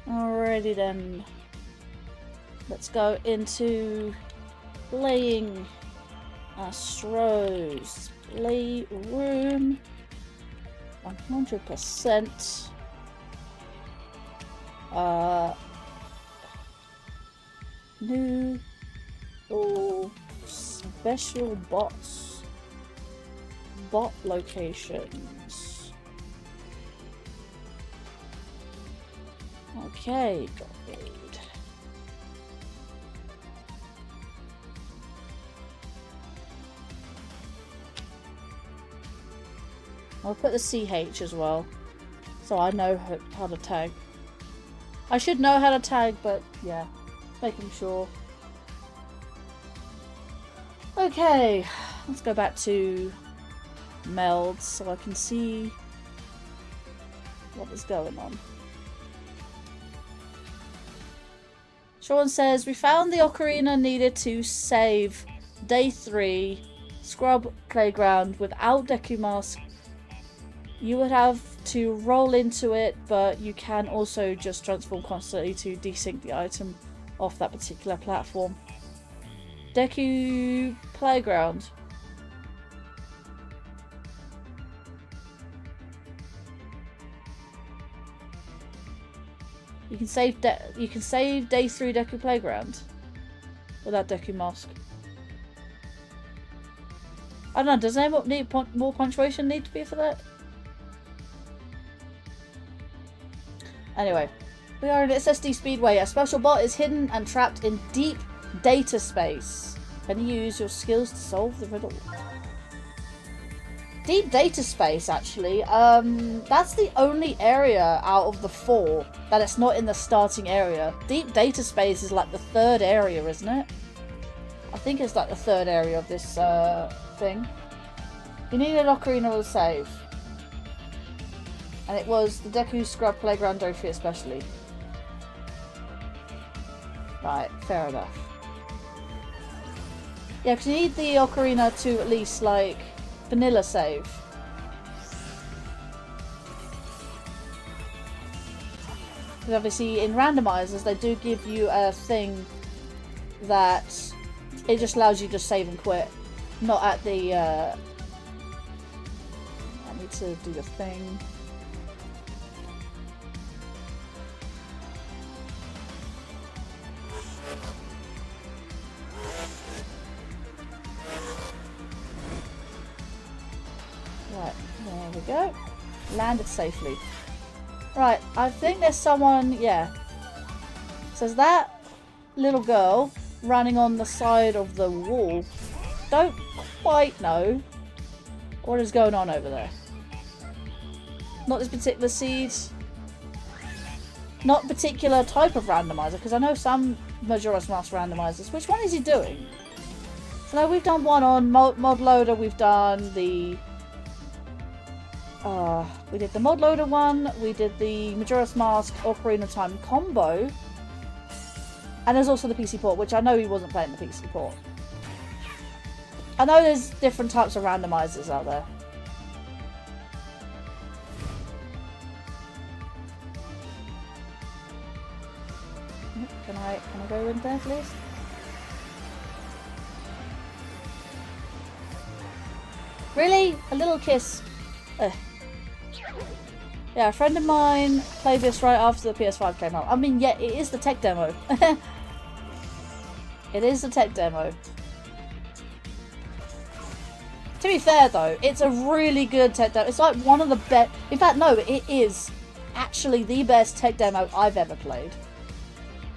Alrighty then. Let's go into playing Astro's Playroom. 100%. New or special bots. Bot locations. Okay, got it. I'll put the CH as well, so I know how to tag. I should know how to tag, but yeah, making sure. Okay, let's go back to melds so I can see what is going on. Sean says, we found the ocarina needed to save day 3 Scrub Playground without Deku Mask. You would have to roll into it, but you can also just transform constantly to desync the item off that particular platform. Deku Playground. You can save day 3 Deku Playground without Deku Mask. I don't know, does any more punctuation need to be for that? Anyway, we are in SSD Speedway. A special bot is hidden and trapped in deep data space. Can you use your skills to solve the riddle? Deep data space, actually. That's the only area out of the 4 that it's not in the starting area. Deep data space is like the 3rd area, isn't it? I think it's like the 3rd area of this thing. You need an ocarina to save. And it was the Deku Scrub Playground trophy especially. Right, fair enough. Yeah, because you need the ocarina to at least, like, vanilla save. Because obviously in randomizers they do give you a thing that it just allows you to save and quit. Not at the... I need to do the thing. Right, there we go. Landed safely. Right, I think there's someone, yeah. Says that little girl running on the side of the wall. Don't quite know what is going on over there. Not this particular seed. Not particular type of randomizer, because I know some Majora's Mask randomizers. Which one is he doing? So now we've done one on mod loader, we've done the We did the mod loader one, we did the Majora's Mask Ocarina of Time combo, and there's also the PC port, which I know he wasn't playing the PC port. I know there's different types of randomizers out there. Can I go in there, please? Really? A little kiss? Ugh. Yeah, a friend of mine played this right after the PS5 came out. I mean, yeah, it is the tech demo. It is the tech demo. To be fair, though, it's a really good tech demo. It's like one of the best... In fact, no, it is actually the best tech demo I've ever played.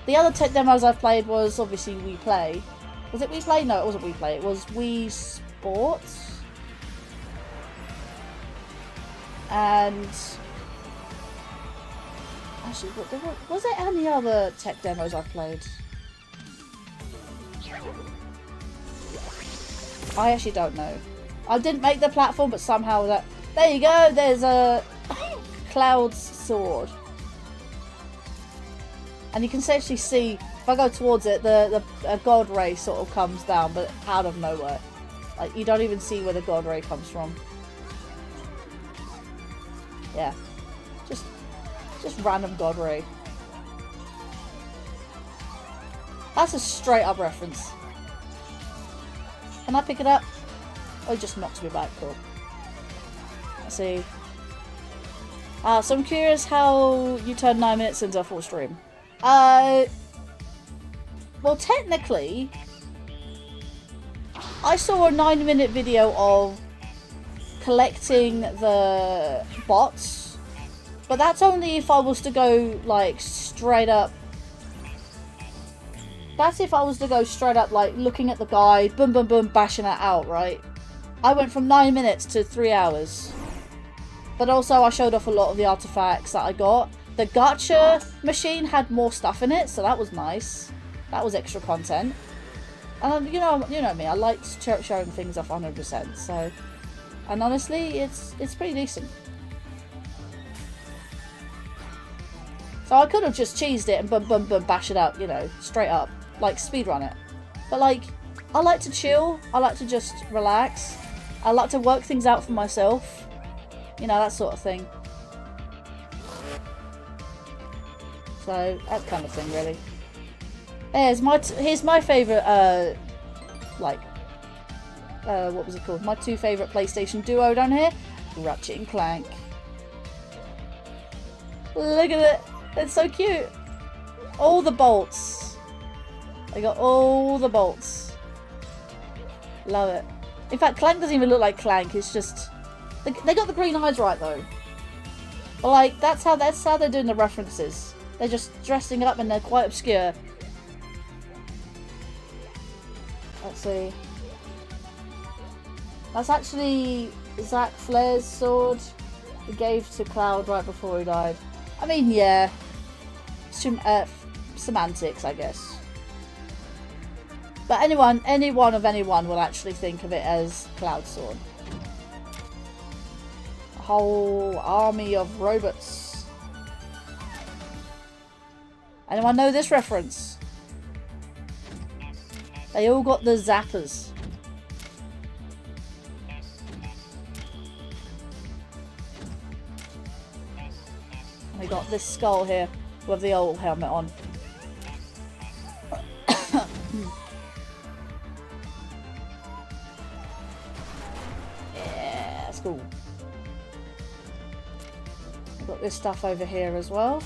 The other tech demos I've played was obviously Wii Play. Was it Wii Play? No, it wasn't Wii Play. It was Wii Sports. And... Actually, was there any other tech demos I've played? I actually don't know. I didn't make the platform, but somehow that... There you go! There's a Cloud's sword. And you can actually see, if I go towards it, a god ray sort of comes down, but out of nowhere. Like, you don't even see where the god ray comes from. Yeah. Just random god ray. That's a straight up reference. Can I pick it up? Oh, he just knocks me back. Cool. Let's see. So I'm curious how you turned 9 minutes into a full stream. Well, technically, I saw a 9-minute video of collecting the bots, but that's only if I was to go, like, straight up. That's if I was to go straight up, like, looking at the guy, boom, boom, boom, bashing it out, right? I went from 9 minutes to 3 hours. But also, I showed off a lot of the artifacts that I got. The gacha machine had more stuff in it, so that was nice. That was extra content. And you know me, I like showing things off 100%. So, and honestly, it's pretty decent. So I could have just cheesed it and boom, boom, boom, bash it up, you know, straight up, like speedrun it. But like, I like to chill. I like to just relax. I like to work things out for myself. You know, that sort of thing. So, that kind of thing, really. Here's my favourite, what was it called? My two favourite PlayStation duo down here. Ratchet and Clank. Look at it. It's so cute. All the bolts. They got all the bolts. Love it. In fact, Clank doesn't even look like Clank. It's just... They got the green eyes right, though. But, like, that's how they're doing the references. They're just dressing up and they're quite obscure. Let's see. That's actually Zack Flair's sword he gave to Cloud right before he died. I mean, yeah. Semantics, I guess. But anyone will actually think of it as Cloud's sword. A whole army of robots. Anyone know this reference? They all got the zappers. And we got this skull here with the old helmet on. Yeah, that's cool. We've got this stuff over here as well.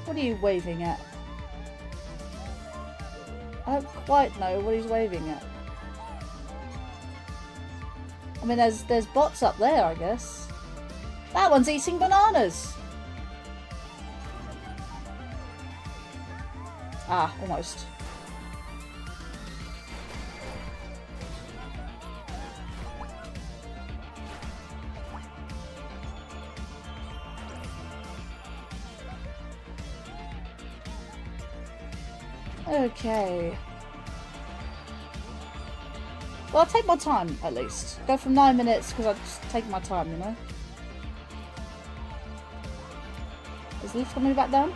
What are you waving at? I don't quite know what he's waving at. I mean, there's bots up there, I guess. That one's eating bananas. Ah, almost. Okay. Well, I'll take my time, at least. Go from 9 minutes, because I just take my time, you know? Is the lift coming back down?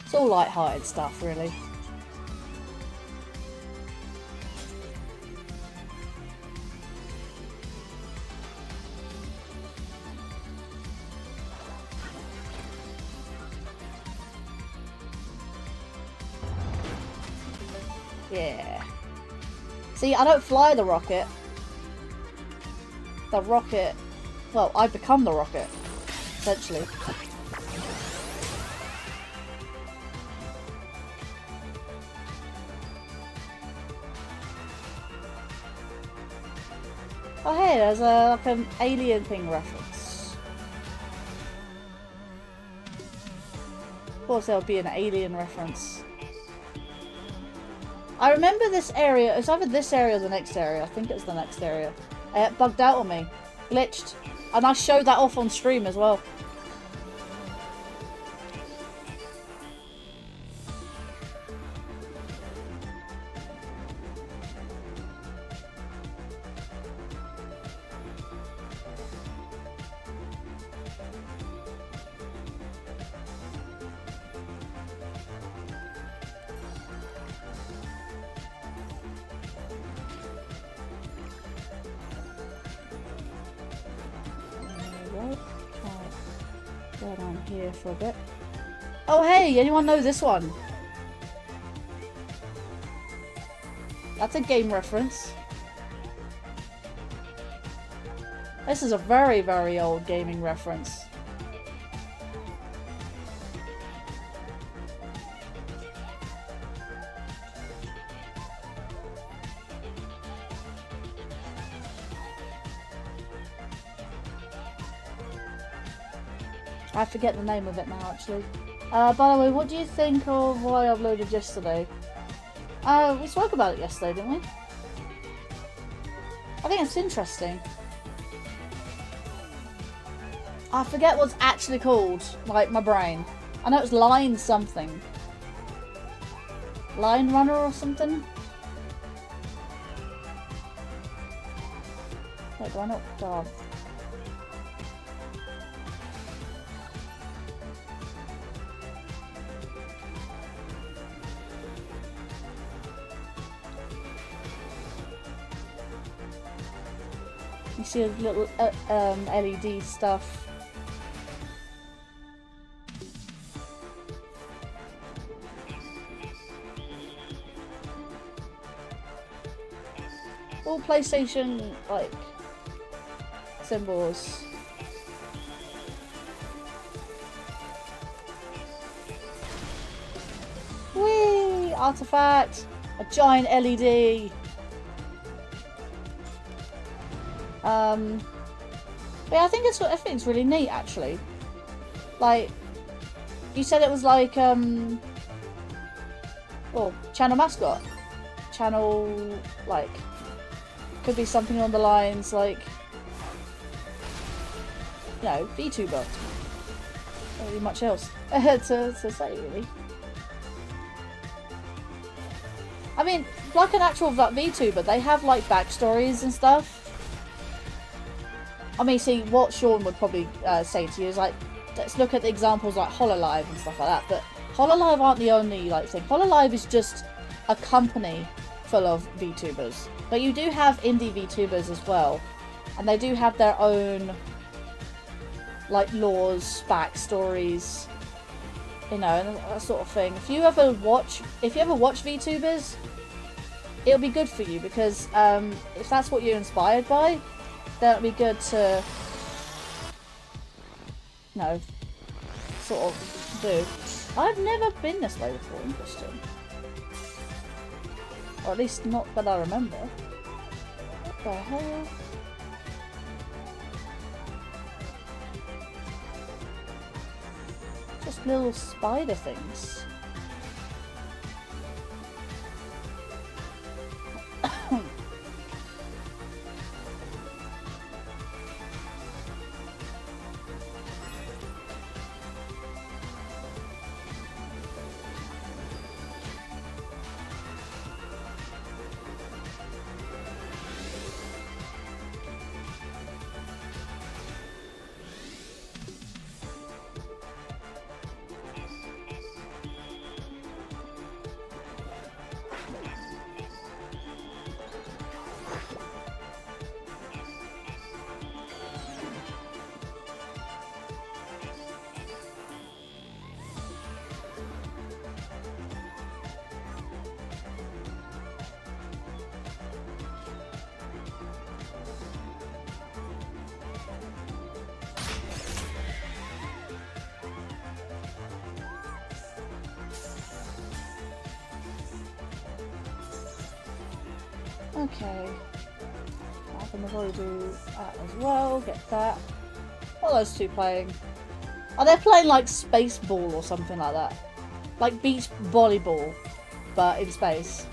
It's all light-hearted stuff, really. Yeah. See, I don't fly the rocket. The rocket... Well, I become the rocket, essentially. Oh hey, there's like an alien thing reference. Of course there'll be an alien reference. I remember this area, it's either this area or the next area. I think it's the next area. It bugged out on me. Glitched. And I showed that off on stream as well. For a bit. Oh hey, anyone know this one? That's a game reference. This is a very, very old gaming reference. I forget the name of it now, actually. By the way, what do you think of what I uploaded yesterday? We spoke about it yesterday, didn't we? I think it's interesting. I forget what's actually called, like my brain. I know it's Line something. Line Runner or something? Wait, do I not? Oh. You see a little LED stuff. All PlayStation, like, symbols. Whee! Artifact! A giant LED! But yeah, I think it's really neat, actually. Like, you said it was like, oh, channel mascot. Channel, like, could be something on the lines, like, you know, VTuber. Not really much else to say, really. I mean, like an actual VTuber, they have, like, backstories and stuff. I mean, see, what Sean would probably say to you is, like, let's look at the examples like Hololive and stuff like that, but Hololive aren't the only, like, thing. Hololive is just a company full of VTubers. But you do have indie VTubers as well, and they do have their own, like, laws, backstories, you know, and that sort of thing. If you ever watch VTubers, it'll be good for you, because if that's what you're inspired by, that'd be good to, you know, sort of do. I've never been this way before, interesting. Or at least not that I remember. What the hell? Just little spider things. Okay. I can probably do that as well. Get that. What are those two playing? Are they playing like space ball or something like that? Like beach volleyball, but in space.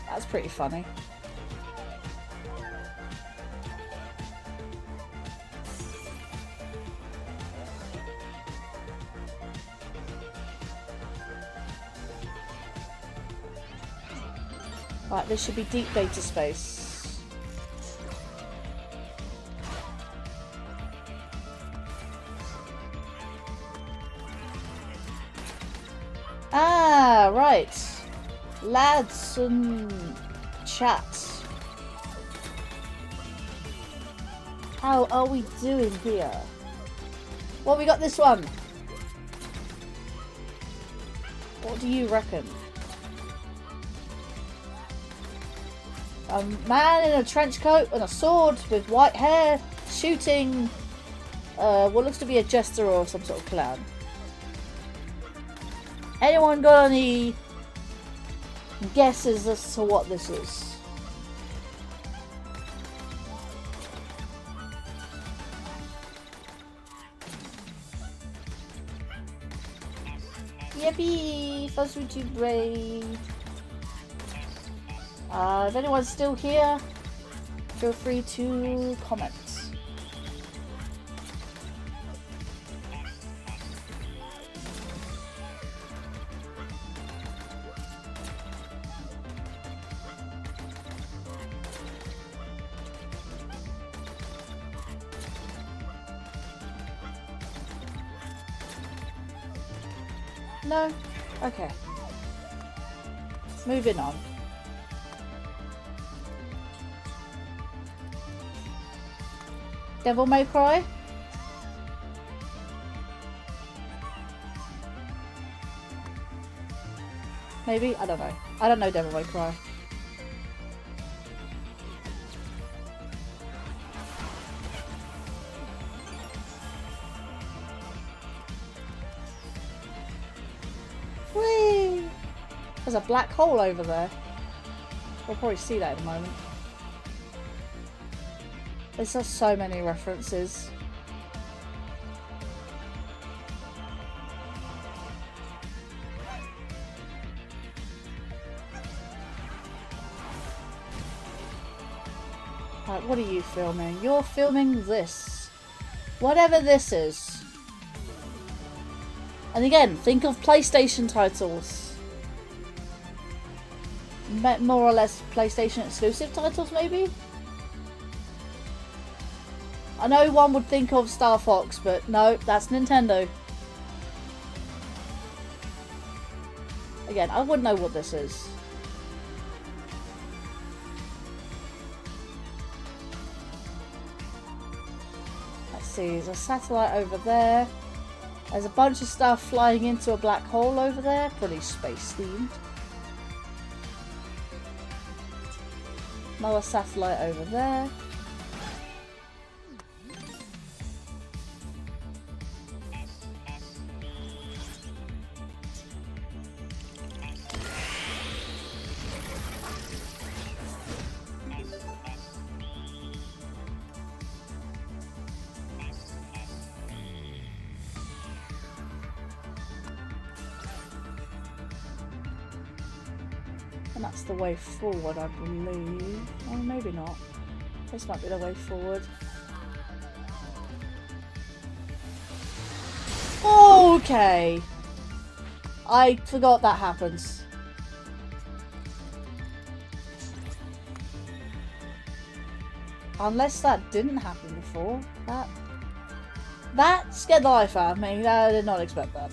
That's pretty funny. Right, this should be deep data space. Ah, right. Lads and chat. How are we doing here? Well, we got this one. What do you reckon? A man in a trench coat and a sword with white hair shooting what looks to be a jester or some sort of clown. Anyone got any guesses as to what this is? Yippee! Fuzzy to braid. If anyone's still here, feel free to comment. No? Okay. Moving on. Devil May Cry? Maybe? I don't know. I don't know Devil May Cry. Whee! There's a black hole over there. We'll probably see that in a moment. There's just so many references. Right, what are you filming? You're filming this. Whatever this is. And again, think of PlayStation titles. More or less PlayStation exclusive titles, maybe? I know one would think of Star Fox, but no, that's Nintendo. Again, I wouldn't know what this is. Let's see, there's a satellite over there. There's a bunch of stuff flying into a black hole over there. Pretty space themed. Another satellite over there. And that's the way forward, I believe. Oh, maybe not. This might be the way forward. Okay. I forgot that happens. Unless that didn't happen before. That scared the life out of me. I did not expect that.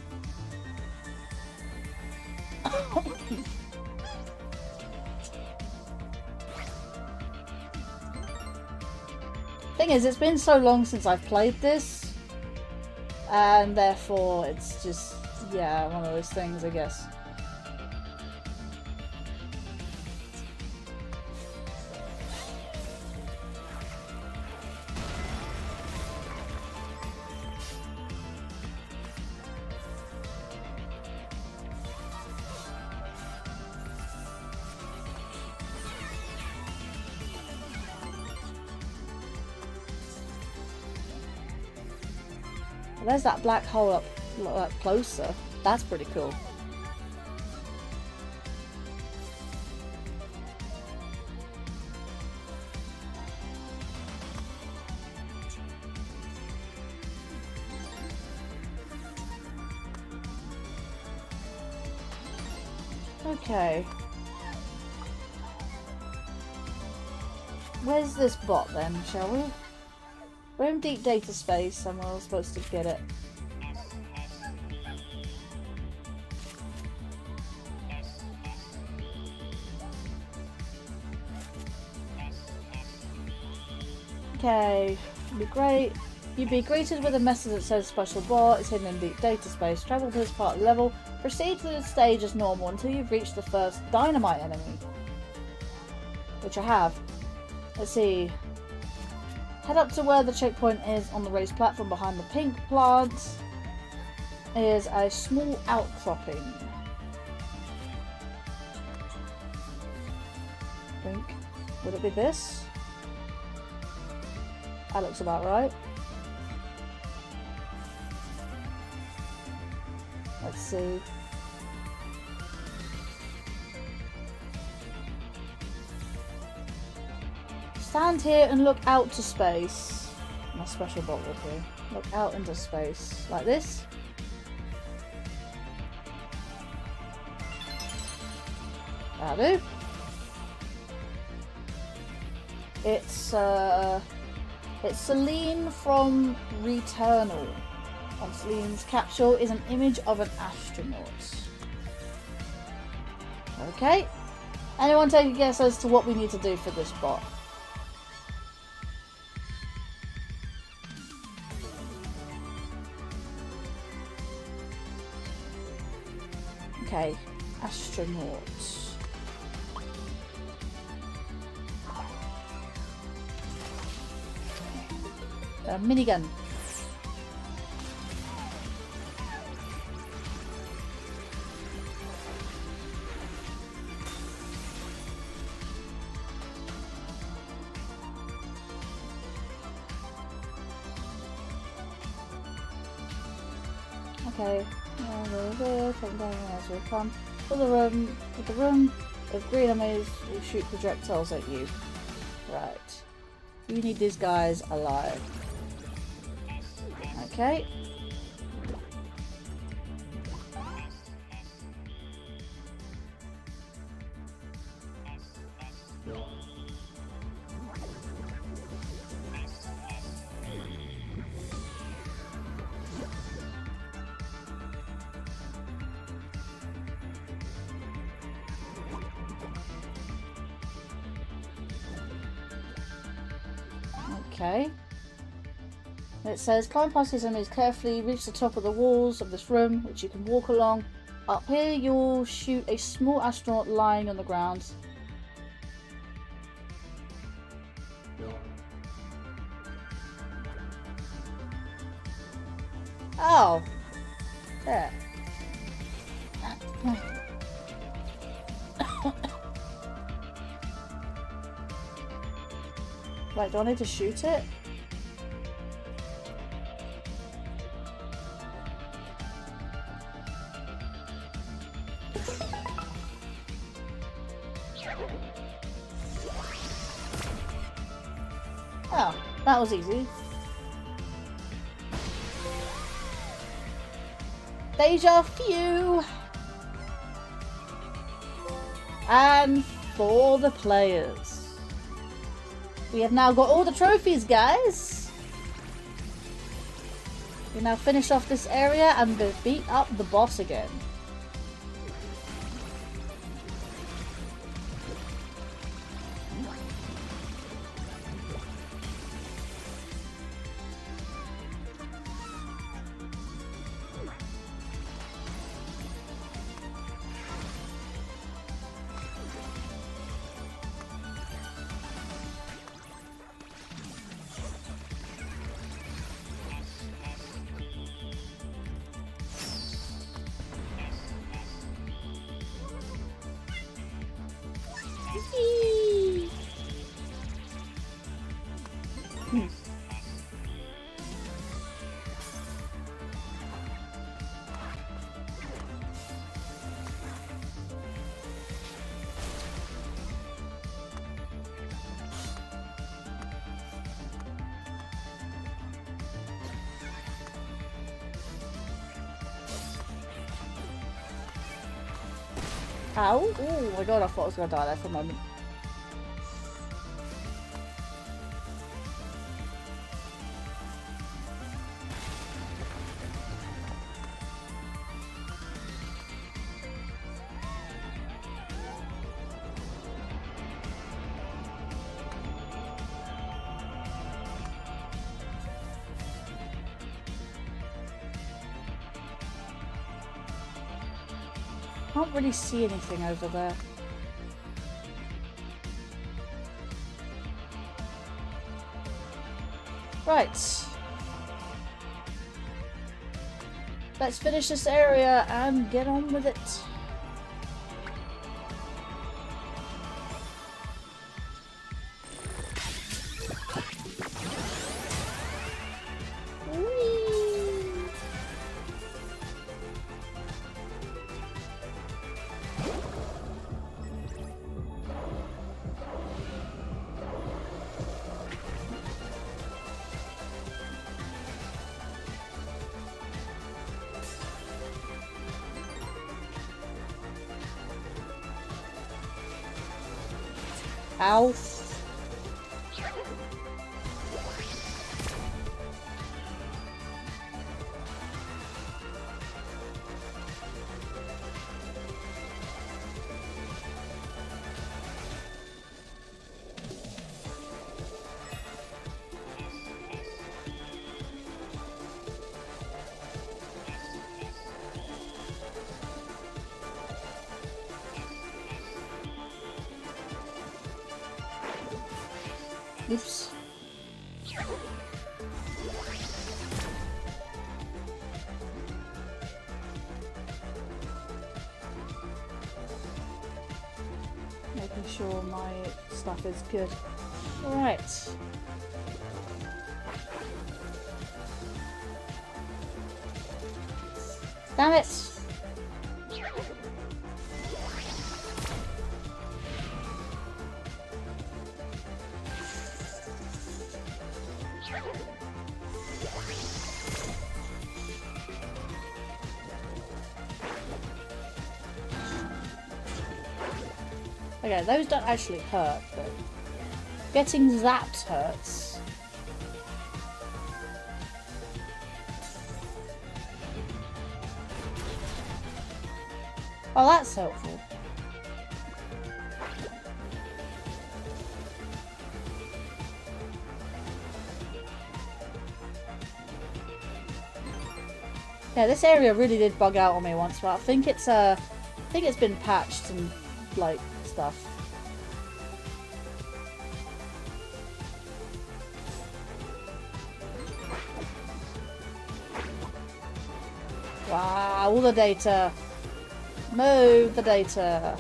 Thing is, it's been so long since I've played this, and therefore it's just, yeah, one of those things, I guess. There's that black hole up closer. That's pretty cool. Okay. Where's this bot then, shall we? We're in deep data space and we're supposed to get it. Okay, it'd be great. You'd be greeted with a message that says special bot is hidden in deep data space. Travel to this part of the level. Proceed to the stage as normal until you've reached the first dynamite enemy. Which I have. Let's see. Head up to where the checkpoint is on the raised platform behind the pink plants. Is a small outcropping. Think. Would it be this? That looks about right. Let's see. Stand here and look out to space. My special bot would be. Look out into space. Like this. That'll do. It's Celine from Returnal. On Celine's capsule is an image of an astronaut. Okay. Anyone take a guess as to what we need to do for this bot? Okay, astronauts. A minigun. Okay, take down as we come. With the room of green enemies will shoot projectiles at you. Right. You need these guys alive. Okay. Okay. It says, climb past these enemies carefully, reach the top of the walls of this room, which you can walk along. Up here, you'll shoot a small astronaut lying on the ground. Oh! There. Right, do I need to shoot it? Oh, that was easy. Deja vu! And for the players. We have now got all the trophies, guys. We now finish off this area and beat up the boss again. Ow! Oh my god, I thought I was gonna die there for a moment. Can't really see anything over there. Right. Let's finish this area and get on with it. Ow. Oops. Making sure my stuff is good. Right. Damn it! Okay, those don't actually hurt, but getting zapped hurts. Oh, that's helpful. Yeah, this area really did bug out on me once, but I think it's been patched and like stuff. Wow, all the data. Move the data.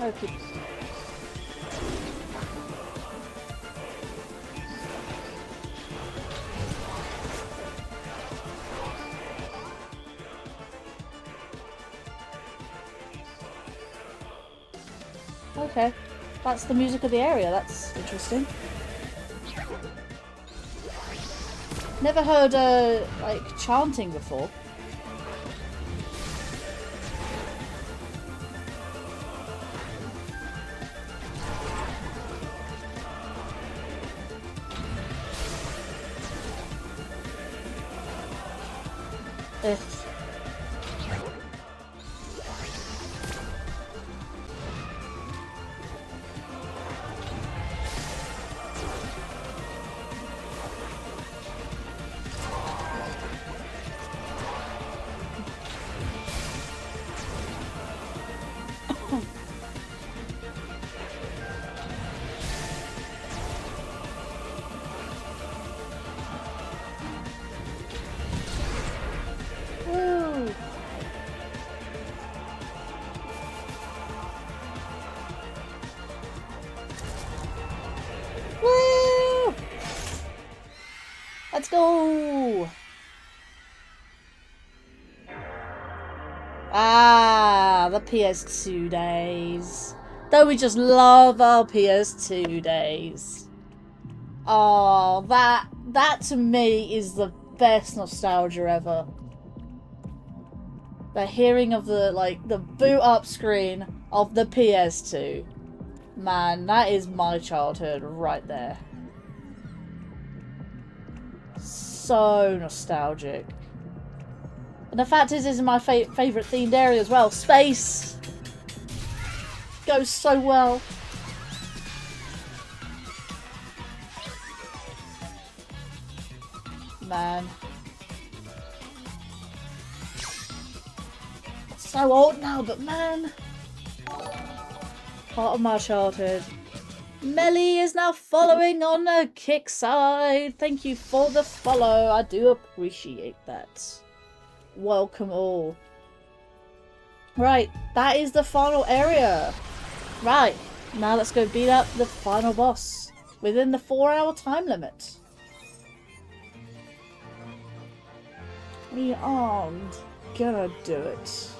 Okay. Okay, that's the music of the area. That's interesting. Never heard like chanting before. Let's go! the PS2 days. Don't we just love our PS2 days? Oh, that to me is the best nostalgia ever. The hearing of the boot up screen of the PS2. Man, that is my childhood right there. So nostalgic. And the fact is, this is my favourite themed area as well. Space! Goes so well. Man. So old now, but man. Part of my childhood. Melly is now following on a kick side. Thank you for the follow. I do appreciate that. Welcome all. Right, that is the final area. Right, now let's go beat up the final boss within the 4-hour time limit. We aren't gonna do it.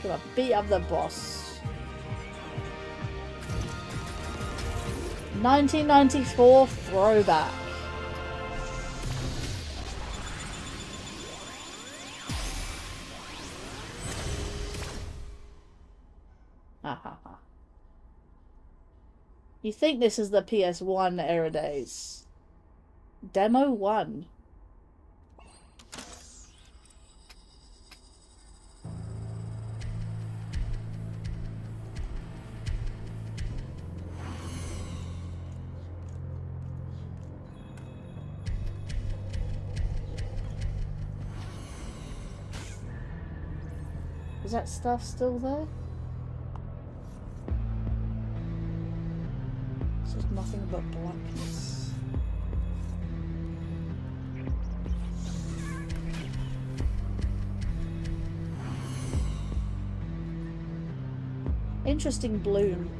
Gonna beat up the boss. 1994 throwback. You think this is the PS1 era days? Demo 1. Is that stuff still there? It's just nothing but blackness. Interesting bloom.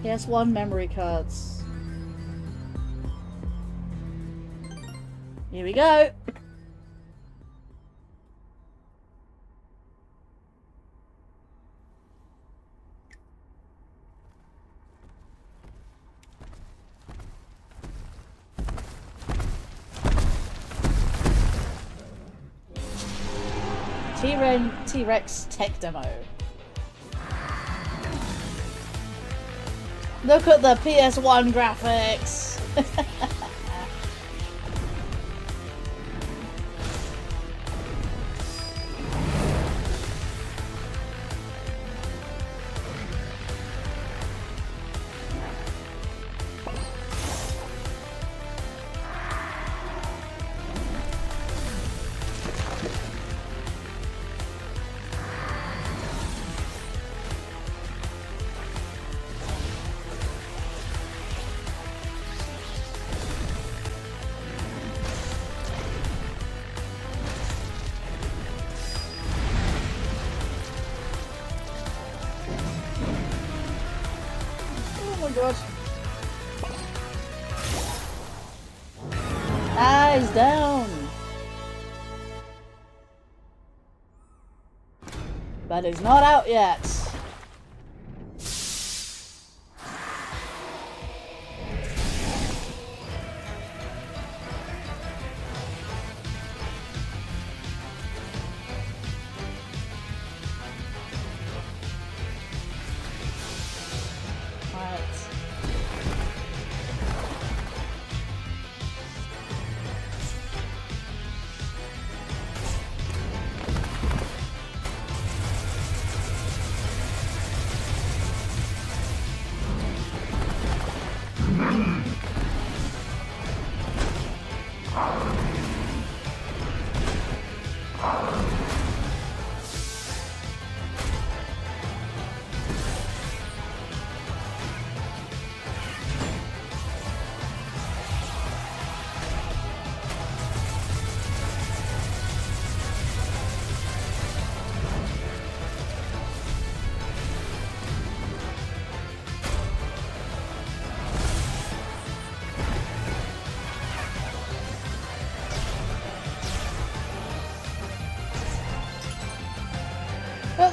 PS1 memory cards. Here we go. T-Rex tech demo. Look at the PS1 graphics. Eyes down. But it's not out yet.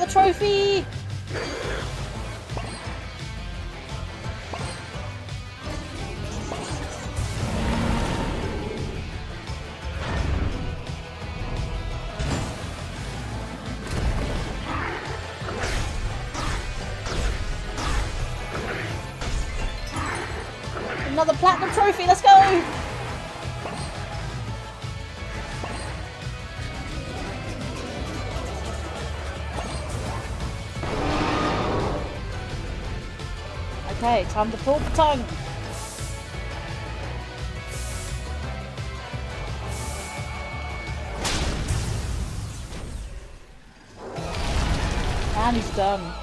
the trophy! Another platinum trophy, let's go! Okay, time to pull the tongue. And he's done.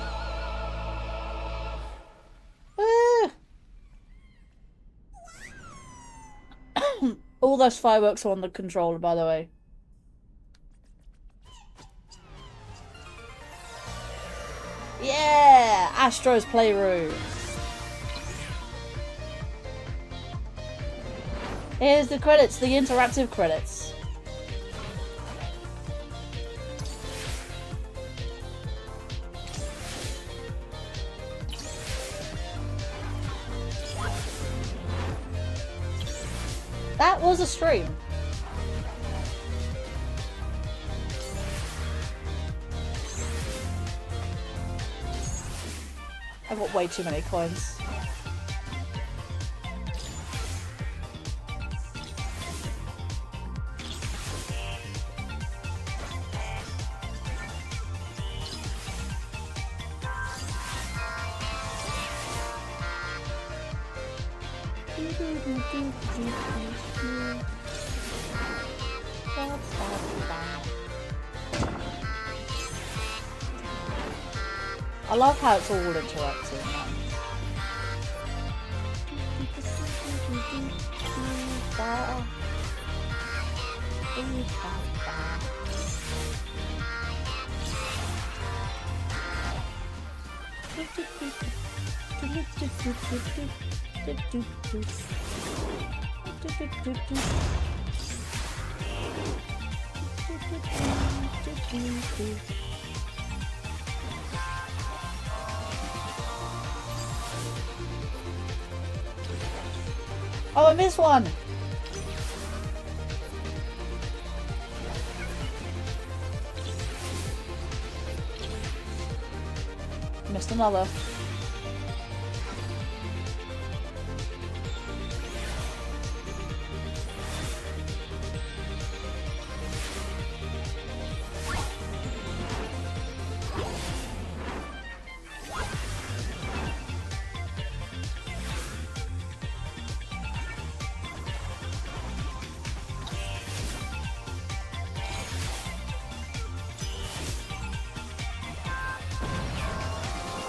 All those fireworks are on the controller, by the way. Yeah! Astro's Playroom. Here's the credits, the interactive credits. That was a stream. I've got way too many coins. I love how it's all interactive. Oh, I missed one! Missed another.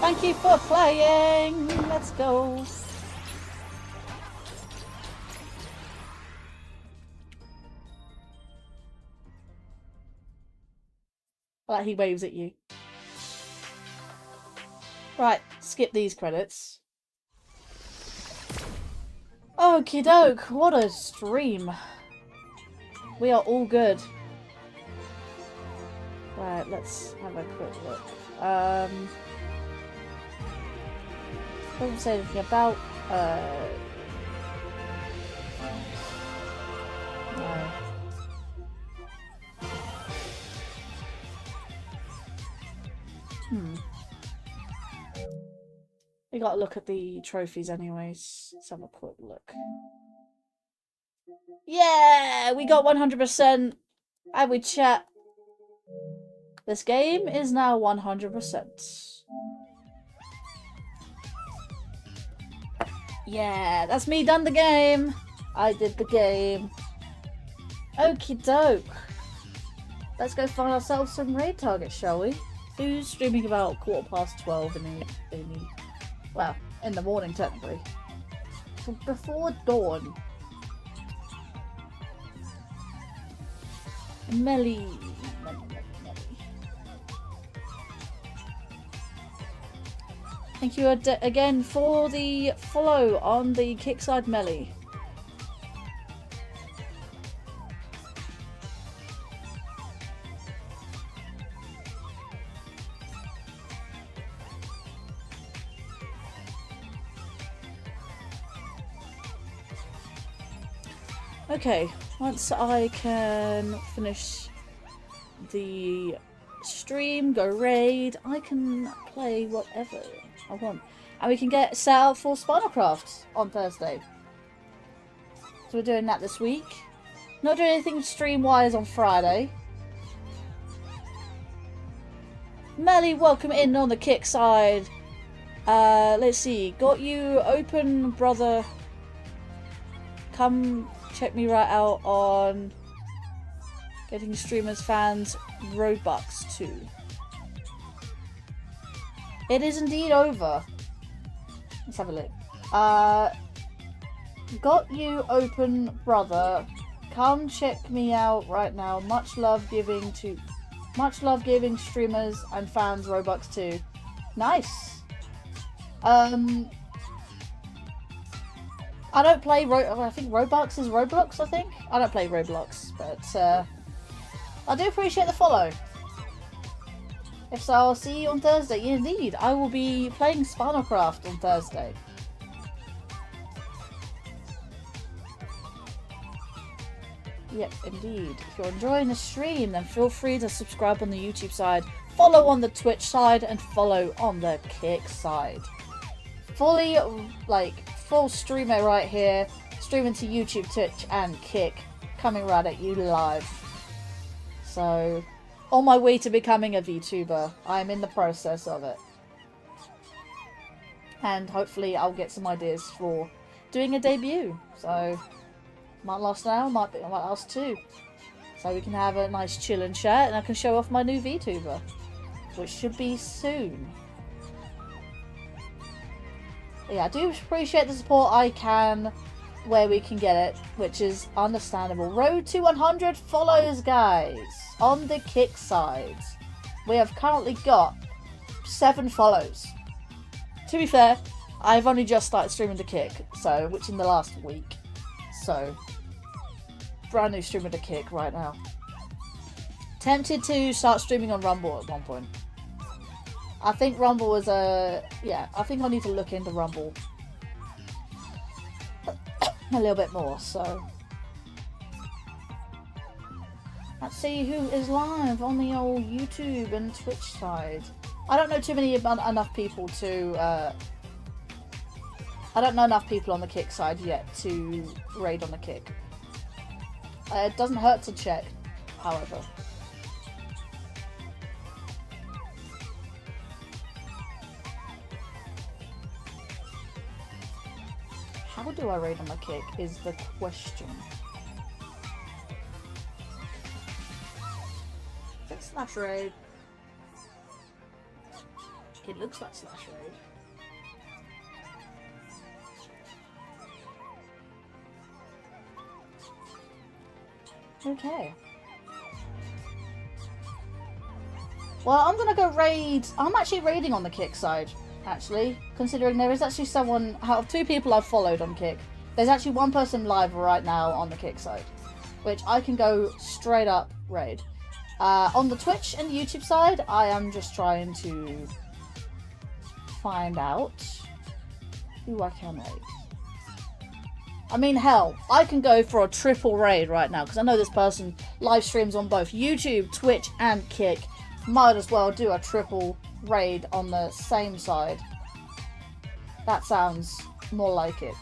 Thank you for playing. Let's go. Like he waves at you. Right, skip these credits. Okie doke, what a stream. We are all good. Right, let's have a quick look. Doesn't say anything about no. We gotta look at the trophies anyways. Let's have a quick look. Yeah, we got 100%. And we chat. This game is now 100%. Yeah, that's me done the game. I did the game. Okie doke. Let's go find ourselves some raid targets, shall we? Who's streaming about 12:15 in the morning technically. Before dawn. Melly. Thank you again for the follow on the Kickside Melly. Okay, once I can finish the stream, go raid, I can play whatever I want. And we can get set out for Spinalcraft on Thursday. So we're doing that this week. Not doing anything stream-wise on Friday. Melly, welcome in on the kick side. Let's see. Got you open, brother. Come check me right out on getting streamers fans Robux too. It is indeed over. Let's have a look. Got you open, brother. Come check me out right now. Much love giving streamers and fans Robux too. Nice. I don't play I think Roblox is Roblox, I think. I don't play Roblox, but I do appreciate the follow. If so, I'll see you on Thursday. Yeah, indeed, I will be playing Spinalcraft on Thursday. Yep, indeed. If you're enjoying the stream, then feel free to subscribe on the YouTube side, follow on the Twitch side, and follow on the Kick side. Fully, full streamer right here, streaming to YouTube, Twitch, and Kick, coming right at you live. So, on my way to becoming a VTuber, I'm in the process of it. And hopefully I'll get some ideas for doing a debut. So, might last an hour, might last 2. So we can have a nice chill and chat, and I can show off my new VTuber, which should be soon. Yeah, I do appreciate the support I can where we can get it, which is understandable. Road to 100 follows, guys, on the Kick side. We have currently got 7 follows. To be fair, I've only just started streaming the Kick, so which in the last week. So, brand new streamer to Kick right now. Tempted to start streaming on Rumble at one point. I think Rumble was yeah, I think I need to look into Rumble a little bit more, so. Let's see who is live on the old YouTube and Twitch side. I don't know too many enough people to, I don't know enough people on the Kick side yet to raid on the Kick. It doesn't hurt to check, however. How do I raid on the Kick is the question. Is it slash raid? It looks like slash raid. Okay. Well, I'm gonna go raid. I'm actually raiding on the Kick side, actually, considering there is actually someone out of 2 people I've followed on Kick. There's actually 1 person live right now on the Kick side, which I can go straight up raid. On the Twitch and YouTube side, I am just trying to find out who I can raid. I mean, hell, I can go for a triple raid right now, because I know this person live streams on both YouTube, Twitch, and Kick. Might as well do a triple raid on the same side. That sounds more like it.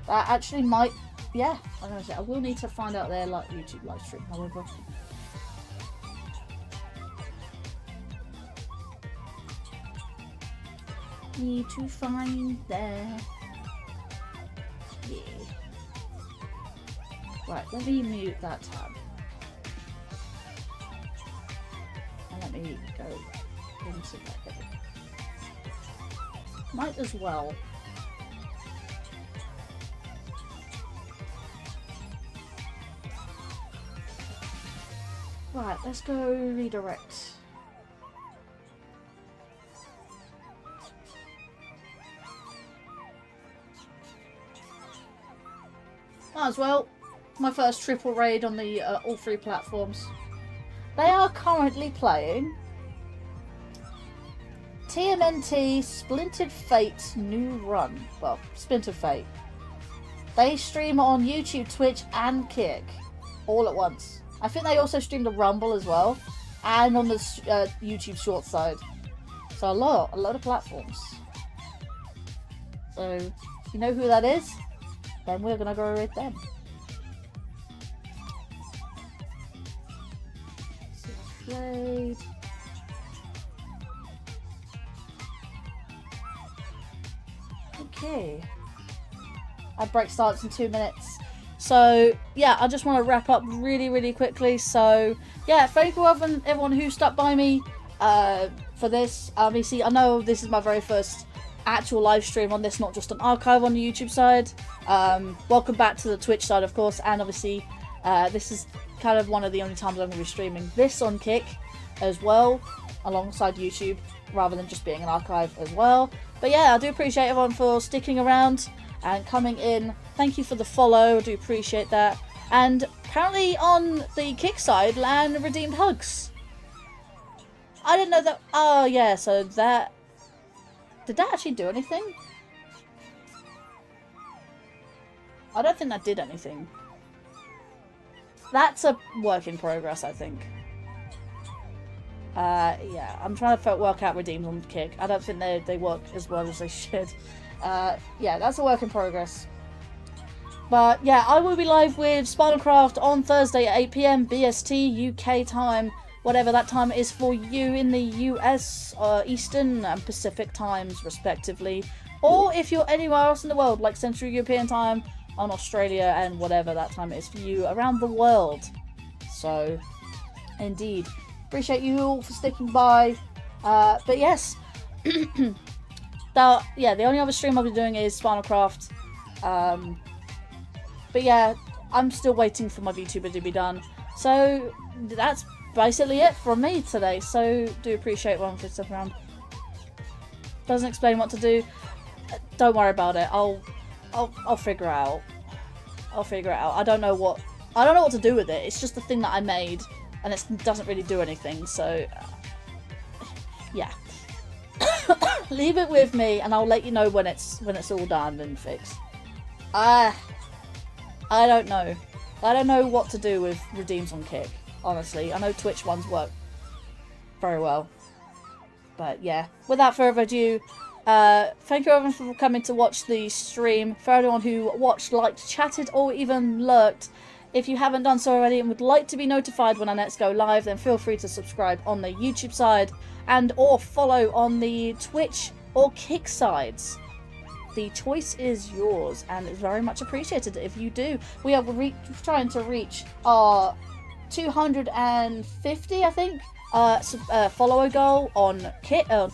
That actually might, yeah, I will need to find out their YouTube live stream, however. Need to find that. Yeah. Right, let me mute that tab. And let me go into that. Might as well. Right, let's go redirect. Might as well. My first triple raid on the all 3 platforms. They are currently playing TMNT Splintered Fate New Run. Well, Splintered Fate. They stream on YouTube, Twitch, and Kick all at once. I think they also stream the Rumble as well, and on the YouTube short side. So a lot of platforms. So if you know who that is, then we're gonna go with them. Played. Okay. Our break starts in 2 minutes. So yeah, I just want to wrap up really quickly. So yeah, thank you everyone who stuck by me for this. Obviously, I know this is my very first actual live stream on this, not just an archive on the YouTube side. Welcome back to the Twitch side, of course, and obviously this is kind of one of the only times I'm going to be streaming this on Kick as well, alongside YouTube, rather than just being an archive as well. But yeah, I do appreciate everyone for sticking around and coming in. Thank you for the follow, I do appreciate that. And apparently on the Kick side, Lan redeemed hugs. I didn't know that. Oh yeah, so that... Did that actually do anything? I don't think that did anything. That's a work in progress, I think. Yeah, I'm trying to work out redeems on Kick. I don't think they work as well as they should. Yeah, that's a work in progress. But yeah, I will be live with Spinalcraft on Thursday at 8 PM BST UK time, whatever that time is for you in the US, Eastern and Pacific times respectively. Or if you're anywhere else in the world, like Central European time, on Australia, and whatever that time is for you around the world. So, indeed. Appreciate you all for sticking by. But yes, yeah, the only other stream I'll be doing is Spinalcraft. But yeah, I'm still waiting for my VTuber to be done. So that's basically it from me today. So do appreciate one for sticking around. Doesn't explain what to do. Don't worry about it. I'll figure it out. I'll figure it out. I don't know what to do with it. It's just the thing that I made, and it doesn't really do anything. So yeah, leave it with me, and I'll let you know when it's all done and fixed. I don't know. I don't know what to do with redeems on Kick. Honestly, I know Twitch ones work very well, but yeah. Without further ado. Thank you everyone for coming to watch the stream. For everyone who watched, liked, chatted, or even lurked, if you haven't done so already and would like to be notified when our next go live, then feel free to subscribe on the YouTube side and or follow on the Twitch or Kick sides. The choice is yours, and it's very much appreciated if you do. We are trying to reach our 250, I think, follower goal on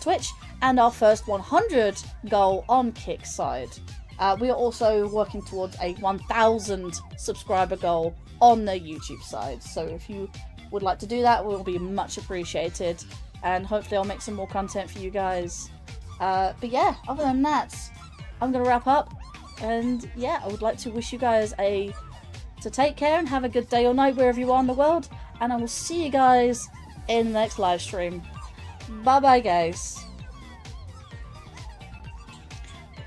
Twitch, and our first 100 goal on Kick side. We are also working towards a 1,000 subscriber goal on the YouTube side. So if you would like to do that, it will be much appreciated. And hopefully I'll make some more content for you guys. But yeah, other than that, I'm going to wrap up. And yeah, I would like to wish you guys to take care and have a good day or night wherever you are in the world. And I will see you guys in the next live stream. Bye bye, guys.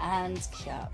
And cut.